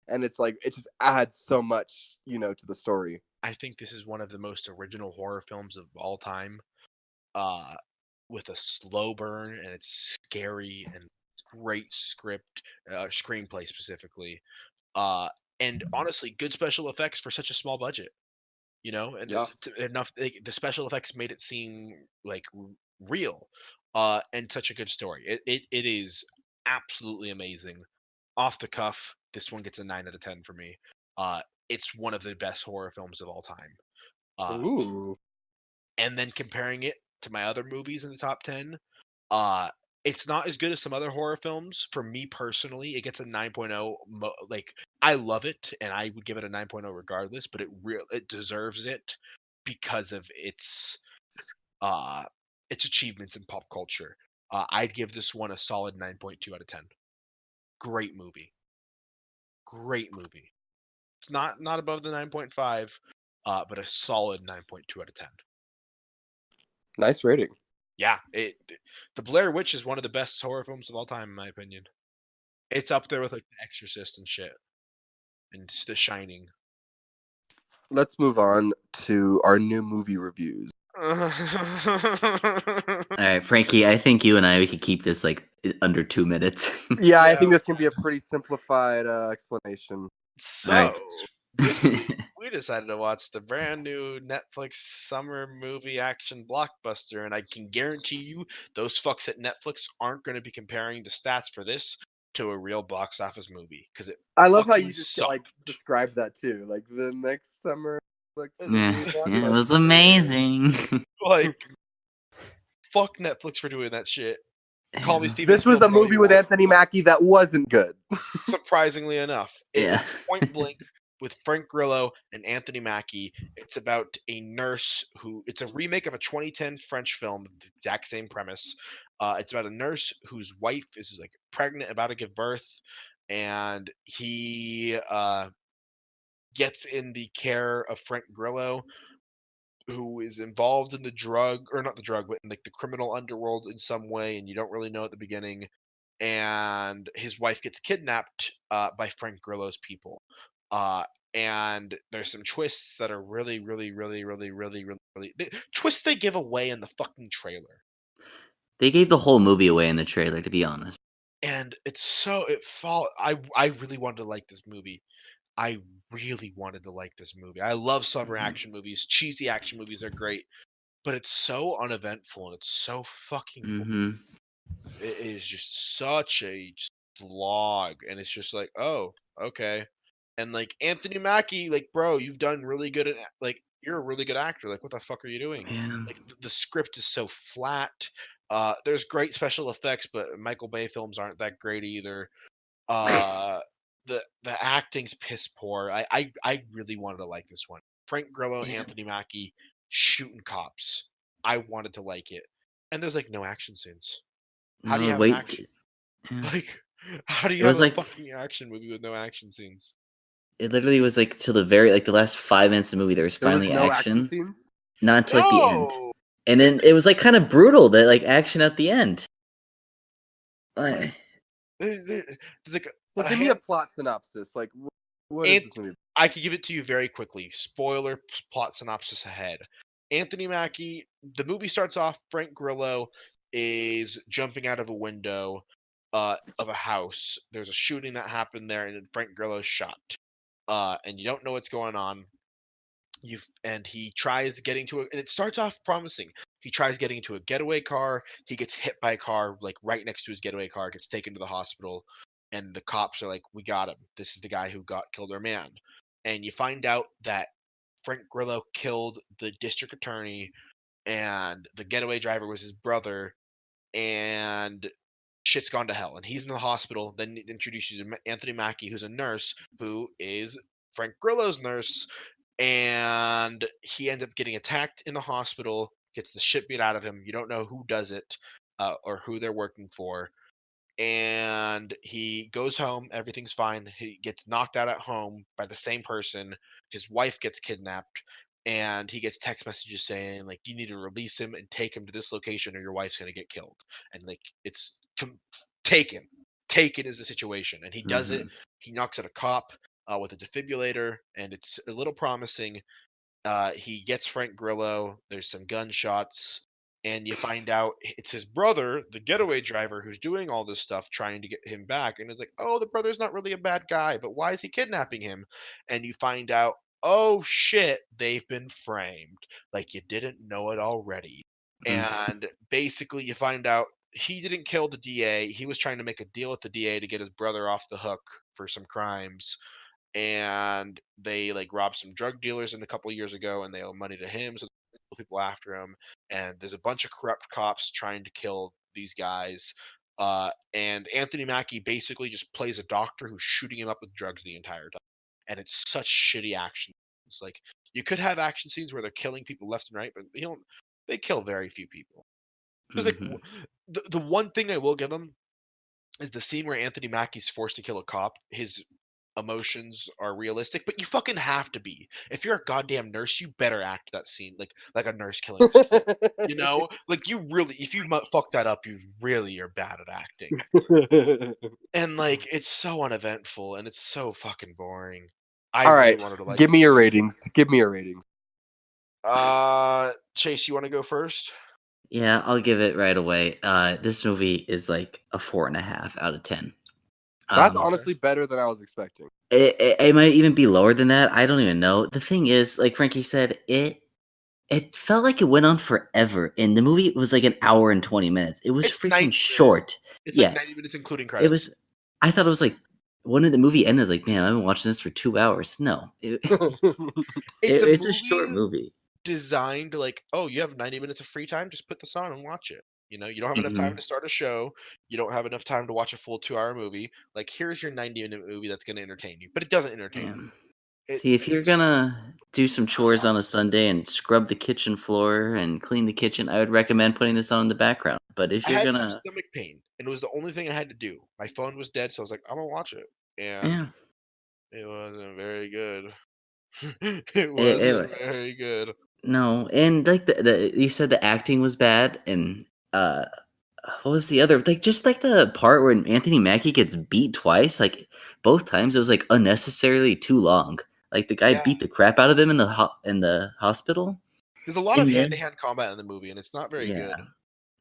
[SPEAKER 2] and it's like it just adds so much, to the story.
[SPEAKER 1] I think this is one of the most original horror films of all time. Uh, with a slow burn, and it's scary and great script, screenplay specifically, uh, and honestly, good special effects for such a small budget. And
[SPEAKER 2] Yeah.
[SPEAKER 1] enough. The special effects made it seem like real, and such a good story. It is absolutely amazing. Off the cuff, this one gets a 9 out of 10 for me. Uh, it's one of the best horror films of all time. Uh,
[SPEAKER 2] Ooh.
[SPEAKER 1] and then comparing it to my other movies in the top 10, uh it's not as good as some other horror films. For me personally, it gets a 9.0. Like, I love it and I would give it a 9.0 regardless, but it deserves it because of uh its achievements in pop culture. I'd give this one a solid 9.2 out of 10. Great movie. Great movie. It's not above the 9.5, but a solid 9.2 out of 10.
[SPEAKER 2] Nice rating.
[SPEAKER 1] Yeah, the Blair Witch is one of the best horror films of all time, in my opinion. It's up there with like The Exorcist and shit, and The Shining.
[SPEAKER 2] Let's move on to our new movie reviews.
[SPEAKER 3] All right, Frankie. I think you and we could keep this like under 2 minutes.
[SPEAKER 2] Yeah, I
[SPEAKER 1] Yeah.
[SPEAKER 2] think this can be a pretty simplified explanation.
[SPEAKER 1] So
[SPEAKER 3] All right.
[SPEAKER 1] this week we decided to watch the brand new Netflix summer movie action blockbuster, and I can guarantee you those fucks at Netflix aren't going to be comparing the stats for this to a real box office movie because it
[SPEAKER 2] I love how
[SPEAKER 1] fucking
[SPEAKER 2] you just
[SPEAKER 1] sucked.
[SPEAKER 2] describe that too. Like the next summer Netflix
[SPEAKER 3] Yeah,
[SPEAKER 2] movie
[SPEAKER 3] it was
[SPEAKER 2] blockbuster.
[SPEAKER 3] amazing.
[SPEAKER 1] Like, fuck Netflix for doing that shit. Call me Steven
[SPEAKER 2] This was the
[SPEAKER 1] Spielberg all
[SPEAKER 2] movie
[SPEAKER 1] you
[SPEAKER 2] with
[SPEAKER 1] want.
[SPEAKER 2] Anthony Mackie that wasn't good.
[SPEAKER 1] Surprisingly enough,
[SPEAKER 3] Yeah.
[SPEAKER 1] it's Point Blank with Frank Grillo and Anthony Mackie. It's about a nurse it's a remake of a 2010 French film, the exact same premise. It's about a nurse whose wife is like pregnant, about to give birth, and he gets in the care of Frank Grillo, who is involved in the drug, or not the drug, but in like the criminal underworld in some way, and you don't really know at the beginning. And his wife gets kidnapped by Frank Grillo's people. Uh, and there's some twists that are really, really, really, really, really, really, really twists they give away in the fucking trailer.
[SPEAKER 3] They gave the whole movie away in the trailer, to be honest.
[SPEAKER 1] And I really wanted to like this movie. I really wanted to like this movie. I love summer action movies. Cheesy action movies are great, but it's so uneventful and it's so fucking
[SPEAKER 3] Mm-hmm.
[SPEAKER 1] it is just such a slog, and it's just like, oh, okay. And like Anthony Mackie, like, bro, you've done really good at, like, you're a really good actor. Like, what the fuck are you doing?
[SPEAKER 3] Yeah.
[SPEAKER 1] Like, the script is so flat. There's great special effects, but Michael Bay films aren't that great either. Uh, the acting's piss poor. I really wanted to like this one. Frank Grillo,
[SPEAKER 3] Yeah.
[SPEAKER 1] Anthony Mackie, shooting cops. I wanted to like it. And there's like no action scenes. How do you
[SPEAKER 3] No,
[SPEAKER 1] have an
[SPEAKER 3] wait.
[SPEAKER 1] action
[SPEAKER 3] Yeah.
[SPEAKER 1] like how do
[SPEAKER 3] It
[SPEAKER 1] you have
[SPEAKER 3] was
[SPEAKER 1] a
[SPEAKER 3] like
[SPEAKER 1] fucking action movie with no action scenes?
[SPEAKER 3] it literally was like till the very like the last 5 minutes of the movie there was
[SPEAKER 2] There was
[SPEAKER 3] finally
[SPEAKER 2] no action
[SPEAKER 3] action,
[SPEAKER 2] scenes.
[SPEAKER 3] not until like the end.
[SPEAKER 1] No.
[SPEAKER 3] And then it was like kind of brutal that like action at the end. Like,
[SPEAKER 1] There's like
[SPEAKER 2] So
[SPEAKER 1] a
[SPEAKER 2] give me a
[SPEAKER 1] hand
[SPEAKER 2] plot synopsis. Like, what is
[SPEAKER 1] and
[SPEAKER 2] this movie?
[SPEAKER 1] I could give it to you very quickly. Spoiler plot synopsis ahead. Anthony Mackie, the movie starts off, Frank Grillo is jumping out of a window of a house. There's a shooting that happened there, and then Frank Grillo's shot. And you don't know what's going on. And he tries getting to it, and it starts off promising. He tries getting into a getaway car. He gets hit by a car like right next to his getaway car, gets taken to the hospital, and the cops are like, "We got him. This is the guy who killed our man." And you find out that Frank Grillo killed the district attorney, and the getaway driver was his brother, and shit's gone to hell. And he's in the hospital. Then it introduces you to Anthony Mackie, who's a nurse, who is Frank Grillo's nurse, and he ends up getting attacked in the hospital, gets the shit beat out of him. You don't know who does it or who they're working for. And he goes home, everything's fine. He gets knocked out at home by the same person. His wife gets kidnapped, and he gets text messages saying, like, you need to release him and take him to this location or your wife's going to get killed. And, like, it's taken. Taken is the situation. And he does it.
[SPEAKER 3] mhm.
[SPEAKER 1] He knocks out a cop with a defibrillator, and it's a little promising. He gets Frank Grillo. There's some gunshots, and you find out it's his brother, the getaway driver, who's doing all this stuff, trying to get him back. And it's like, oh, the brother's not really a bad guy, but why is he kidnapping him? And you find out, oh shit, they've been framed. Like you didn't know it already. And basically, you find out he didn't kill the DA. He was trying to make a deal with the DA to get his brother off the hook for some crimes, and they like robbed some drug dealers in a couple of years ago, and they owe money to him, so people after him. And there's a bunch of corrupt cops trying to kill these guys. And Anthony Mackie basically just plays a doctor who's shooting him up with drugs the entire time, and it's such shitty action. It's like you could have action scenes where they're killing people left and right, but they kill very few people. There's like
[SPEAKER 3] Mhm.
[SPEAKER 1] the one thing I will give them is the scene where Anthony Mackie's forced to kill a cop. His emotions are realistic, but you fucking have to be. If you're a goddamn nurse, you better act that scene like a nurse killing people. You know, like you really, if you fuck that up, you really are bad at acting. And like, it's so uneventful and it's so fucking boring. I
[SPEAKER 2] All
[SPEAKER 1] really
[SPEAKER 2] right,
[SPEAKER 1] wanted to like
[SPEAKER 2] give me your
[SPEAKER 1] this.
[SPEAKER 2] ratings. Give me your ratings.
[SPEAKER 1] Chase, you want to go first?
[SPEAKER 3] Yeah, I'll give it right away. This movie is like a 4.5 out of 10.
[SPEAKER 2] That's
[SPEAKER 3] Um,
[SPEAKER 1] Okay.
[SPEAKER 2] honestly better than I was expecting.
[SPEAKER 3] it might even be lower than that. I don't even know. The thing is, like Frankie said, it felt like it went on forever, and the movie was like an hour and 20 minutes. It was
[SPEAKER 1] It's 90
[SPEAKER 3] freaking
[SPEAKER 1] minutes.
[SPEAKER 3] short.
[SPEAKER 1] It's like
[SPEAKER 3] Yeah,
[SPEAKER 1] 90 minutes including
[SPEAKER 3] it
[SPEAKER 1] credits.
[SPEAKER 3] was. I thought it was like when the movie ended. I was like, man, I've been watching this for 2 hours. No,
[SPEAKER 1] It's a
[SPEAKER 3] it's a short
[SPEAKER 1] movie
[SPEAKER 3] movie.
[SPEAKER 1] designed like, oh, you have 90 minutes of free time, just put this on and watch it. You don't have enough time
[SPEAKER 3] Mhm.
[SPEAKER 1] to start a show, you don't have enough time to watch a full 2-hour movie. Like, here's your 90-minute movie that's going to entertain you, but it doesn't entertain
[SPEAKER 3] Yeah.
[SPEAKER 1] you. It
[SPEAKER 3] See, if you're
[SPEAKER 1] it's
[SPEAKER 3] gonna do some chores on a Sunday and scrub the kitchen floor and clean the kitchen, I would recommend putting this on in the background. But if
[SPEAKER 1] I
[SPEAKER 3] you're
[SPEAKER 1] had some
[SPEAKER 3] gonna,
[SPEAKER 1] stomach pain, and it was the only thing I had to do. My phone was dead, so I was like, I'm gonna watch it, and
[SPEAKER 3] yeah,
[SPEAKER 1] it wasn't very good. It
[SPEAKER 3] it,
[SPEAKER 1] wasn't
[SPEAKER 3] it,
[SPEAKER 1] very good.
[SPEAKER 3] no, and like the you said the acting was bad, and what was the other like just like the part where Anthony Mackie gets beat twice, like both times it was like unnecessarily too long. Like the guy
[SPEAKER 1] Yeah,
[SPEAKER 3] beat the crap out of him in in the hospital,
[SPEAKER 1] there's a lot of
[SPEAKER 3] and then
[SPEAKER 1] hand-to-hand combat in the movie, and it's not very
[SPEAKER 3] yeah.
[SPEAKER 1] good.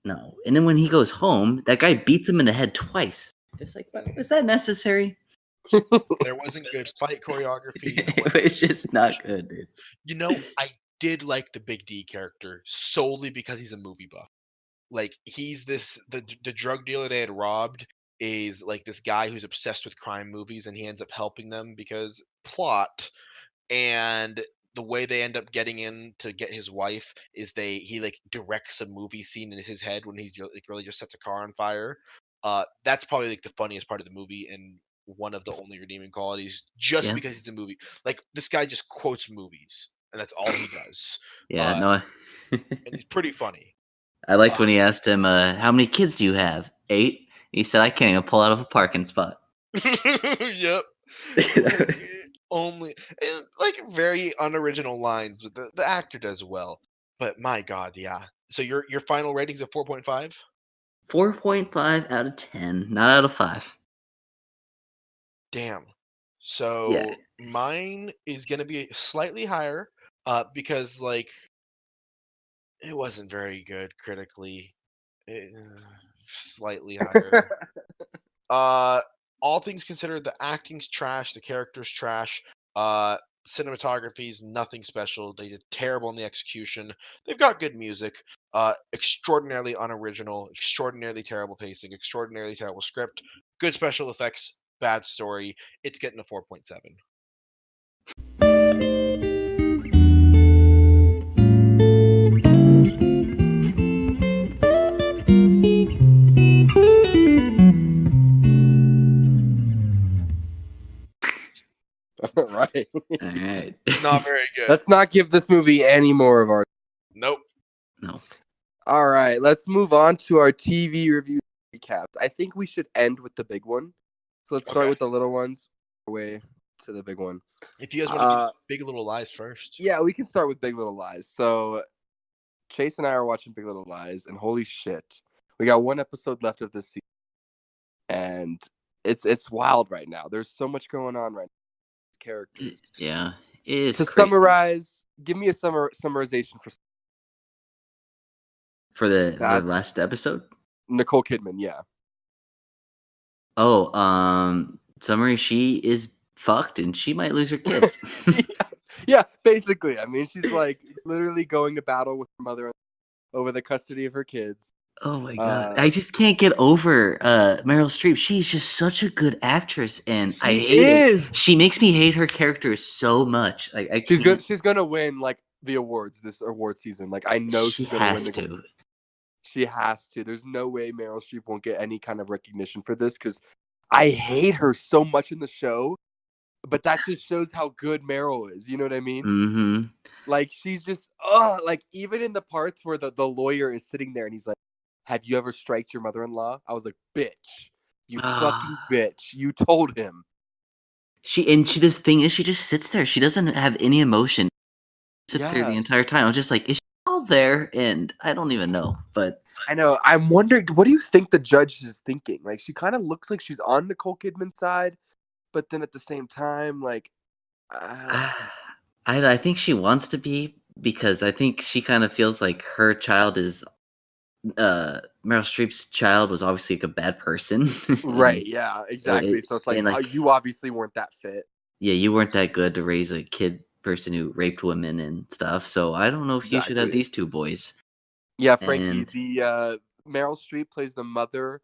[SPEAKER 3] No, and then when he goes home, that guy beats him in the head twice. It's like, was that necessary?
[SPEAKER 1] There wasn't good fight choreography. There
[SPEAKER 3] It
[SPEAKER 1] wasn't
[SPEAKER 3] was
[SPEAKER 1] good
[SPEAKER 3] just not
[SPEAKER 1] special.
[SPEAKER 3] good, dude.
[SPEAKER 1] I did like the Big D character solely because he's a movie buff. Like he's the drug dealer they had robbed is like this guy who's obsessed with crime movies, and he ends up helping them because plot. And the way they end up getting in to get his wife is he like directs a movie scene in his head when he's like really just sets a car on fire. That's probably like the funniest part of the movie and one of the only redeeming qualities, just
[SPEAKER 3] Yeah,
[SPEAKER 1] because it's a movie. Like this guy just quotes movies. and that's all he does.
[SPEAKER 3] Yeah, no.
[SPEAKER 1] And he's pretty funny.
[SPEAKER 3] I liked when he asked him, "How many kids do you have?" 8. He said, "I can't even pull out of a parking spot."
[SPEAKER 1] Yep. Only like very unoriginal lines, but the actor does well. But my God, yeah. So your final rating's of 4.5?
[SPEAKER 3] 4.5 out of 10, not out of 5.
[SPEAKER 1] Damn.
[SPEAKER 3] Yeah.
[SPEAKER 1] So mine is gonna be slightly higher, because like it wasn't very good critically. Slightly higher. Uh, all things considered, the acting's trash, the character's trash. Cinematography's nothing special. They did terrible in the execution. They've got good music. Extraordinarily unoriginal, extraordinarily terrible pacing, extraordinarily terrible script, good special effects, bad story. It's getting a 4.7.
[SPEAKER 2] Right.
[SPEAKER 3] All right.
[SPEAKER 1] Not very good.
[SPEAKER 2] Let's not give this movie any more of our.
[SPEAKER 1] Nope.
[SPEAKER 3] No.
[SPEAKER 2] All right, let's move on to our TV review recaps. I think we should end with the big one. So let's start
[SPEAKER 1] Okay.
[SPEAKER 2] with the little ones, way to the big one.
[SPEAKER 1] If you guys want to do Big Little Lies first.
[SPEAKER 2] Yeah, we can start with Big Little Lies. So Chase and I are watching Big Little Lies, and holy shit, we got one episode left of this season, and it's wild right now. There's so much going on right now. Characters.
[SPEAKER 3] Yeah, it is.
[SPEAKER 2] To
[SPEAKER 3] crazy.
[SPEAKER 2] summarize, give me a summarization
[SPEAKER 3] for the last episode.
[SPEAKER 2] Nicole Kidman, yeah.
[SPEAKER 3] Oh, summary: she is fucked, and she might lose her kids.
[SPEAKER 2] Yeah, basically. I mean, she's like literally going to battle with her mother over the custody of her kids.
[SPEAKER 3] Oh my god, I just can't get over Meryl Streep. She's just such a good actress, and I hate it. She makes me hate her character so much. Like
[SPEAKER 2] she's gonna win like the awards this award season. Like I know she's gonna win. She has to. There's no way Meryl Streep won't get any kind of recognition for this because I hate her so much in the show. But that just shows how good Meryl is. You know what I mean?
[SPEAKER 3] Mm-hmm.
[SPEAKER 2] Like she's just like even in the parts where the lawyer is sitting there and he's like, "Have you ever striked your mother-in-law?" I was like, "Bitch, you fucking bitch! You told him."
[SPEAKER 3] This thing is, she just sits there. She doesn't have any emotion. Sits there the entire time. I'm just like, is she all there? And I don't even know. But
[SPEAKER 2] I know. I'm wondering, what do you think the judge is thinking? Like, she kind of looks like she's on Nicole Kidman's side, but then at the same time, like,
[SPEAKER 3] I think she wants to be, because I think she kind of feels like her child is Meryl Streep's child was obviously like a bad person.
[SPEAKER 2] Right, yeah, exactly. So it's like, you obviously weren't that fit.
[SPEAKER 3] Yeah, you weren't that good to raise a kid person who raped women and stuff. So I don't know if you should have these two boys.
[SPEAKER 2] Yeah, Frankie, the Meryl Streep plays the mother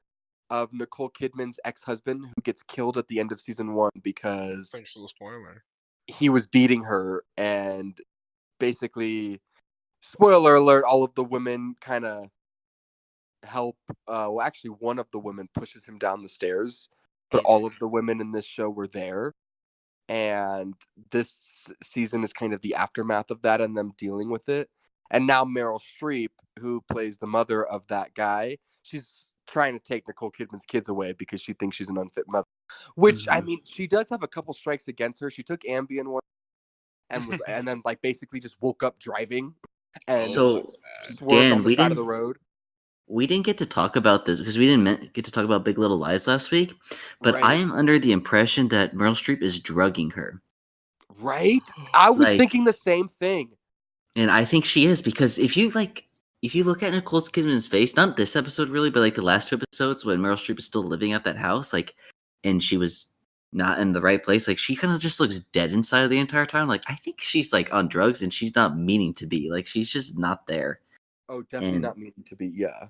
[SPEAKER 2] of Nicole Kidman's ex-husband who gets killed at the end of season 1 because
[SPEAKER 1] thanks for the spoiler.
[SPEAKER 2] He was beating her, and basically, spoiler alert, all of the women kind of help. Well, actually, one of the women pushes him down the stairs, but all of the women in this show were there. And this season is kind of the aftermath of that and them dealing with it. And now Meryl Streep, who plays the mother of that guy, she's trying to take Nicole Kidman's kids away because she thinks she's an unfit mother. Which, I mean, she does have a couple strikes against her. She took Ambien one and then like basically just woke up driving and swerved on the side of the road.
[SPEAKER 3] We didn't get to talk about this because we didn't get to talk about Big Little Lies last week, but I am under the impression that Meryl Streep is drugging her.
[SPEAKER 2] Right? I was thinking the same thing.
[SPEAKER 3] And I think she is, because if you look at Nicole Kidman's face, not this episode really, but like the last 2 episodes when Meryl Streep is still living at that house, like, and she was not in the right place, like she kind of just looks dead inside the entire time. Like I think she's like on drugs and she's not meaning to be. Like she's just not there.
[SPEAKER 2] Oh, definitely not meaning to be. Yeah.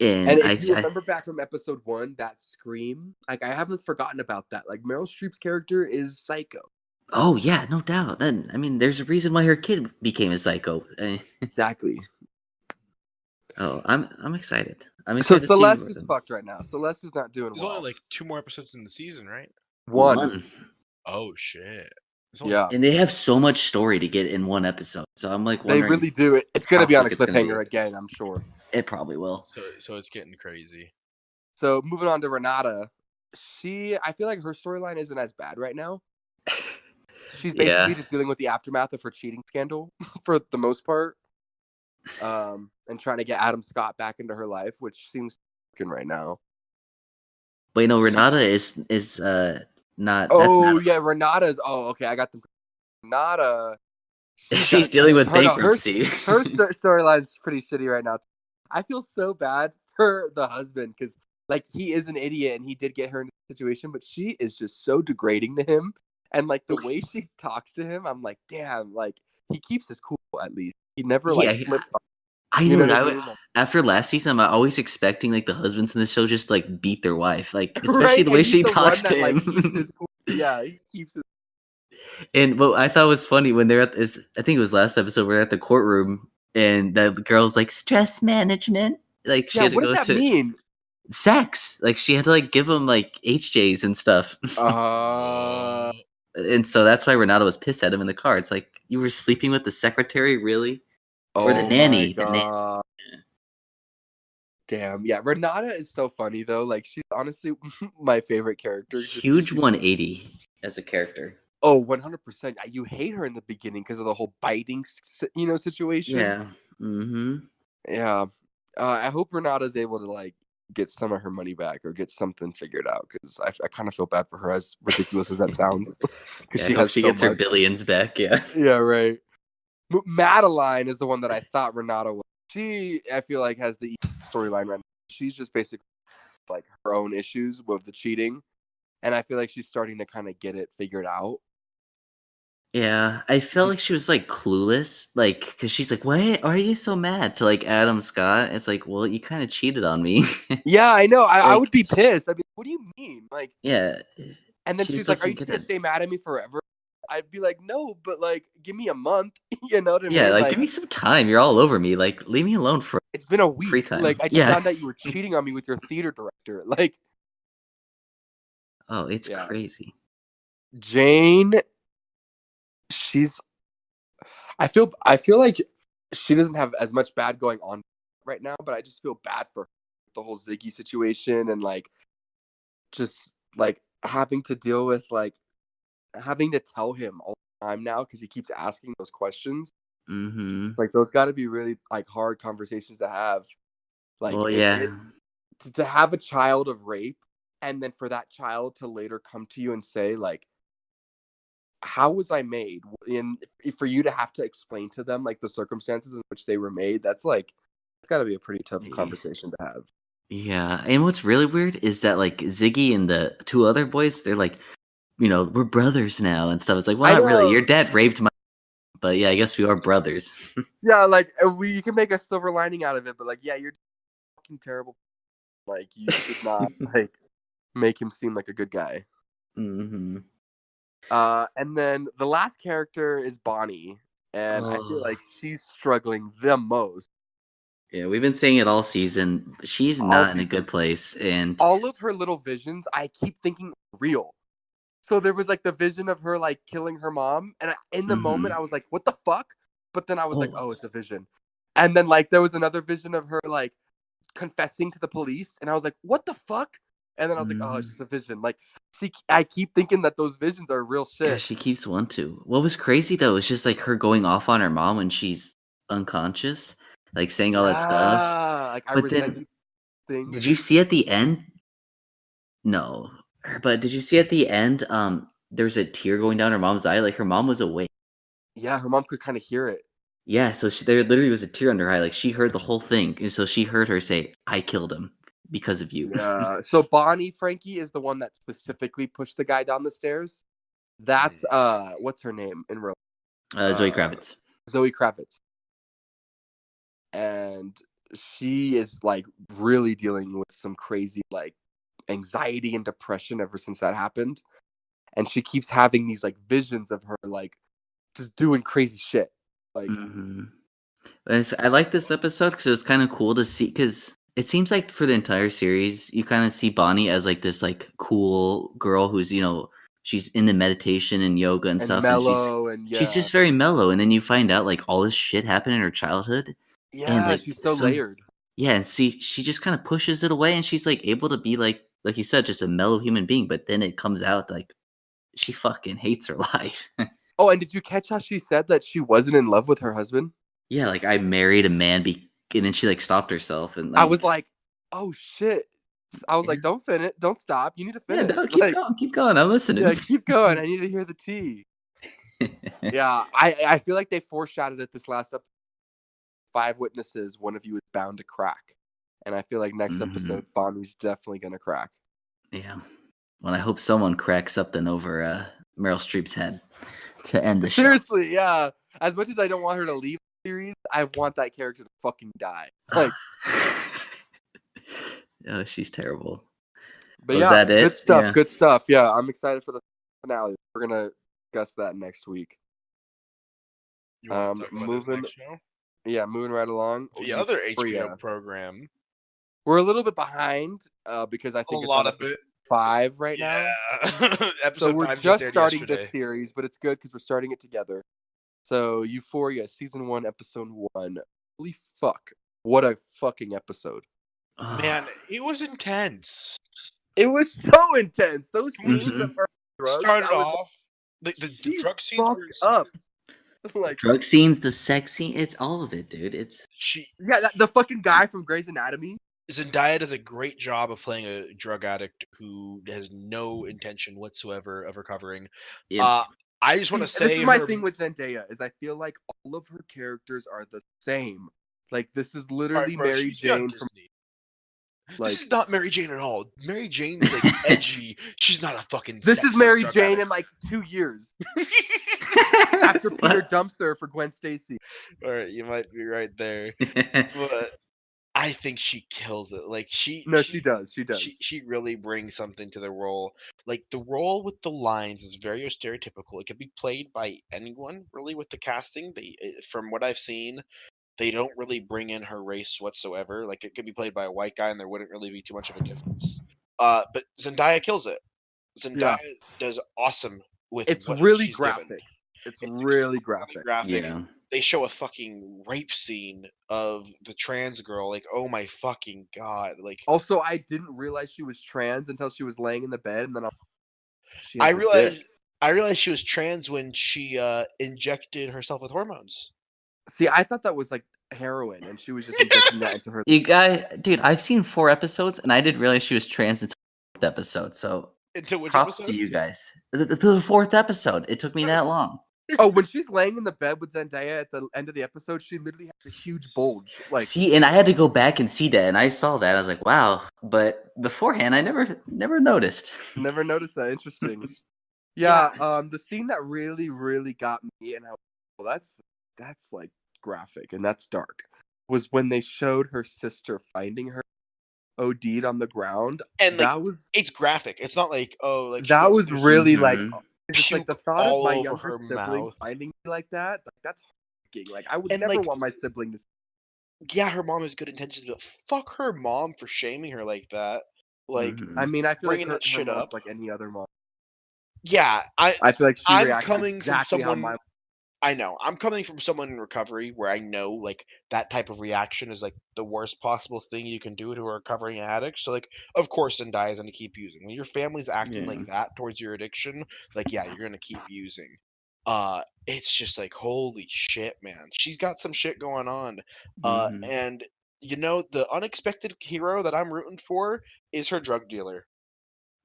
[SPEAKER 3] And
[SPEAKER 2] if you remember back from episode 1, that scream, like I haven't forgotten about that. Like Meryl Streep's character is psycho.
[SPEAKER 3] Oh yeah, no doubt. Then I mean, there's a reason why her kid became a psycho.
[SPEAKER 2] Exactly.
[SPEAKER 3] Oh, I'm excited. I'm
[SPEAKER 2] excited.
[SPEAKER 3] So
[SPEAKER 2] Celeste is fucked right now. Celeste is not doing well.
[SPEAKER 1] There's only like 2 more episodes in the season, right?
[SPEAKER 2] 1.
[SPEAKER 1] Oh shit. It's only
[SPEAKER 2] Yeah,
[SPEAKER 3] And they have so much story to get in one episode. So I'm like
[SPEAKER 2] they
[SPEAKER 3] wondering
[SPEAKER 2] really do. It's going to
[SPEAKER 3] how
[SPEAKER 2] be on a
[SPEAKER 3] quick it's gonna be.
[SPEAKER 2] cliffhanger again, I'm sure.
[SPEAKER 3] It probably will.
[SPEAKER 1] so it's getting crazy.
[SPEAKER 2] So moving on to Renata, I feel like her storyline isn't as bad right now. She's basically just dealing with the aftermath of her cheating scandal for the most part, and trying to get Adam Scott back into her life, which seems good right now.
[SPEAKER 3] Wait, no, Renata is not.
[SPEAKER 2] Oh yeah, Renata's. Oh, okay, I got them. Renata.
[SPEAKER 3] She's dealing with bankruptcy.
[SPEAKER 2] Her storyline's pretty shitty right now. I feel so bad for the husband because like he is an idiot and he did get her in a situation, but she is just so degrading to him. And like the way she talks to him, I'm like, damn, like he keeps his cool at least. He never like flips on.
[SPEAKER 3] I know. After last season, I'm always expecting like the husbands in the show just to, like beat their wife, like especially the way she talks to him.
[SPEAKER 2] Like, keeps his cool. Yeah, he keeps his.
[SPEAKER 3] And what I thought was funny when they're at this, I think it was last episode, we're at the courtroom and the girl's like stress management. Like she had to
[SPEAKER 2] what
[SPEAKER 3] go
[SPEAKER 2] did that mean?
[SPEAKER 3] Sex. Like she had to like give him like HJs and stuff. And so that's why Renata was pissed at him in the car. It's like you were sleeping with the secretary, really? Or the nanny. The nanny.
[SPEAKER 2] Damn, yeah. Renata is so funny though. Like she's honestly my favorite character.
[SPEAKER 3] Huge 180 as a character.
[SPEAKER 2] Oh, 100%. You hate her in the beginning because of the whole biting, situation.
[SPEAKER 3] Yeah. Mm-hmm.
[SPEAKER 2] Yeah. I hope Renata's able to like get some of her money back or get something figured out because I kind of feel bad for her, as ridiculous as that sounds.
[SPEAKER 3] Because she gets her billions back. Yeah.
[SPEAKER 2] Yeah, right. Madeline is the one that I thought Renata was. She, I feel like, has the storyline right now. She's just basically like her own issues with the cheating, and I feel like she's starting to kind of get it figured out.
[SPEAKER 3] Yeah, I felt like she was like clueless, like because she's like, "Why are you so mad?" To like Adam Scott, it's like, "Well, you kind of cheated on me."
[SPEAKER 2] Yeah, I know. I would be pissed. I mean, what do you mean? Like,
[SPEAKER 3] yeah.
[SPEAKER 2] And then she's like, "Are you gonna stay mad at me forever?" I'd be like, "No, but like, give me a month." You know what I mean?
[SPEAKER 3] Yeah, like give me some time. You're all over me. Like, leave me alone for.
[SPEAKER 2] It's been a week.
[SPEAKER 3] Free time.
[SPEAKER 2] Like, I just found out you were cheating on me with your theater director. Like,
[SPEAKER 3] oh, it's crazy.
[SPEAKER 2] Jane, I feel like she doesn't have as much bad going on right now, but I just feel bad for her, the whole Ziggy situation and like, just like having to deal with like having to tell him all the time now because he keeps asking those questions.
[SPEAKER 3] Mm-hmm.
[SPEAKER 2] Like those got to be really like hard conversations to have. Like, to have a child of rape and then for that child to later come to you and say like, how was I made? For you to have to explain to them like the circumstances in which they were made, that's like, it's got to be a pretty tough conversation to have.
[SPEAKER 3] Yeah, and what's really weird is that like Ziggy and the two other boys, they're like, we're brothers now and stuff. It's like, well, not really. Your dad raped my, but yeah, I guess we are brothers.
[SPEAKER 2] Yeah, like you can make a silver lining out of it, but like, yeah, you're fucking terrible. Like you should not like make him seem like a good guy.
[SPEAKER 3] Mm-hmm.
[SPEAKER 2] And then the last character is Bonnie, and I feel like she's struggling the most.
[SPEAKER 3] Yeah, we've been saying it all season. She's not in a good place, and
[SPEAKER 2] all of her little visions, I keep thinking real. So there was like the vision of her like killing her mom, and in the moment I was like, "What the fuck?" But then I was like, "Oh, it's a vision." And then like there was another vision of her like confessing to the police, and I was like, "What the fuck?" And then I was like, "Oh, it's just a vision." Like I keep thinking that those visions are real shit.
[SPEAKER 3] Yeah, she keeps one too. What was crazy though is just like her going off on her mom when she's unconscious, like saying all that stuff.
[SPEAKER 2] Like
[SPEAKER 3] but then, did you see at the end? No, but did you see at the end? There's a tear going down her mom's eye. Like her mom was awake.
[SPEAKER 2] Yeah, her mom could kind of hear it.
[SPEAKER 3] Yeah, so there literally was a tear under her eye. Like she heard the whole thing, and so she heard her say, "I killed him because of you."
[SPEAKER 2] Yeah. So Bonnie Frankie is the one that specifically pushed the guy down the stairs. That's what's her name in real?
[SPEAKER 3] Zoe Kravitz.
[SPEAKER 2] Zoe Kravitz. And she is like really dealing with some crazy like anxiety and depression ever since that happened. And she keeps having these like visions of her like just doing crazy shit. Like
[SPEAKER 3] I like this episode because it was kind of cool to see, because it seems like for the entire series you kind of see Bonnie as like this like cool girl who's she's into meditation and yoga and stuff,
[SPEAKER 2] mellow, and
[SPEAKER 3] she's just very mellow. And then you find out like all this shit happened in her childhood, and like
[SPEAKER 2] she's so layered.
[SPEAKER 3] Yeah, and see, she just kind of pushes it away, and she's like able to be like you said, just a mellow human being. But then it comes out like she fucking hates her life.
[SPEAKER 2] Oh, and did you catch how she said that she wasn't in love with her husband?
[SPEAKER 3] Yeah, like I married a man, and then she like stopped herself, and like,
[SPEAKER 2] I was like, oh shit. I was like, don't finish, don't stop. You need to finish.
[SPEAKER 3] Yeah, no, keep going. I'm listening.
[SPEAKER 2] Yeah, keep going. I need to hear the tea. Yeah, I feel like they foreshadowed it this last episode. 5 witnesses, one of you is bound to crack. And I feel like next episode, Bonnie's definitely going to crack.
[SPEAKER 3] Yeah. Well, I hope someone cracks something over Meryl Streep's head to end the show.
[SPEAKER 2] Seriously, yeah. As much as I don't want her to leave the series, I want that character to fucking die. Like,
[SPEAKER 3] oh, she's terrible.
[SPEAKER 2] But yeah, that good stuff. Yeah. Good stuff. Yeah, I'm excited for the finale. We're going to discuss that next week. Moving right along.
[SPEAKER 1] The other HBO program.
[SPEAKER 2] We're a little bit behind because I think
[SPEAKER 1] a lot of it
[SPEAKER 2] 5 right now.
[SPEAKER 1] Episode
[SPEAKER 2] so we're
[SPEAKER 1] 5
[SPEAKER 2] just starting this series, but it's good because we're starting it together. So Euphoria, season 1, episode 1. Holy fuck! What a fucking episode!
[SPEAKER 1] Man, it was intense.
[SPEAKER 2] It was so intense. Those scenes of her drugs
[SPEAKER 1] started off. The drug scenes were
[SPEAKER 2] up. Like
[SPEAKER 3] drug scenes, the sex scene, it's all of it, dude.
[SPEAKER 2] The fucking guy from Grey's Anatomy.
[SPEAKER 1] Zendaya does a great job of playing a drug addict who has no intention whatsoever of recovering. Yeah. I just want to say,
[SPEAKER 2] this is my thing with Zendaya is I feel like all of her characters are the same. Like this is literally Mary Jane from.
[SPEAKER 1] Like, this is not Mary Jane at all. Mary Jane's like edgy. She's not a fucking.
[SPEAKER 2] This is Mary Jane addict. In like 2 years. After Peter dumps her for Gwen Stacy.
[SPEAKER 1] All right, you might be right there, but I think she kills it. Like she
[SPEAKER 2] does.
[SPEAKER 1] She really brings something to the role. Like the role with the lines is very stereotypical. It could be played by anyone, really, with the casting. From what I've seen, they don't really bring in her race whatsoever. Like it could be played by a white guy, and there wouldn't really be too much of a difference. But Zendaya kills it. Zendaya does awesome with.
[SPEAKER 2] It's really graphic. Given. It's really graphic.
[SPEAKER 3] Yeah.
[SPEAKER 1] They show a fucking rape scene of the trans girl. Like, oh my fucking god! Like,
[SPEAKER 2] also, I didn't realize she was trans until she was laying in the bed, and then
[SPEAKER 1] I realized she was trans when she injected herself with hormones.
[SPEAKER 2] See, I thought that was like heroin, and she was just injecting that into her.
[SPEAKER 3] Dude, I've seen 4 episodes, and I didn't realize she was trans until the 4th episode. So, props to you guys. The 4th episode. It took me that long.
[SPEAKER 2] Oh, when she's laying in the bed with Zendaya at the end of the episode, she literally has a huge bulge. Like,
[SPEAKER 3] see, and I had to go back and see that, and I saw that. I was like, wow. But beforehand, I never noticed.
[SPEAKER 2] Never noticed that. Interesting. Yeah. The scene that really, really got me, and that's like graphic and that's dark, was when they showed her sister finding her OD'd on the ground,
[SPEAKER 1] and it's graphic. It's not like
[SPEAKER 2] that was really like. It's
[SPEAKER 1] like
[SPEAKER 2] the thought of my younger sibling finding me like that. Like that's heartbreaking. Like I would never want my sibling to.
[SPEAKER 1] Yeah, her mom has good intentions, but fuck her mom for shaming her like that. Like,
[SPEAKER 2] I mean, I feel
[SPEAKER 1] bringing
[SPEAKER 2] like
[SPEAKER 1] that shit up
[SPEAKER 2] like any other mom.
[SPEAKER 1] Yeah,
[SPEAKER 2] I feel like
[SPEAKER 1] I'm coming from someone. I know. I'm coming from someone in recovery where I know like that type of reaction is like the worst possible thing you can do to a recovering addict. So like, of course, Zendaya is going to keep using. When your family's acting like that towards your addiction, like yeah, you're going to keep using. It's just like holy shit, man. She's got some shit going on. And you know the unexpected hero that I'm rooting for is her drug dealer.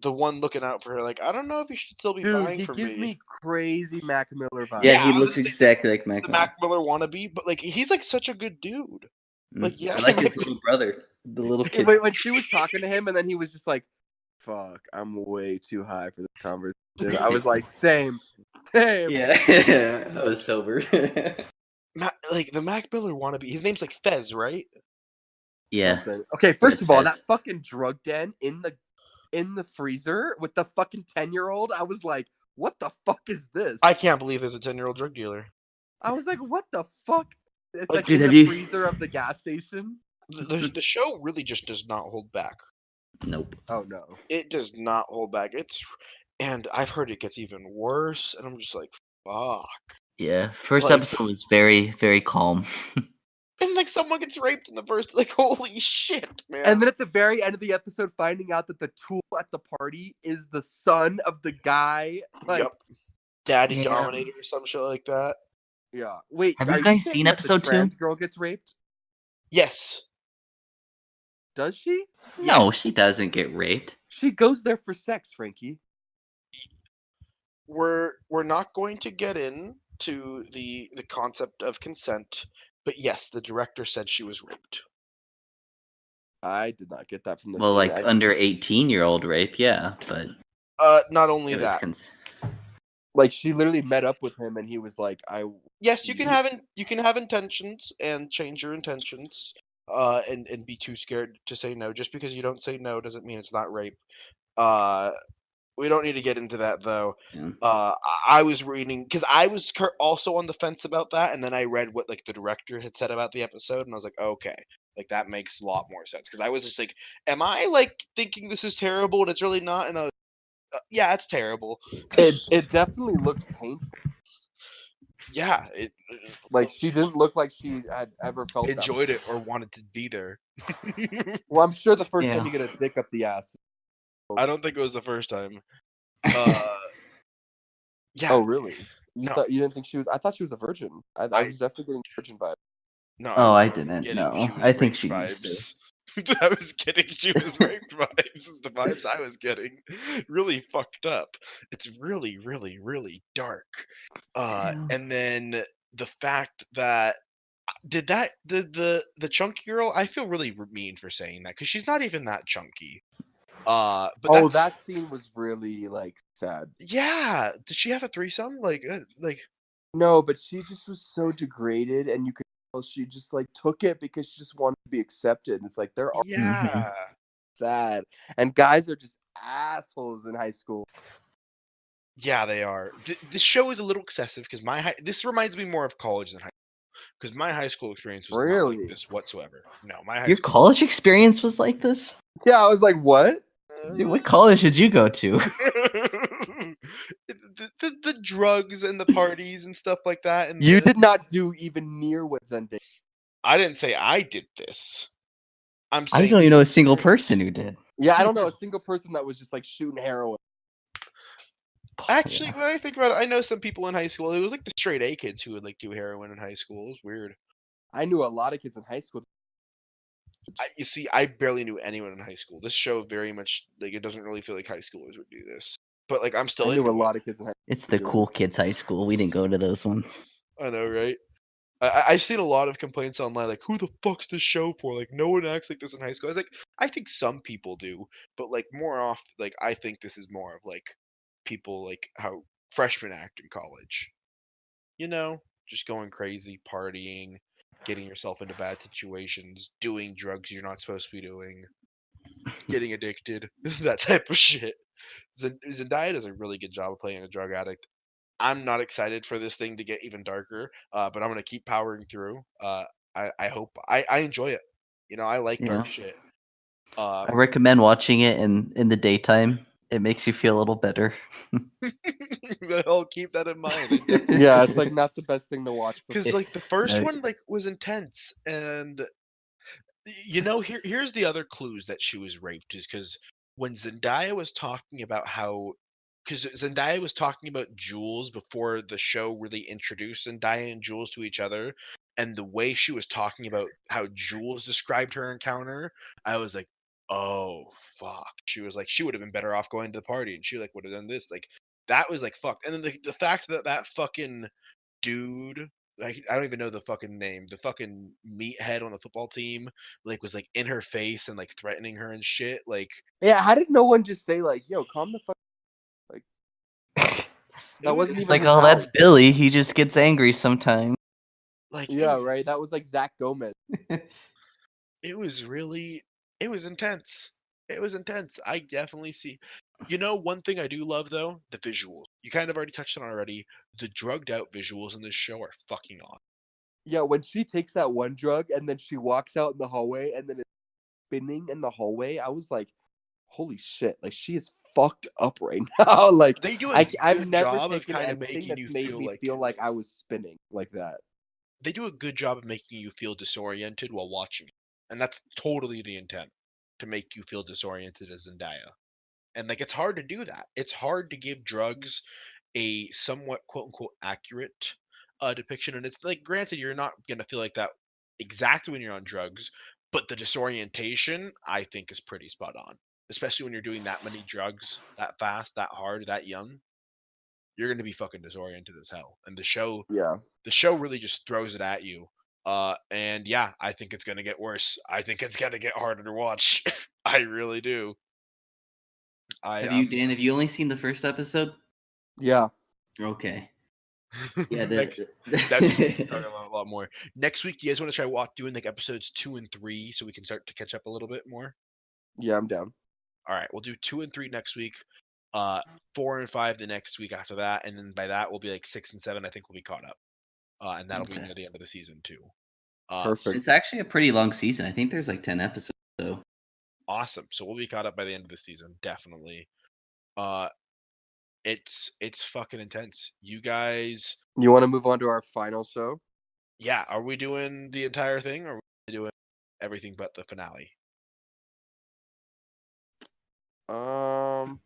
[SPEAKER 1] The one looking out for her, like, I don't know if you should still be buying from me.
[SPEAKER 2] He gives me crazy Mac Miller vibes.
[SPEAKER 3] Yeah, he looks exactly like Mac Miller.
[SPEAKER 1] The Mac Miller wannabe, but like, he's like such a good dude. Like, yeah,
[SPEAKER 3] I like his little brother, the little kid.
[SPEAKER 2] When she was talking to him, and then he was just like, "Fuck, I'm way too high for this conversation." I was like, "Same."
[SPEAKER 3] Yeah, I was sober.
[SPEAKER 1] Like the Mac Miller wannabe. His name's like Fez, right?
[SPEAKER 3] Yeah.
[SPEAKER 2] Okay, first of all, that fucking drug den in the freezer with the fucking 10-year-old, I was like, what the fuck is this?
[SPEAKER 1] I can't believe there's a 10-year-old drug dealer.
[SPEAKER 2] I was like, what the fuck? It's
[SPEAKER 3] like
[SPEAKER 2] dude, in the freezer of the gas station.
[SPEAKER 1] The show really just does not hold back.
[SPEAKER 3] Nope.
[SPEAKER 2] Oh no.
[SPEAKER 1] It does not hold back. and I've heard it gets even worse, and I'm just like, fuck.
[SPEAKER 3] Yeah, first
[SPEAKER 1] Like,
[SPEAKER 3] episode was very, very calm.
[SPEAKER 1] and like someone gets raped in the first, like, holy shit, man.
[SPEAKER 2] And then at the very end of the episode, finding out that the tool at the party is the son of the guy. Like,
[SPEAKER 1] Yep. Daddy
[SPEAKER 3] Yeah.
[SPEAKER 1] Dominator or some shit like that.
[SPEAKER 2] yeah. Wait,
[SPEAKER 3] Have
[SPEAKER 2] are
[SPEAKER 3] you guys
[SPEAKER 2] saying
[SPEAKER 3] seen
[SPEAKER 2] that
[SPEAKER 3] episode
[SPEAKER 2] the
[SPEAKER 3] 2?
[SPEAKER 2] trans girl gets raped?
[SPEAKER 1] Yes.
[SPEAKER 2] Does she?
[SPEAKER 3] No,
[SPEAKER 1] Yes.
[SPEAKER 3] she doesn't get raped.
[SPEAKER 2] She goes there for sex, Frankie.
[SPEAKER 1] We're not going to get into the concept of consent, but yes, the director said she was raped.
[SPEAKER 2] I did not get that from the
[SPEAKER 3] Well,
[SPEAKER 2] scene.
[SPEAKER 3] like
[SPEAKER 2] I-
[SPEAKER 3] under 18-year-old rape, yeah, but
[SPEAKER 1] Not only
[SPEAKER 3] it was
[SPEAKER 1] that.
[SPEAKER 2] like she literally met up with him, and he was like,
[SPEAKER 1] Yes, you can have intentions and change your intentions, and be too scared to say no. Just because you don't say no doesn't mean it's not rape. We don't need to get into that though.
[SPEAKER 3] Yeah.
[SPEAKER 1] I was reading because I was also on the fence about that, and then I read what like the director had said about the episode, and I was like, okay, like that makes a lot more sense. Because I was just like, am I like thinking this is terrible and it's really not? And I was, yeah, it's terrible.
[SPEAKER 2] it definitely looked painful.
[SPEAKER 1] Yeah,
[SPEAKER 2] Like she didn't look like she had ever felt
[SPEAKER 1] enjoyed it or wanted to be there.
[SPEAKER 2] Well, I'm sure the first
[SPEAKER 3] Yeah.
[SPEAKER 2] time you get a dick up the ass.
[SPEAKER 1] I don't think it was the first time. Yeah.
[SPEAKER 2] Oh, really? You
[SPEAKER 1] No.
[SPEAKER 2] you didn't think she was? I thought she was a virgin. I was definitely getting virgin vibes.
[SPEAKER 1] No.
[SPEAKER 3] Oh, I
[SPEAKER 1] was
[SPEAKER 3] didn't.
[SPEAKER 1] getting
[SPEAKER 3] No,
[SPEAKER 1] she was
[SPEAKER 3] I think
[SPEAKER 1] raped
[SPEAKER 3] she used to.
[SPEAKER 1] vibes. I was getting she was raped vibes. Is the vibes I was getting. Really fucked up. It's really, really, really dark.
[SPEAKER 3] Yeah.
[SPEAKER 1] And then the fact that the chunky girl. I feel really mean for saying that because she's not even that chunky. But
[SPEAKER 2] Oh, that scene was really like sad.
[SPEAKER 1] Yeah. Did she have a threesome? Like.
[SPEAKER 2] No, but she just was so degraded, and you could tell she just like took it because she just wanted to be accepted. And it's like they're all
[SPEAKER 1] Yeah.
[SPEAKER 2] sad, and guys are just assholes in high school.
[SPEAKER 1] Yeah, they are. This show is a little excessive because this reminds me more of college than high school. Because my high school experience was not
[SPEAKER 2] Really?
[SPEAKER 1] like this whatsoever. No, my high
[SPEAKER 3] Your
[SPEAKER 1] school.
[SPEAKER 3] college experience was like this?
[SPEAKER 2] Yeah, I was like, what?
[SPEAKER 3] Dude, what college did you go to?
[SPEAKER 1] the drugs and the parties and stuff like that. And
[SPEAKER 2] You did not do even near what Zendaya.
[SPEAKER 1] I didn't say I did this. I'm
[SPEAKER 3] I
[SPEAKER 1] saying
[SPEAKER 3] don't even know a single person who did.
[SPEAKER 2] Yeah, I don't know a single person that was just like shooting heroin.
[SPEAKER 1] Actually,
[SPEAKER 3] Yeah.
[SPEAKER 1] when I think about it, I know some people in high school. It was like the straight A kids who would like do heroin in high school. It was weird.
[SPEAKER 2] I knew a lot of kids in high school.
[SPEAKER 1] You see, I barely knew anyone in high school. This show very much like it doesn't really feel like high schoolers would do this. But like I'm still
[SPEAKER 2] I knew a
[SPEAKER 1] into it.
[SPEAKER 2] lot of kids in high school.
[SPEAKER 3] It's the cool kids high school. We didn't go to those ones.
[SPEAKER 1] I know, right? I've seen a lot of complaints online, like, who the fuck's this show for? Like, no one acts like this in high school. I was like, I think some people do, but like more off, like, I think this is more of like people like how freshmen act in college. You know, just going crazy, partying, getting yourself into bad situations, doing drugs you're not supposed to be doing, getting addicted, that type of shit. Zendaya does a really good job of playing a drug addict. I'm not excited for this thing to get even darker, but I'm gonna keep powering through. I hope I enjoy it. You know, I like dark
[SPEAKER 3] Yeah.
[SPEAKER 1] shit.
[SPEAKER 3] I recommend watching it in the daytime. It makes you feel a little better.
[SPEAKER 1] I'll keep that in mind. I
[SPEAKER 2] Yeah, it's like not the best thing to watch.
[SPEAKER 1] Because like the first
[SPEAKER 3] No.
[SPEAKER 1] one like was intense, and you know here's the other clues that she was raped is because when Zendaya was talking about how because Zendaya was talking about Jules before the show really introduced Zendaya and Jules to each other, and the way she was talking about how Jules described her encounter, I was like, oh fuck. She was like, she would have been better off going to the party, and she like would have done this. Like that was like fuck. And then the fact that that fucking dude, like I don't even know the fucking name, the fucking meathead on the football team, like was like in her face and like threatening her and shit. Like
[SPEAKER 2] Yeah, how did no one just say like, "Yo, calm the fuck"? Like that wasn't
[SPEAKER 3] It's
[SPEAKER 2] even
[SPEAKER 3] like,
[SPEAKER 2] his
[SPEAKER 3] oh, that's
[SPEAKER 2] house.
[SPEAKER 3] Billy. He just gets angry sometimes.
[SPEAKER 1] like
[SPEAKER 2] Yeah, right. That was like Zach Gomez.
[SPEAKER 1] it was really it was intense. It was intense. I definitely see. You know, one thing I do love though, the visuals. You kind of already touched on already. The drugged out visuals in this show are fucking awesome.
[SPEAKER 2] Yeah, when she takes that one drug and then she walks out in the hallway and then it's spinning in the hallway, I was like, holy shit, like she is fucked up right now. Like
[SPEAKER 1] They do a
[SPEAKER 2] I've
[SPEAKER 1] good
[SPEAKER 2] never
[SPEAKER 1] job of
[SPEAKER 2] taken
[SPEAKER 1] kind of
[SPEAKER 2] anything
[SPEAKER 1] making
[SPEAKER 2] that's
[SPEAKER 1] you
[SPEAKER 2] made
[SPEAKER 1] feel
[SPEAKER 2] me
[SPEAKER 1] like
[SPEAKER 2] feel like I was spinning like that.
[SPEAKER 1] they do a good job of making you feel disoriented while watching it. And that's totally the intent, to make you feel disoriented as Zendaya. And like it's hard to do that. It's hard to give drugs a somewhat quote unquote accurate depiction. And it's like granted you're not gonna feel like that exactly when you're on drugs, but the disorientation I think is pretty spot on. Especially when you're doing that many drugs that fast, that hard, that young. You're gonna be fucking disoriented as hell. And
[SPEAKER 2] Yeah.
[SPEAKER 1] the show really just throws it at you. And yeah, I think it's gonna get worse. I think it's gonna get harder to watch. I really do.
[SPEAKER 3] Dan? Have you only seen the first episode?
[SPEAKER 2] Yeah.
[SPEAKER 3] Okay. Yeah.
[SPEAKER 1] Next week we're talking about a lot more. Next week, you guys want to try doing like episodes 2 and 3 so we can start to catch up a little bit more?
[SPEAKER 2] Yeah, I'm down.
[SPEAKER 1] All right, we'll do 2 and 3 next week. 4 and 5 the next week after that, and then by that we'll be like 6 and 7. I think we'll be caught up, and that'll be
[SPEAKER 3] Okay.
[SPEAKER 1] near the end of the season too.
[SPEAKER 2] Perfect.
[SPEAKER 3] It's actually a pretty long season. I think there's like 10 episodes. So
[SPEAKER 1] Awesome. So we'll be caught up by the end of the season, definitely. It's fucking intense. You guys,
[SPEAKER 2] You want to move on to our final show?
[SPEAKER 1] yeah. Are we doing the entire thing, or are we doing everything but the finale?
[SPEAKER 2] Um,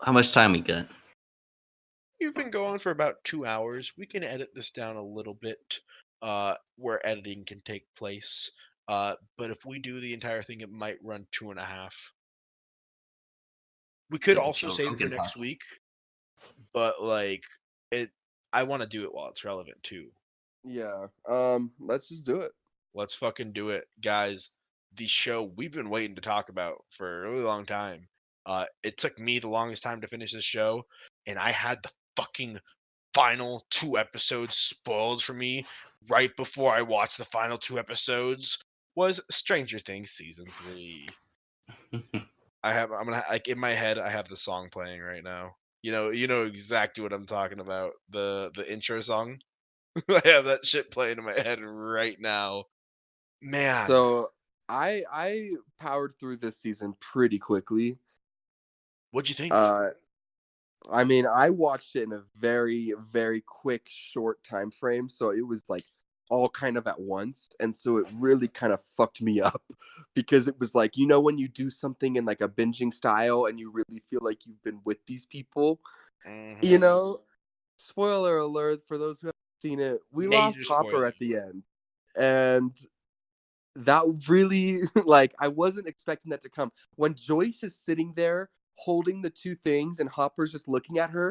[SPEAKER 3] how much time we got?
[SPEAKER 1] We've been going for about 2 hours. We can edit this down a little bit, where editing can take place. But if we do the entire thing, it might run 2.5. We could
[SPEAKER 3] Yeah,
[SPEAKER 1] also
[SPEAKER 3] chill.
[SPEAKER 1] save it for
[SPEAKER 3] Okay,
[SPEAKER 1] next
[SPEAKER 3] pause.
[SPEAKER 1] week, but like it, I want to do it while it's relevant too.
[SPEAKER 2] yeah. Let's just do it.
[SPEAKER 1] Let's fucking do it, guys. The show we've been waiting to talk about for a really long time. It took me the longest time to finish this show, and I had the fucking final 2 episodes spoiled for me right before I watched the final 2 episodes. Was Stranger Things season 3. I'm gonna like in my head I have the song playing right now. You know exactly what I'm talking about. The intro song. I have that shit playing in my head right now. Man,
[SPEAKER 2] So I powered through this season pretty quickly.
[SPEAKER 1] what'd you think?
[SPEAKER 2] I mean, I watched it in a very, very quick, short time frame, so it was like all kind of at once, and so it really kind of fucked me up because it was like, when you do something in like a binging style and you really feel like you've been with these people, you
[SPEAKER 1] Mhm.
[SPEAKER 2] know. Spoiler alert for those who haven't seen it, we lost
[SPEAKER 1] Major
[SPEAKER 2] Hopper at
[SPEAKER 1] spoilers.
[SPEAKER 2] the end, and that really like I wasn't expecting that to come. When Joyce is sitting there holding the two things and Hopper's just looking at her,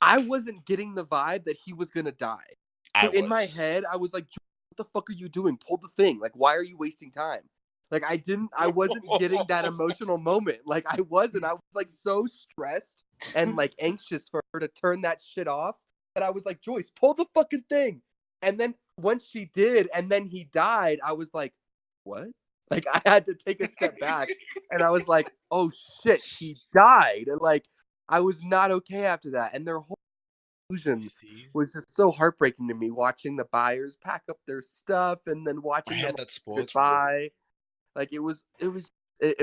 [SPEAKER 2] I wasn't getting the vibe that he was gonna die.
[SPEAKER 1] I
[SPEAKER 2] So in my
[SPEAKER 1] was.
[SPEAKER 2] head, I was like, what the fuck are you doing? Pull the thing. Like, why are you wasting time? Like I wasn't getting that emotional moment. Like I wasn't. I was like so stressed and like anxious for her to turn that shit off that I was like, Joyce, pull the fucking thing. And then once she did, and then he died, I was like, what? Like I had to take a step back and I was like, oh shit, he died. And like I was not okay after that. And their whole conclusion
[SPEAKER 1] See,
[SPEAKER 2] was just so heartbreaking to me, watching the buyers pack up their stuff and then
[SPEAKER 1] I
[SPEAKER 2] watching them
[SPEAKER 1] had that spoiled for me.
[SPEAKER 2] goodbye. Like it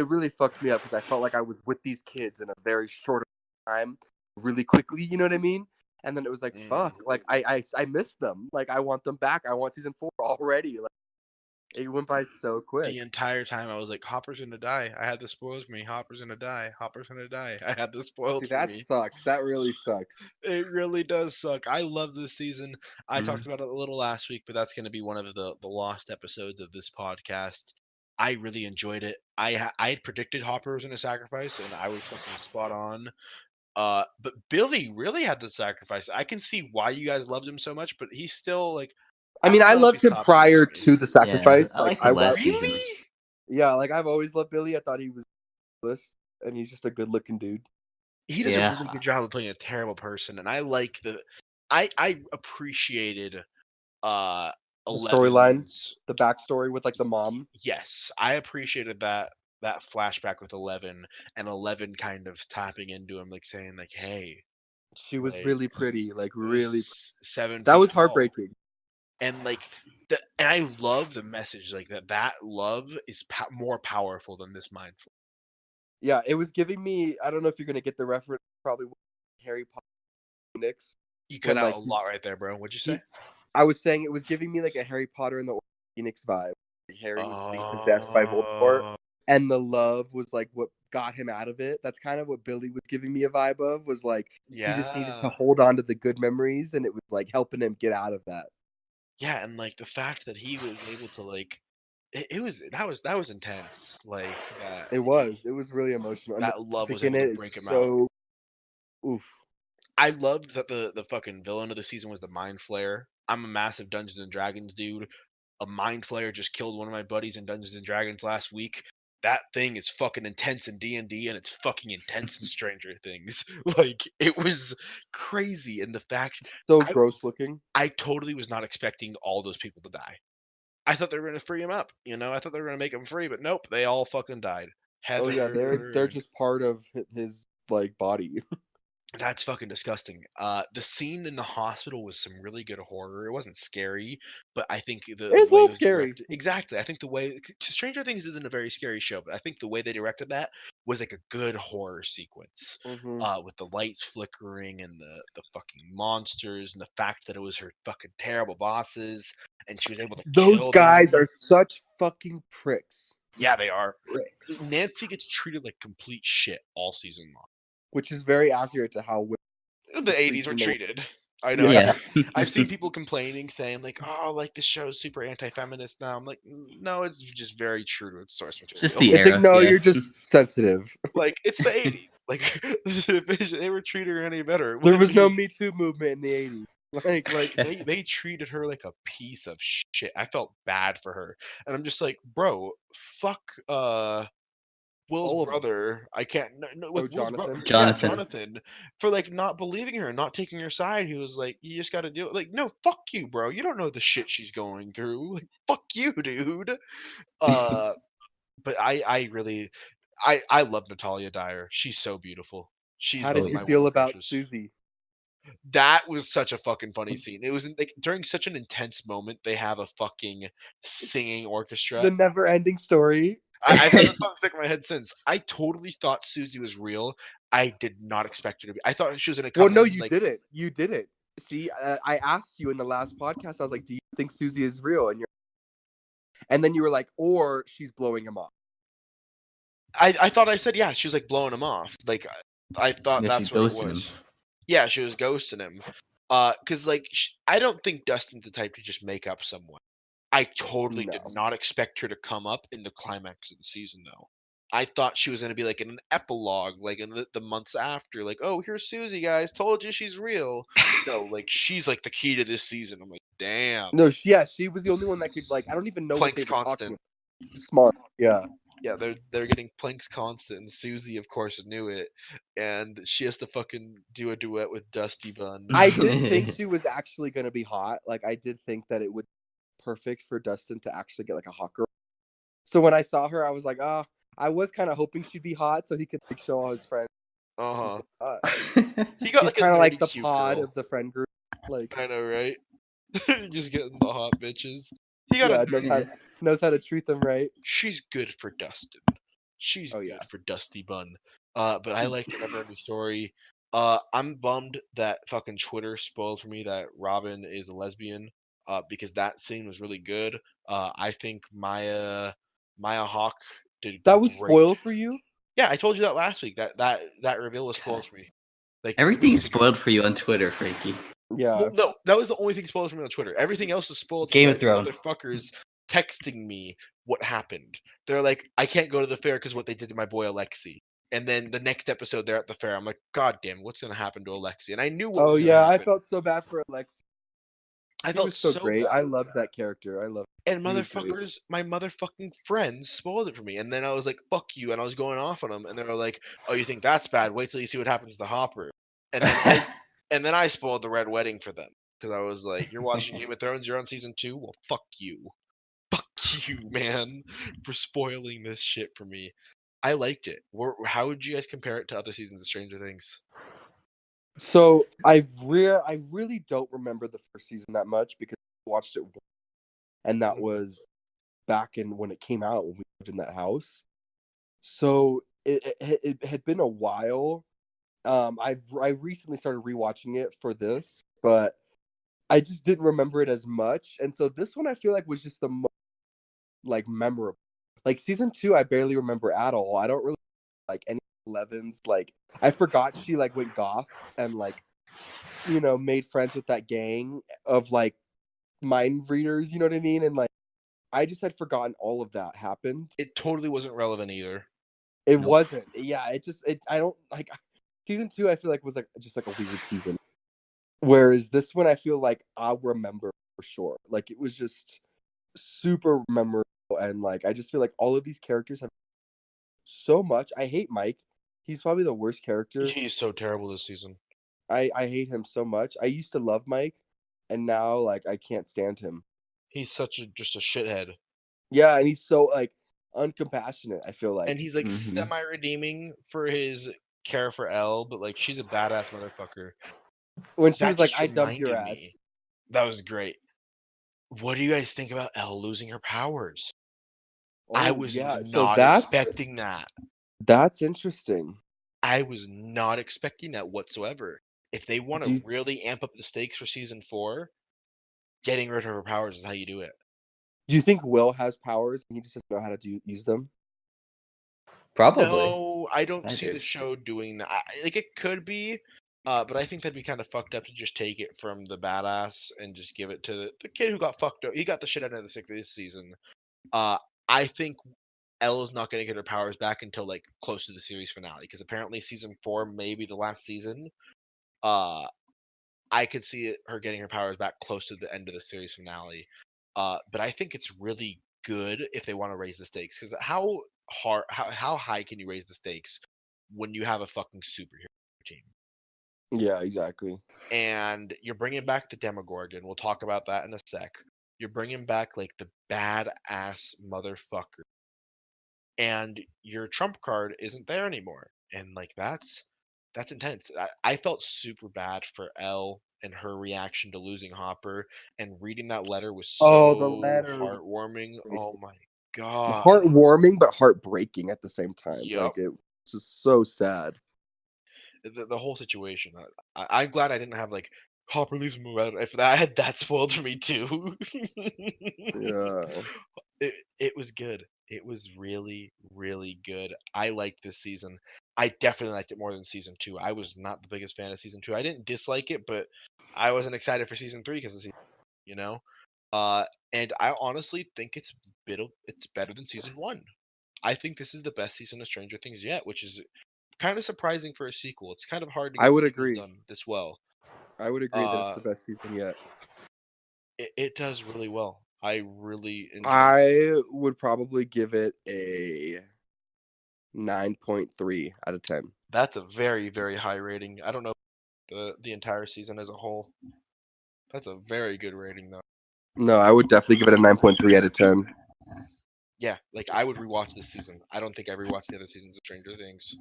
[SPEAKER 2] really fucked me up because I felt like I was with these kids in a very short time, really quickly. You know what I mean? And then it was like, fuck, like I missed them. Like I want them back. I want season 4 already. Like it went by so quick.
[SPEAKER 1] The entire time I was like, Hopper's gonna die. I had this spoiled for me. Hopper's gonna die. Hopper's gonna die. I had this spoiled
[SPEAKER 2] See,
[SPEAKER 1] for
[SPEAKER 2] that
[SPEAKER 1] me.
[SPEAKER 2] sucks. That really sucks.
[SPEAKER 1] It really does suck. I love this season. I talked
[SPEAKER 3] Mhm.
[SPEAKER 1] about it a little last week, but that's going to be one of the lost episodes of this podcast. I really enjoyed it. I had predicted Hopper was going to sacrifice, and I was fucking spot on. But Billy really had to sacrifice. I can see why you guys loved him so much, but he's still like,
[SPEAKER 2] I
[SPEAKER 1] I
[SPEAKER 2] mean,
[SPEAKER 1] don't
[SPEAKER 2] I
[SPEAKER 1] know if
[SPEAKER 2] loved
[SPEAKER 1] he's
[SPEAKER 2] him
[SPEAKER 1] top tier
[SPEAKER 2] prior
[SPEAKER 1] for me.
[SPEAKER 2] to the
[SPEAKER 3] Yeah,
[SPEAKER 2] sacrifice.
[SPEAKER 3] I
[SPEAKER 2] Like
[SPEAKER 3] liked it last
[SPEAKER 1] Really?
[SPEAKER 3] season.
[SPEAKER 2] yeah, like I've always loved Billy. I thought he was list, and he's just a good looking dude.
[SPEAKER 1] He does a
[SPEAKER 3] Yeah.
[SPEAKER 1] really good job of playing a terrible person, and I like I appreciated uh
[SPEAKER 2] The storyline,
[SPEAKER 1] 11's.
[SPEAKER 2] the backstory with like the mom.
[SPEAKER 1] Yes, I appreciated that flashback with 11, and 11 kind of tapping into him, like saying like, "Hey,
[SPEAKER 2] She was
[SPEAKER 1] like
[SPEAKER 2] really pretty, like
[SPEAKER 1] it was
[SPEAKER 2] really.
[SPEAKER 1] 7
[SPEAKER 2] That
[SPEAKER 1] feet
[SPEAKER 2] was
[SPEAKER 1] tall,"
[SPEAKER 2] heartbreaking.
[SPEAKER 1] and like and I love the message like that. That love is more powerful than this mindful.
[SPEAKER 2] Yeah, it was giving me. I don't know if you're gonna get the reference. Probably Harry Potter Phoenix.
[SPEAKER 1] You cut
[SPEAKER 2] When
[SPEAKER 1] out
[SPEAKER 2] like
[SPEAKER 1] a lot right there, bro. What'd you say?
[SPEAKER 2] I was saying it was giving me like a Harry Potter and the Order of Phoenix vibe. Harry was being possessed by Voldemort,
[SPEAKER 1] Oh,
[SPEAKER 2] and the love was like what got him out of it. That's kind of what Billy was giving me a vibe of. Was like he just needed to
[SPEAKER 1] yeah.
[SPEAKER 2] hold on to the good memories, and it was like helping him get out of that.
[SPEAKER 1] Yeah, and like the fact that he was able to like it was intense. Like
[SPEAKER 2] It was really emotional, and the
[SPEAKER 1] that love
[SPEAKER 2] music
[SPEAKER 1] was
[SPEAKER 2] in
[SPEAKER 1] able to
[SPEAKER 2] it is
[SPEAKER 1] break him out.
[SPEAKER 2] so oof.
[SPEAKER 1] I loved that the fucking villain of the season was the Mind Flayer. I'm a massive Dungeons and Dragons dude. A Mind Flayer just killed one of my buddies in Dungeons and Dragons last week. That thing is fucking intense in D&D, and it's fucking intense in Stranger Things. Like it was crazy, and the fact
[SPEAKER 2] So
[SPEAKER 1] I
[SPEAKER 2] gross looking.
[SPEAKER 1] I totally was not expecting all those people to die. I thought they were gonna free him up, you know. I thought they were gonna make him free, but nope, they all fucking died.
[SPEAKER 2] Oh yeah, they're
[SPEAKER 1] Heather and
[SPEAKER 2] just part of his like body.
[SPEAKER 1] that's fucking disgusting. The scene in the hospital was some really good horror. It wasn't scary, but I think the
[SPEAKER 2] It's a
[SPEAKER 1] way
[SPEAKER 2] little
[SPEAKER 1] it was
[SPEAKER 2] scary.
[SPEAKER 1] directed exactly. I think the way Stranger Things isn't a very scary show, but I think the way they directed that was like a good horror sequence.
[SPEAKER 2] Hmm.
[SPEAKER 1] With the lights flickering and the fucking monsters and the fact that it was her fucking terrible bosses and she was able to
[SPEAKER 2] Those
[SPEAKER 1] kill
[SPEAKER 2] guys
[SPEAKER 1] them.
[SPEAKER 2] are such fucking pricks,
[SPEAKER 1] Yeah, they are.
[SPEAKER 3] Bricks.
[SPEAKER 1] Nancy gets treated like complete shit all season long.
[SPEAKER 2] which is very accurate to how women
[SPEAKER 1] The
[SPEAKER 2] treat
[SPEAKER 1] 80s were
[SPEAKER 2] in the
[SPEAKER 1] treated. I know.
[SPEAKER 2] yeah.
[SPEAKER 1] I've seen people complaining, saying like, "Oh, like the show's super anti-feminist now." I'm like, No, it's just very true to its source
[SPEAKER 3] It's just
[SPEAKER 1] material.
[SPEAKER 3] the
[SPEAKER 2] It's like
[SPEAKER 3] era.
[SPEAKER 2] no,
[SPEAKER 3] Yeah.
[SPEAKER 2] you're just sensitive.
[SPEAKER 1] Like it's the 80s. Like if they were treating her any better.
[SPEAKER 2] There was no
[SPEAKER 1] Literally,
[SPEAKER 2] Me Too movement in the '80s. Like
[SPEAKER 1] they treated her like a piece of shit. I felt bad for her, and I'm just like, bro, fuck. Will's
[SPEAKER 2] all of them.
[SPEAKER 1] brother, I can't no,
[SPEAKER 2] Oh,
[SPEAKER 1] with Will's brother,
[SPEAKER 2] Jonathan.
[SPEAKER 1] yeah,
[SPEAKER 3] Jonathan.
[SPEAKER 1] Jonathan, for like not believing her and not taking her side. He was like, "You just got to do it." Like, no, fuck you, bro. You don't know the shit she's going through. Like, fuck you, dude. Uh, but I really, I love Natalia Dyer. She's so beautiful. She's
[SPEAKER 2] How
[SPEAKER 1] one
[SPEAKER 2] did
[SPEAKER 3] Oh
[SPEAKER 1] of
[SPEAKER 2] you
[SPEAKER 1] my
[SPEAKER 3] yes.
[SPEAKER 2] feel
[SPEAKER 1] woman
[SPEAKER 2] about
[SPEAKER 1] crushes.
[SPEAKER 2] Susie?
[SPEAKER 1] That was such a fucking funny scene. It was like during such an intense moment. They have a fucking singing orchestra.
[SPEAKER 2] The never-ending story.
[SPEAKER 1] I've had that song stuck in my head since. I totally thought Susie was real. I did not expect her to be. I thought she was gonna
[SPEAKER 2] Well,
[SPEAKER 1] come
[SPEAKER 2] no,
[SPEAKER 1] in
[SPEAKER 2] you
[SPEAKER 1] like
[SPEAKER 2] didn't. You didn't. See, I asked you in the last podcast. I was like, "Do you think Susie is real?" And then you were like, "Or she's blowing him off."
[SPEAKER 1] I thought I said yeah. She was like blowing him off. Like I thought
[SPEAKER 3] Yeah, she's
[SPEAKER 1] that's what it
[SPEAKER 3] ghosting him.
[SPEAKER 1] was. Yeah, she was ghosting him. Cause like I don't think Dustin's the type to just make up someone. I totally did
[SPEAKER 2] No.
[SPEAKER 1] not expect her to come up in the climax of the season though. I thought she was gonna be like in an epilogue, like in the months after, like, oh, here's Susie, guys, told you she's real. No, like she's like the key to this season. I'm like, damn.
[SPEAKER 2] No, she was the only one that could like. I don't even know what they
[SPEAKER 1] Plank's
[SPEAKER 2] were talking
[SPEAKER 1] constant.
[SPEAKER 2] about. Smart. Yeah.
[SPEAKER 1] Yeah, they're getting Plank's constant, and Susie, of course, knew it, and she has to fucking do a duet with Dusty Bun.
[SPEAKER 2] I did think she was actually going to be hot. Like, I did think that it would be perfect for Dustin to actually get like a hot girl. So when I saw her, I was like, ah, I was kind of hoping she'd be hot so he could like show all his friends.
[SPEAKER 1] Uh
[SPEAKER 2] She's
[SPEAKER 1] huh.
[SPEAKER 2] so hot.
[SPEAKER 1] He got
[SPEAKER 2] She's
[SPEAKER 1] like a
[SPEAKER 2] kind of like
[SPEAKER 1] nerdy
[SPEAKER 2] the
[SPEAKER 1] cute
[SPEAKER 2] pod
[SPEAKER 1] girl.
[SPEAKER 2] of the friend group. Like,
[SPEAKER 1] I know, right? Just getting the hot bitches. He got
[SPEAKER 2] yeah,
[SPEAKER 1] a nerdy.
[SPEAKER 2] knows how to treat them right.
[SPEAKER 1] She's good for Dustin. She's
[SPEAKER 2] Oh yeah.
[SPEAKER 1] good for Dusty Bun. But I like the never-ending story. I'm bummed that fucking Twitter spoiled for me that Robin is a lesbian. Because that scene was really good. I think Maya Hawke did
[SPEAKER 2] That was
[SPEAKER 1] great.
[SPEAKER 2] spoiled for you.
[SPEAKER 1] Yeah, I told you that last week. That reveal was spoiled for me. Like
[SPEAKER 3] Everything's
[SPEAKER 1] weeks ago.
[SPEAKER 3] spoiled for you on Twitter, Frankie.
[SPEAKER 2] Yeah.
[SPEAKER 1] Well, no, that was the only thing spoiled for me on Twitter. Everything else is spoiled
[SPEAKER 3] Game
[SPEAKER 1] for
[SPEAKER 3] of Thrones.
[SPEAKER 1] motherfuckers texting me what happened. They're like, I can't go to the fair because what they did to my boy Alexi. And then the next episode, they're at the fair. I'm like, God damn, what's gonna happen to Alexi? And I knew what
[SPEAKER 2] Oh
[SPEAKER 1] was gonna
[SPEAKER 2] yeah, I
[SPEAKER 1] happen.
[SPEAKER 2] felt so bad for Alex.
[SPEAKER 1] I
[SPEAKER 2] He
[SPEAKER 1] felt
[SPEAKER 2] was so
[SPEAKER 1] so
[SPEAKER 2] great.
[SPEAKER 1] bad.
[SPEAKER 2] I loved that character. I love.
[SPEAKER 1] And
[SPEAKER 2] He was great.
[SPEAKER 1] motherfuckers, my motherfucking friends spoiled it for me. And then I was like, fuck you. And I was going off on them. And they were like, oh, you think that's bad? Wait till you see what happens to Hopper. And then I spoiled the Red Wedding for them. Because I was like, you're watching Game of Thrones, you're on season 2? Well, fuck you. Fuck you, man, for spoiling this shit for me. I liked it. How would you guys compare it to other seasons of Stranger Things?
[SPEAKER 2] So I really don't remember the first season that much because I watched it, and that was back in when it came out when we lived in that house. So it had been a while. I recently started rewatching it for this, but I just didn't remember it as much. And so this one I feel like was just the most like memorable. Like season 2, I barely remember at all. I don't really like any 11s. Like I forgot she like went goth and like made friends with that gang of like mind readers. You know what I mean? And like I just had forgotten all of that happened.
[SPEAKER 1] It totally wasn't relevant either.
[SPEAKER 2] It
[SPEAKER 3] Nope.
[SPEAKER 2] wasn't. Yeah, I don't like season 2 I feel like was like just like a weird season. Whereas this one I feel like I'll remember for sure. Like it was just super memorable and like I just feel like all of these characters have so much. I hate Mike. He's probably the worst character.
[SPEAKER 1] He's so terrible this season.
[SPEAKER 2] I hate him so much. I used to love Mike and now like I can't stand him.
[SPEAKER 1] He's just a shithead.
[SPEAKER 2] Yeah, and he's so like uncompassionate, I feel like.
[SPEAKER 1] And he's like semi-redeeming for his care for Elle, but like she's a badass motherfucker.
[SPEAKER 2] When she
[SPEAKER 1] That
[SPEAKER 2] was like,
[SPEAKER 1] just
[SPEAKER 2] I dumped your
[SPEAKER 1] reminded
[SPEAKER 2] ass.
[SPEAKER 1] me. That was great. What do you guys think about Elle losing her powers? I
[SPEAKER 2] Oh,
[SPEAKER 1] was
[SPEAKER 2] yeah.
[SPEAKER 1] not expecting that.
[SPEAKER 2] That's interesting.
[SPEAKER 1] I was not expecting that whatsoever. If they want
[SPEAKER 2] Do
[SPEAKER 1] to
[SPEAKER 2] you-
[SPEAKER 1] really amp up the stakes for season 4, getting rid of her powers is how you do it.
[SPEAKER 2] Do you think Will has powers and he just doesn't know how to use them?
[SPEAKER 3] Probably.
[SPEAKER 1] No, I don't see
[SPEAKER 3] do.
[SPEAKER 1] the show doing that. Like it could be, but I think that'd be kind of fucked up to just take it from the badass and just give it to the kid who got fucked up. He got the shit out of the sick this season. I think Elle's not going to get her powers back until like close to the series finale because apparently season 4 may be the last season. I could see her getting her powers back close to the end of the series finale. But I think it's really good if they want to raise the stakes because how high can you raise the stakes when you have a fucking superhero team?
[SPEAKER 2] Yeah, exactly.
[SPEAKER 1] And you're bringing back the Demogorgon. We'll talk about that in a sec. You're bringing back like the badass motherfucker, and your trump card isn't there anymore. And like that's intense. I felt super bad for Elle and her reaction to losing Hopper, and reading that letter was
[SPEAKER 2] Oh, the
[SPEAKER 1] so
[SPEAKER 2] letter.
[SPEAKER 1] heartwarming. Oh my god.
[SPEAKER 2] Heartwarming, but heartbreaking at the same time.
[SPEAKER 1] Yep.
[SPEAKER 2] Like, it's just so sad.
[SPEAKER 1] The whole situation. I'm glad I didn't have like Hopper leaves him around. If I had that spoiled for me too.
[SPEAKER 2] Yeah.
[SPEAKER 1] It was good. It was really, really good. I liked this season. I definitely liked it more than season 2. I was not the biggest fan of season 2. I didn't dislike it, but I wasn't excited for season 3 because of season, you know. And I honestly think it's better than season 1. I think this is the best season of Stranger Things yet, which is kind of surprising for a sequel. It's kind of hard to
[SPEAKER 2] I
[SPEAKER 1] get
[SPEAKER 2] would
[SPEAKER 1] sequels
[SPEAKER 2] agree.
[SPEAKER 1] done this well.
[SPEAKER 2] I would agree that it's the best season yet.
[SPEAKER 1] It does really well. I really enjoy it.
[SPEAKER 2] I would probably give it a 9.3 out of 10.
[SPEAKER 1] That's a very, very high rating. I don't know the entire season as a whole. That's a very good rating though.
[SPEAKER 2] No, I would definitely give it a 9.3 out of 10.
[SPEAKER 1] Yeah, like I would rewatch this season. I don't think I rewatched the other seasons of Stranger Things.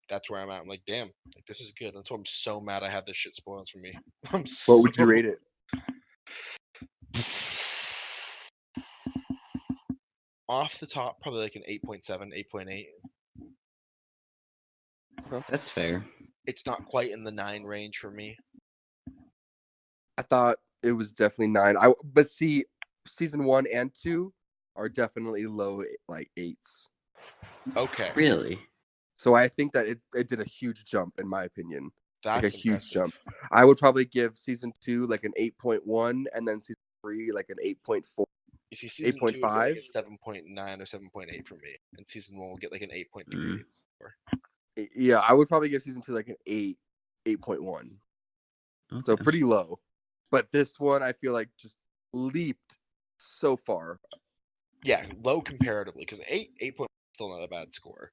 [SPEAKER 1] That's where I'm at. I'm like, damn, like this is good. That's why I'm so mad I had this shit spoiled for me.
[SPEAKER 2] What would you rate it?
[SPEAKER 1] Off the top, probably like an 8.7, 8.8.
[SPEAKER 3] That's fair.
[SPEAKER 1] It's not quite in the 9 range for me.
[SPEAKER 2] I thought it was definitely 9. But see, season 1 and 2 are definitely low, like 8s.
[SPEAKER 1] Okay.
[SPEAKER 3] Really?
[SPEAKER 2] So I think that it did a huge jump, in my opinion.
[SPEAKER 1] That's
[SPEAKER 2] like a huge
[SPEAKER 1] impressive.
[SPEAKER 2] jump. I would probably give season 2 like an 8.1, and then season 3 like an 8.4.
[SPEAKER 1] You see, season 2 would get like a 7.9 or 7.8 for me, and season 1 will get like an 8.3.
[SPEAKER 2] Yeah, I would probably give season 2 like an 8.1.
[SPEAKER 3] Okay.
[SPEAKER 2] So pretty low. But this one I feel like just leaped so far.
[SPEAKER 1] Yeah, low comparatively, because 8.1 is still not a bad score.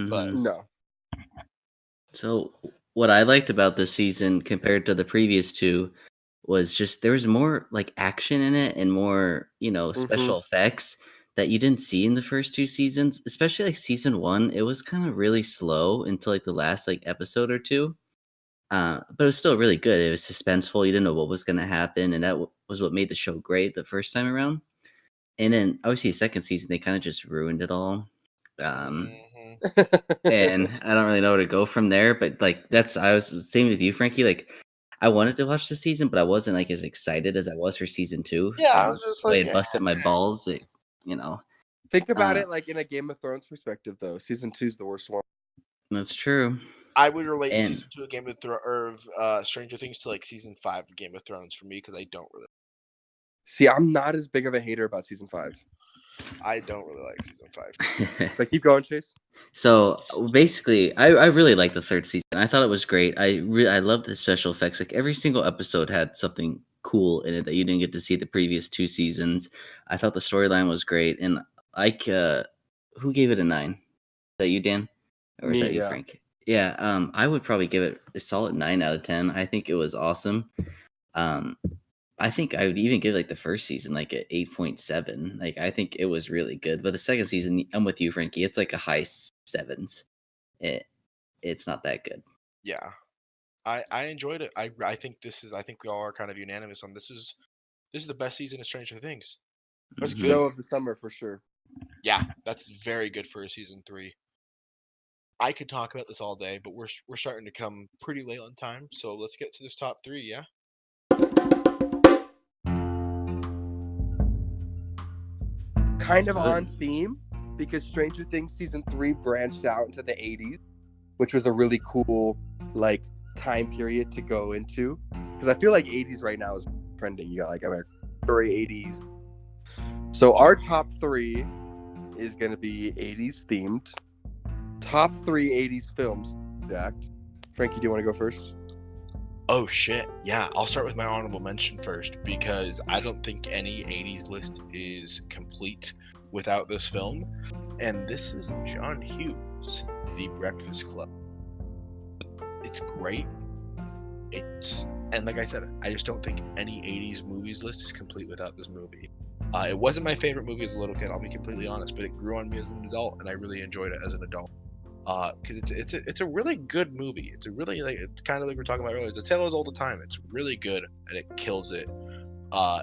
[SPEAKER 1] But
[SPEAKER 2] no.
[SPEAKER 3] So what I liked about this season compared to the previous 2 was just there was more like action in it and more, special effects that you didn't see in the first 2 seasons, especially like season 1. It was kind of really slow until like the last like episode or 2. But it was still really good. It was suspenseful. You didn't know what was going to happen. And that was what made the show great the first time around. And then obviously second season, they kind of just ruined it all.
[SPEAKER 1] Mhm.
[SPEAKER 3] and I don't really know where to go from there. But like I was same with you, Frankie. Like I wanted to watch the season, but I wasn't like as excited as I was for season 2.
[SPEAKER 1] Yeah, I
[SPEAKER 3] And
[SPEAKER 1] was just
[SPEAKER 3] so
[SPEAKER 1] like,
[SPEAKER 3] it busted my balls. You know,
[SPEAKER 2] Think about
[SPEAKER 3] uh,
[SPEAKER 2] it like in a Game of Thrones perspective, though. Season 2 is the worst one.
[SPEAKER 3] that's true.
[SPEAKER 1] I would relate
[SPEAKER 3] And
[SPEAKER 1] season 2 of Game of Thrones Stranger Things to like season 5 of Game of Thrones for me because I don't really
[SPEAKER 2] I'm not as big of a hater about season 5.
[SPEAKER 1] like season 5.
[SPEAKER 2] But keep going, Chase.
[SPEAKER 3] So basically, I really liked the third season. I thought it was great. I loved the special effects. Like every single episode had something cool in it that you didn't get to see the previous 2 seasons. I thought the storyline was great, and like, who gave it a 9? Is that you, Dan, or is
[SPEAKER 2] Me,
[SPEAKER 3] that you,
[SPEAKER 2] yeah.
[SPEAKER 3] Frank? Yeah, I would probably give it a solid 9 out of 10. I think it was awesome. I think I would even give like the first season like an 8.7. Like I think it was really good. But the second season, I'm with you, Frankie. It's like a high 7s. It's not that good.
[SPEAKER 1] Yeah, I enjoyed it. I think I think we all are kind of unanimous on this is the best season of Stranger Things. That's
[SPEAKER 3] Mhm.
[SPEAKER 1] good.
[SPEAKER 2] Show of the summer for sure.
[SPEAKER 1] Yeah, that's very good for a season 3. I could talk about this all day, but we're starting to come pretty late on time, so let's get to this top 3. Yeah.
[SPEAKER 2] Kind of
[SPEAKER 3] Good.
[SPEAKER 2] on theme because Stranger Things season 3 branched out into the 80s, which was a really cool like time period to go into. Because I feel like 80s right now is trending. You got like American Story 80s. So our top 3 is going to be 80s themed. Top 3 80s films, Jack. Frankie, do you want to go first?
[SPEAKER 1] Oh shit. Yeah, I'll start with my honorable mention first because I don't think any 80s list is complete without this film. And this is John Hughes, The Breakfast Club. It's great. And like I said, I just don't think any 80s movies list is complete without this movie. It wasn't my favorite movie as a little kid, I'll be completely honest, but it grew on me as an adult and I really enjoyed it as an adult. Because it's a really good movie. It's a really it's kind of like we were talking about earlier. It's a tale as old as time. It's really good and it kills it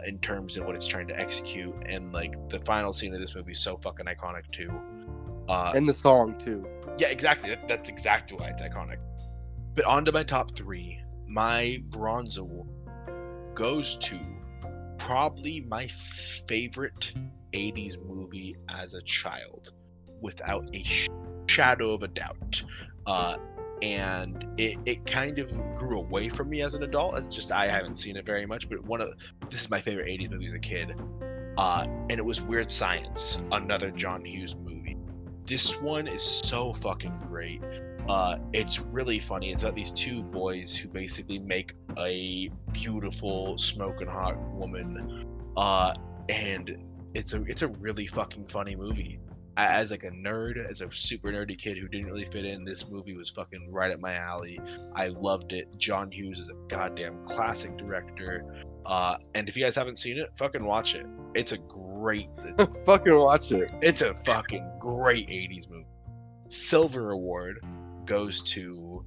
[SPEAKER 1] in terms of what it's trying to execute. And like the final scene of this movie is so fucking iconic too.
[SPEAKER 2] And the song too.
[SPEAKER 1] Yeah, exactly. That's exactly why it's iconic. But on to my top 3. My bronze award goes to probably my favorite 80s movie as a child, without a shadow of a doubt. And it kind of grew away from me as an adult. It's just I haven't seen it very much, but this is my favorite 80s movie as a kid. And it was Weird Science, another John Hughes movie. This one is so fucking great. It's really funny. It's about these 2 boys who basically make a beautiful smoking hot woman. And it's a really fucking funny movie. As like a nerd, as a super nerdy kid who didn't really fit in, this movie was fucking right up my alley. I loved it. John Hughes is a goddamn classic director. And if you guys haven't seen it, fucking watch it. It's a great
[SPEAKER 2] Fucking watch it.
[SPEAKER 1] It's a fucking great 80s movie. Silver Award goes to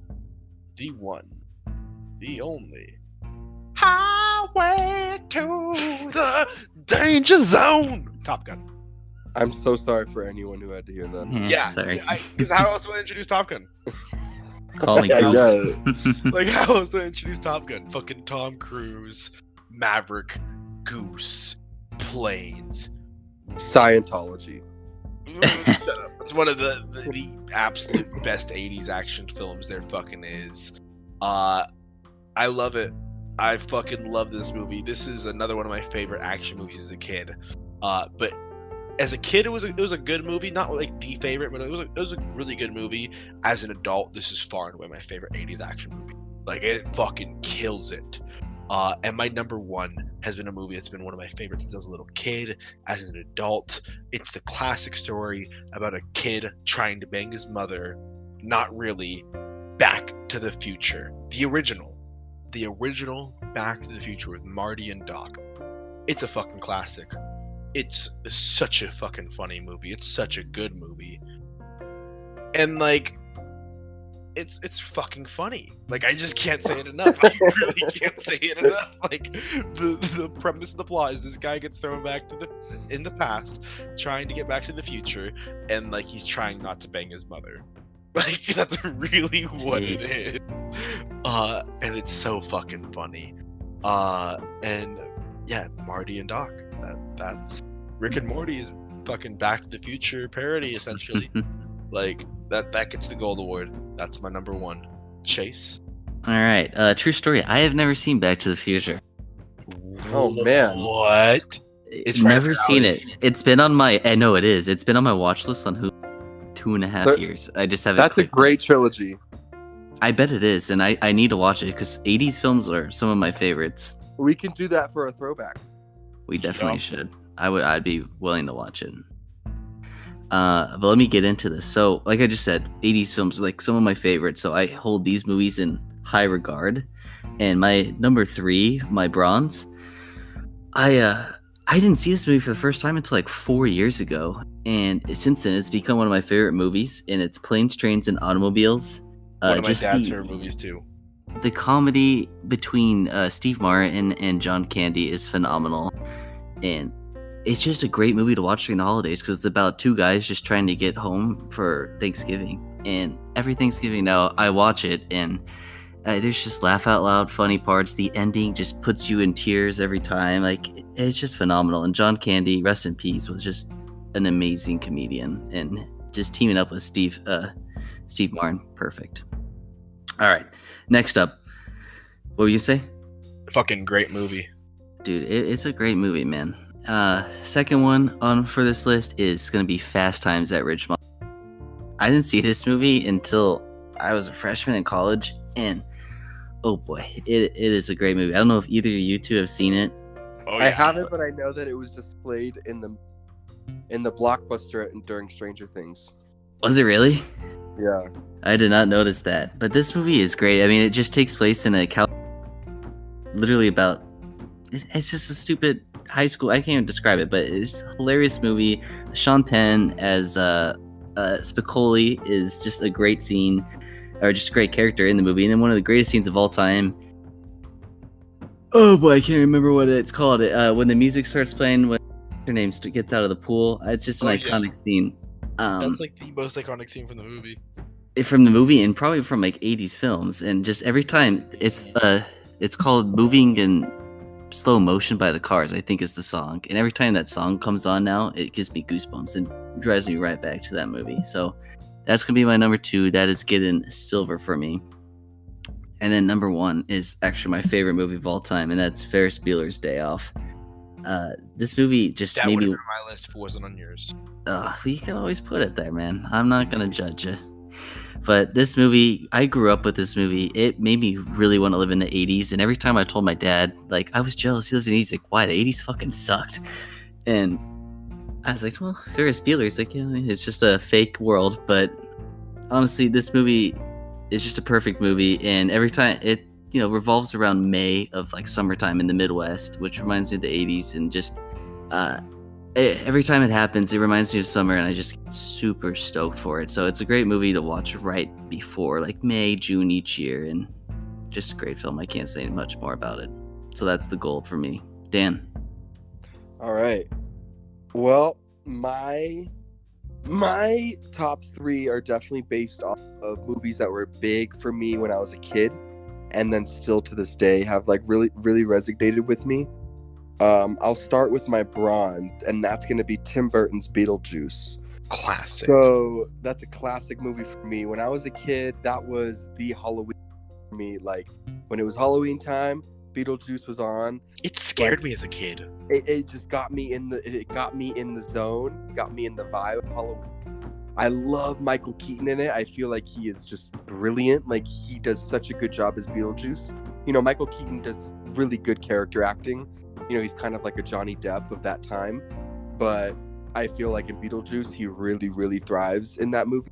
[SPEAKER 1] the one, the only Highway to the Danger Zone. Top Gun.
[SPEAKER 2] I'm so sorry for anyone who had to hear that.
[SPEAKER 1] Yeah,
[SPEAKER 3] sorry.
[SPEAKER 1] Because how else would I introduce Top Gun?
[SPEAKER 3] Call me
[SPEAKER 2] Yeah,
[SPEAKER 3] Goose.
[SPEAKER 1] Like, how else would I introduce Top Gun? Fucking Tom Cruise, Maverick, Goose, planes.
[SPEAKER 2] Scientology.
[SPEAKER 1] Shut up. It's one of the absolute best 80s action films there fucking is. I love it. I fucking love this movie. This is another one of my favorite action movies as a kid. But as a kid, it was a good movie. Not like the favorite, but it was a really good movie. As an adult, this is far and away my favorite 80s action movie. Like, it fucking kills it. And my number 1 has been a movie that's been one of my favorites since I was a little kid. As an adult, it's the classic story about a kid trying to bang his mother. Not really. Back to the Future. The original Back to the Future with Marty and Doc. It's a fucking classic. It's such a fucking funny movie. It's such a good movie. And like, it's fucking funny. Like, I just can't say it enough. I really can't say it enough. Like, the premise of the plot is this guy gets thrown back to in the past, trying to get back to the future, and like he's trying not to bang his mother. Like, that's really what it is. And it's so fucking funny. And yeah, Marty and Doc. That's Rick and Morty is fucking Back to the Future parody, essentially. Like, that gets the gold award. That's my number one. Chase.
[SPEAKER 3] All right. True story. I have never seen Back to the Future.
[SPEAKER 2] Oh man.
[SPEAKER 1] What?
[SPEAKER 3] It's never seen it. It's been on my. I know it is. It's been on my watch list on Hulu 2.5 years. I just haven't.
[SPEAKER 2] That's a great trilogy.
[SPEAKER 3] I bet it is, and I need to watch it because 80s films are some of my favorites.
[SPEAKER 2] We can do that for a throwback.
[SPEAKER 3] We definitely should. I'd be willing to watch it. But let me get into this. So, like I just said, 80s films are like some of my favorites. So I hold these movies in high regard. And my number 3, my bronze, I didn't see this movie for the first time until like 4 years ago. And since then, it's become one of my favorite movies. And it's Planes, Trains, and Automobiles.
[SPEAKER 1] One of my dad's favorite movies too.
[SPEAKER 3] The comedy between Steve Martin and John Candy is phenomenal. And it's just a great movie to watch during the holidays because it's about 2 guys just trying to get home for Thanksgiving. And every Thanksgiving now, I watch it, and there's just laugh out loud funny parts. The ending just puts you in tears every time. Like, it's just phenomenal. And John Candy, rest in peace, was just an amazing comedian. And just teaming up with Steve Martin, perfect. All right, next up. What were you say?
[SPEAKER 1] Fucking great movie.
[SPEAKER 3] Dude, it's a great movie, man. Second one on for this list is going to be Fast Times at Ridgemont. I didn't see this movie until I was a freshman in college, and oh boy, it is a great movie. I don't know if either of you two have seen it.
[SPEAKER 1] Oh, yeah.
[SPEAKER 2] I haven't, but I know that it was displayed in the Blockbuster during Stranger Things.
[SPEAKER 3] Was it really?
[SPEAKER 2] Yeah.
[SPEAKER 3] I did not notice that, but this movie is great. I mean, it just takes place in a literally about. It's just a stupid high school. I can't even describe it, but it's a hilarious movie. Sean Penn as Spicoli is just a great scene, or just a great character in the movie. And then one of the greatest scenes of all time. Oh boy, I can't remember what it's called. When the music starts playing, when her name gets out of the pool, it's just an iconic scene.
[SPEAKER 1] That's like the most iconic scene from the movie.
[SPEAKER 3] From the movie, and probably from like 80s films. And just every time it's called Moving in Slow Motion by the Cars, I think is the song. And every time that song comes on now, it gives me goosebumps and drives me right back to that movie. So that's gonna be my number 2. That is getting silver for me. And then number 1 is actually my favorite movie of all time, and that's Ferris Bueller's Day Off. This movie just
[SPEAKER 1] that
[SPEAKER 3] made
[SPEAKER 1] would
[SPEAKER 3] me.
[SPEAKER 1] have been on my list if it wasn't on yours.
[SPEAKER 3] You can always put it there, man. I'm not gonna judge you. But this movie, I grew up with this movie. It made me really want to live in the 80s. And every time I told my dad, like, I was jealous he lived in the 80s. Like, why? The 80s fucking sucked. And I was like, well, Ferris Bueller's like, yeah, it's just a fake world. But honestly, this movie is just a perfect movie. And every time it, revolves around May of like summertime in the Midwest, which reminds me of the 80s. And just every time it happens, it reminds me of summer, and I just get super stoked for it. So it's a great movie to watch right before like May, June each year, and just a great film. I can't say much more about it. So that's the goal for me. Dan.
[SPEAKER 2] All right. Well, my top 3 are definitely based off of movies that were big for me when I was a kid, and then still to this day have like really, really resonated with me. I'll start with my bronze, and that's going to be Tim Burton's Beetlejuice.
[SPEAKER 1] Classic.
[SPEAKER 2] So that's a classic movie for me. When I was a kid, that was the Halloween for me. Like, when it was Halloween time, Beetlejuice was on.
[SPEAKER 1] It scared me as a kid.
[SPEAKER 2] It just got me in the zone, got me in the vibe of Halloween. I love Michael Keaton in it. I feel like he is just brilliant. Like, he does such a good job as Beetlejuice. Michael Keaton does really good character acting. He's kind of like a Johnny Depp of that time, but I feel like in Beetlejuice, he really, really thrives in that movie.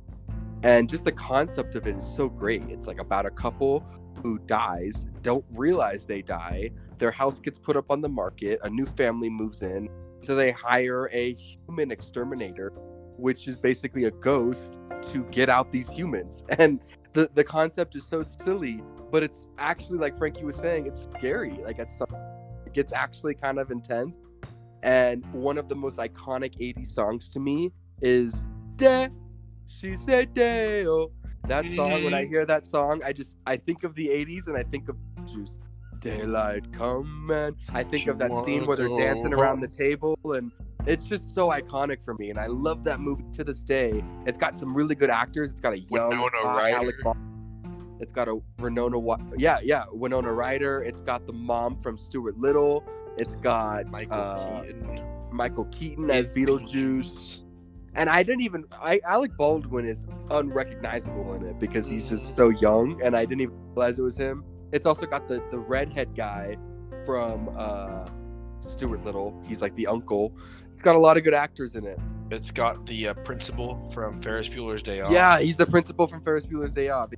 [SPEAKER 2] And just the concept of it is so great. It's like about a couple who dies, don't realize they die. Their house gets put up on the market. A new family moves in. So they hire a human exterminator, which is basically a ghost, to get out these humans. And the concept is so silly, but it's actually, like Frankie was saying, it's scary. Like it gets actually kind of intense. And one of the most iconic 80s songs to me is "De." She said "Deo." That song. When I hear that song, I think of the 80s and I think of Juice. Daylight come, man. I think of that scene where they're dancing around the table, and it's just so iconic for me. And I love that movie to this day. It's got some really good actors. It's got a young Alec Baldwin. It's got a Winona Ryder. It's got the mom from Stuart Little. It's got Michael Keaton as Beetlejuice. And Alec Baldwin is unrecognizable in it because he's just so young, and I didn't even realize it was him. It's also got the redhead guy from Stuart Little. He's like the uncle. It's got a lot of good actors in it.
[SPEAKER 1] It's got the principal from Ferris Bueller's Day Off.
[SPEAKER 2] Yeah, he's the principal from Ferris Bueller's Day Off.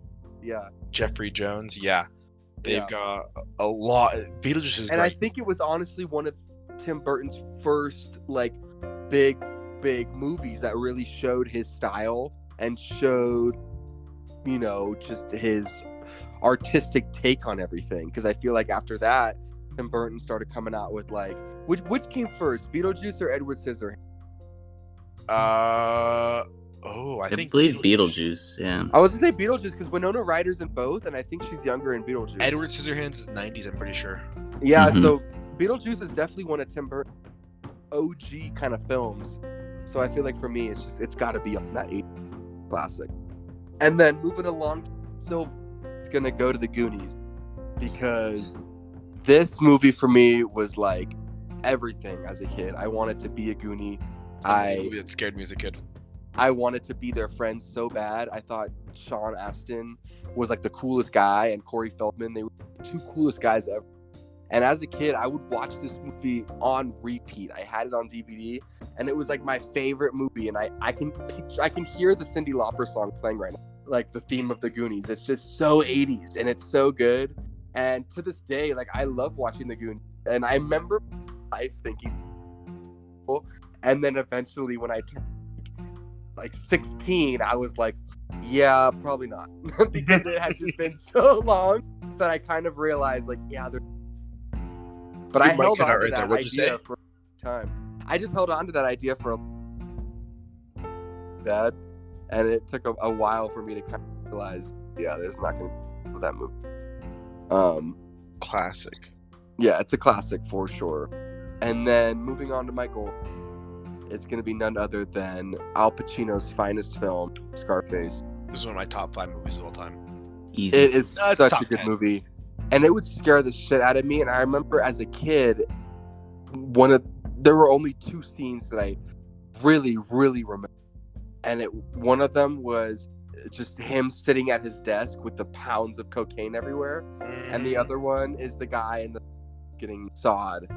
[SPEAKER 2] Yeah.
[SPEAKER 1] Jeffrey Jones. Yeah. They've got a lot. Beetlejuice is great.
[SPEAKER 2] And I think it was honestly one of Tim Burton's first like big movies that really showed his style and showed, just his artistic take on everything. Because I feel like after that, Tim Burton started coming out with like, which came first, Beetlejuice or Edward Scissorhands?
[SPEAKER 1] I
[SPEAKER 3] believe Beetlejuice. Yeah.
[SPEAKER 2] I was gonna say Beetlejuice because Winona Ryder's in both, and I think she's younger in Beetlejuice.
[SPEAKER 1] Edward Scissorhands is 90s, I'm pretty sure.
[SPEAKER 2] Yeah, so Beetlejuice is definitely one of Tim Burton's OG kind of films. So I feel like for me, it's got to be on that 80s classic. And then moving along, it's gonna go to the Goonies because this movie for me was like everything as a kid. I wanted to be a Goonie.
[SPEAKER 1] A movie that scared me as a kid.
[SPEAKER 2] I wanted to be their friend so bad. I thought Sean Astin was like the coolest guy, and Corey Feldman. They were the two coolest guys ever. And as a kid, I would watch this movie on repeat. I had it on DVD, and it was like my favorite movie. And I can hear the Cyndi Lauper song playing right now, like the theme of the Goonies. It's just so 80s, and it's so good. And to this day, like I love watching the Goonies. And I remember life thinking, and then eventually when I turned like 16, I was like, yeah, probably not, because it had just been so long that I kind of realized like, yeah, but I held on to that idea for a time. I just held on to that idea for that, and it took a while for me to kind of realize, yeah, there's not going to be that movie.
[SPEAKER 1] Classic.
[SPEAKER 2] Yeah, it's a classic for sure. And then moving on to Michael, it's going to be none other than Al Pacino's finest film, Scarface.
[SPEAKER 1] This is one of my top 5 movies of all time.
[SPEAKER 3] Easy.
[SPEAKER 2] It is such a good movie. And it would scare the shit out of me. And I remember as a kid, there were only 2 scenes that I really, really remember. And one of them was just him sitting at his desk with the pounds of cocaine everywhere. And the other one is the guy getting sawed.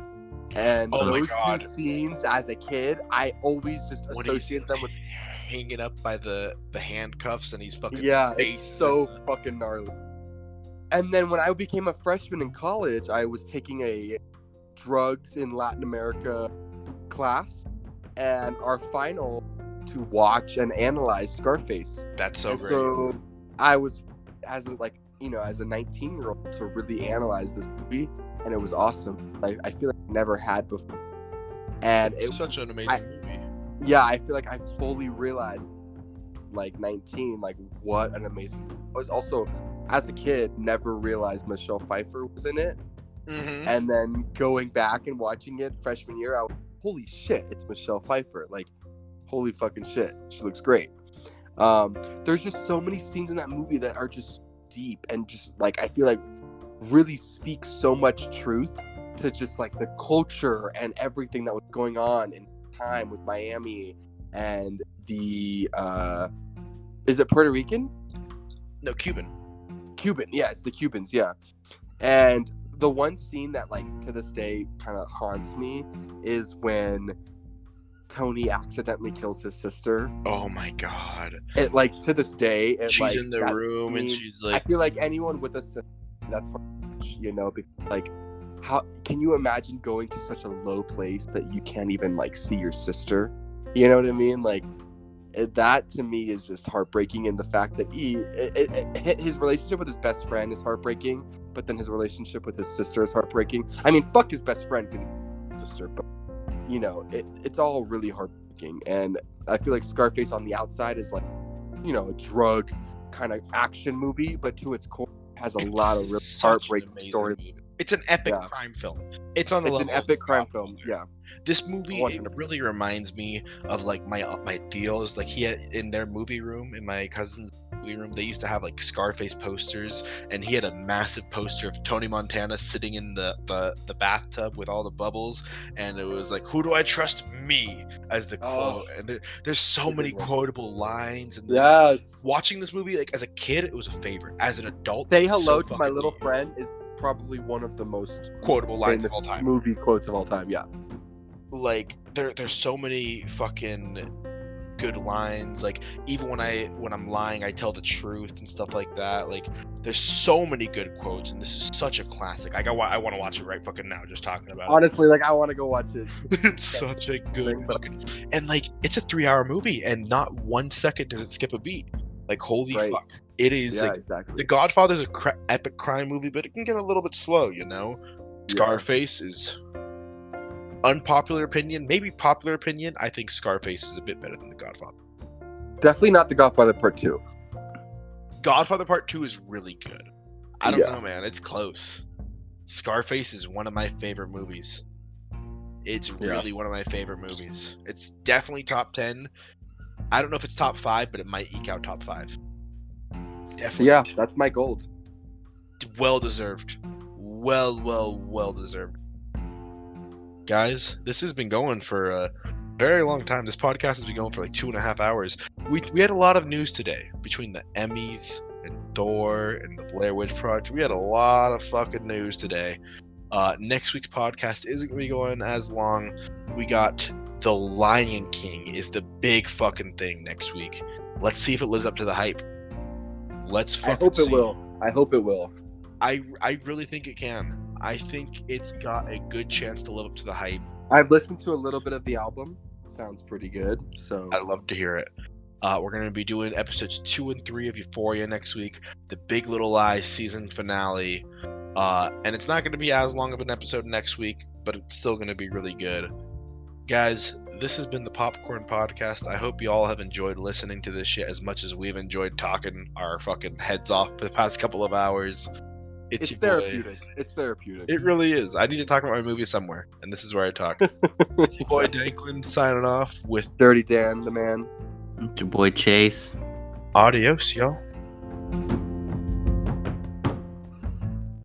[SPEAKER 2] And those 2 scenes as a kid, I always just associated them with
[SPEAKER 1] hanging up by the handcuffs, and he's fucking
[SPEAKER 2] it's so fucking gnarly. And then when I became a freshman in college, I was taking a drugs in Latin America class, and our final to watch and analyze Scarface.
[SPEAKER 1] That's so great.
[SPEAKER 2] So I was as a 19-year-old to really analyze this movie, and it was awesome. I feel like I never had before. And
[SPEAKER 1] it's such an amazing movie.
[SPEAKER 2] Yeah, I feel like I fully realized, like 19, like what an amazing. I was also, as a kid, never realized Michelle Pfeiffer was in it. Mm-hmm. And then going back and watching it freshman year, I was, holy shit, it's Michelle Pfeiffer. Like, holy fucking shit, she looks great. There's just so many scenes in that movie that are just deep and just like I feel like really speak so much truth to just like the culture and everything that was going on in time with Miami and the is it Puerto Rican?
[SPEAKER 1] No, Cuban,
[SPEAKER 2] yeah, it's the Cubans, yeah. And the one scene that like to this day kind of haunts me is when Tony accidentally kills his sister.
[SPEAKER 1] Oh my god.
[SPEAKER 2] It like to this day
[SPEAKER 1] she's in the room and she's like,
[SPEAKER 2] I feel like anyone with a sister, that's what, because like how can you imagine going to such a low place that you can't even like see your sister? You know what I mean? Like that to me is just heartbreaking, and the fact that his relationship with his best friend is heartbreaking, but then his relationship with his sister is heartbreaking. I mean, fuck his best friend because he's his sister, but you know, it's all really heartbreaking. And I feel like Scarface on the outside is like, you know, a drug kind of action movie, but to its core has a lot of really heartbreaking stories.
[SPEAKER 1] It's an epic crime film. It's on the level.
[SPEAKER 2] It's an epic crime film. Yeah.
[SPEAKER 1] This movie it really reminds me of like my Theos. Like he had in their movie room, in my cousin's movie room, they used to have like Scarface posters, and he had a massive poster of Tony Montana sitting in the bathtub with all the bubbles, and it was like, "Who do I trust? Me," as the quote. And there's so many quotable lines. And watching this movie like as a kid, it was a favorite. As an adult,
[SPEAKER 2] "Say hello to my little friend" is probably one of the most
[SPEAKER 1] quotable lines of all time.
[SPEAKER 2] Movie quotes of all time. Yeah.
[SPEAKER 1] Like there's so many fucking good lines. Like even when I'm lying, I tell the truth and stuff like that. Like there's so many good quotes, and this is such a classic. I want to watch it right fucking now. Just talking about
[SPEAKER 2] honestly, like I want to go watch it.
[SPEAKER 1] It's such a good fucking, and like it's a 3-hour movie, and not 1 second does it skip a beat. Like holy fuck, it is like exactly. The Godfather's a epic crime movie, but it can get a little bit slow, you know. Scarface is. Unpopular opinion, maybe popular opinion, I think Scarface is a bit better than The Godfather.
[SPEAKER 2] Definitely not The Godfather Part 2.
[SPEAKER 1] Godfather Part 2 is really good. I don't know, man. It's close. Scarface is one of my favorite movies. It's really one of my favorite movies. It's definitely top 10. I don't know if it's top 5, but it might eke out top 5. Definitely.
[SPEAKER 2] Yeah, that's my gold.
[SPEAKER 1] Well deserved. Well deserved. Guys, this has been going for a very long time. This podcast has been going for like 2.5 hours. We had a lot of news today between the Emmys and Thor and the Blair Witch Project. We had a lot of fucking news today. Next week's podcast isn't going to be going as long. We got The Lion King is the big fucking thing next week. Let's see if it lives up to the hype. I hope it will. I really think it can. I think it's got a good chance to live up to the hype.
[SPEAKER 2] I've listened to a little bit of the album. Sounds pretty good. So
[SPEAKER 1] I'd love to hear it. We're going to be doing episodes 2 and 3 of Euphoria next week. The Big Little Lies season finale. And it's not going to be as long of an episode next week, but it's still going to be really good. Guys, this has been the Popcorn Podcast. I hope you all have enjoyed listening to this shit as much as we've enjoyed talking our fucking heads off for the past couple of hours. It's
[SPEAKER 2] therapeutic. It's therapeutic.
[SPEAKER 1] It really is. I need to talk about my movie somewhere, and this is where I talk. It's your boy Danklin signing off with
[SPEAKER 2] Dirty Dan, the man.
[SPEAKER 3] It's your boy Chase.
[SPEAKER 1] Adios, y'all.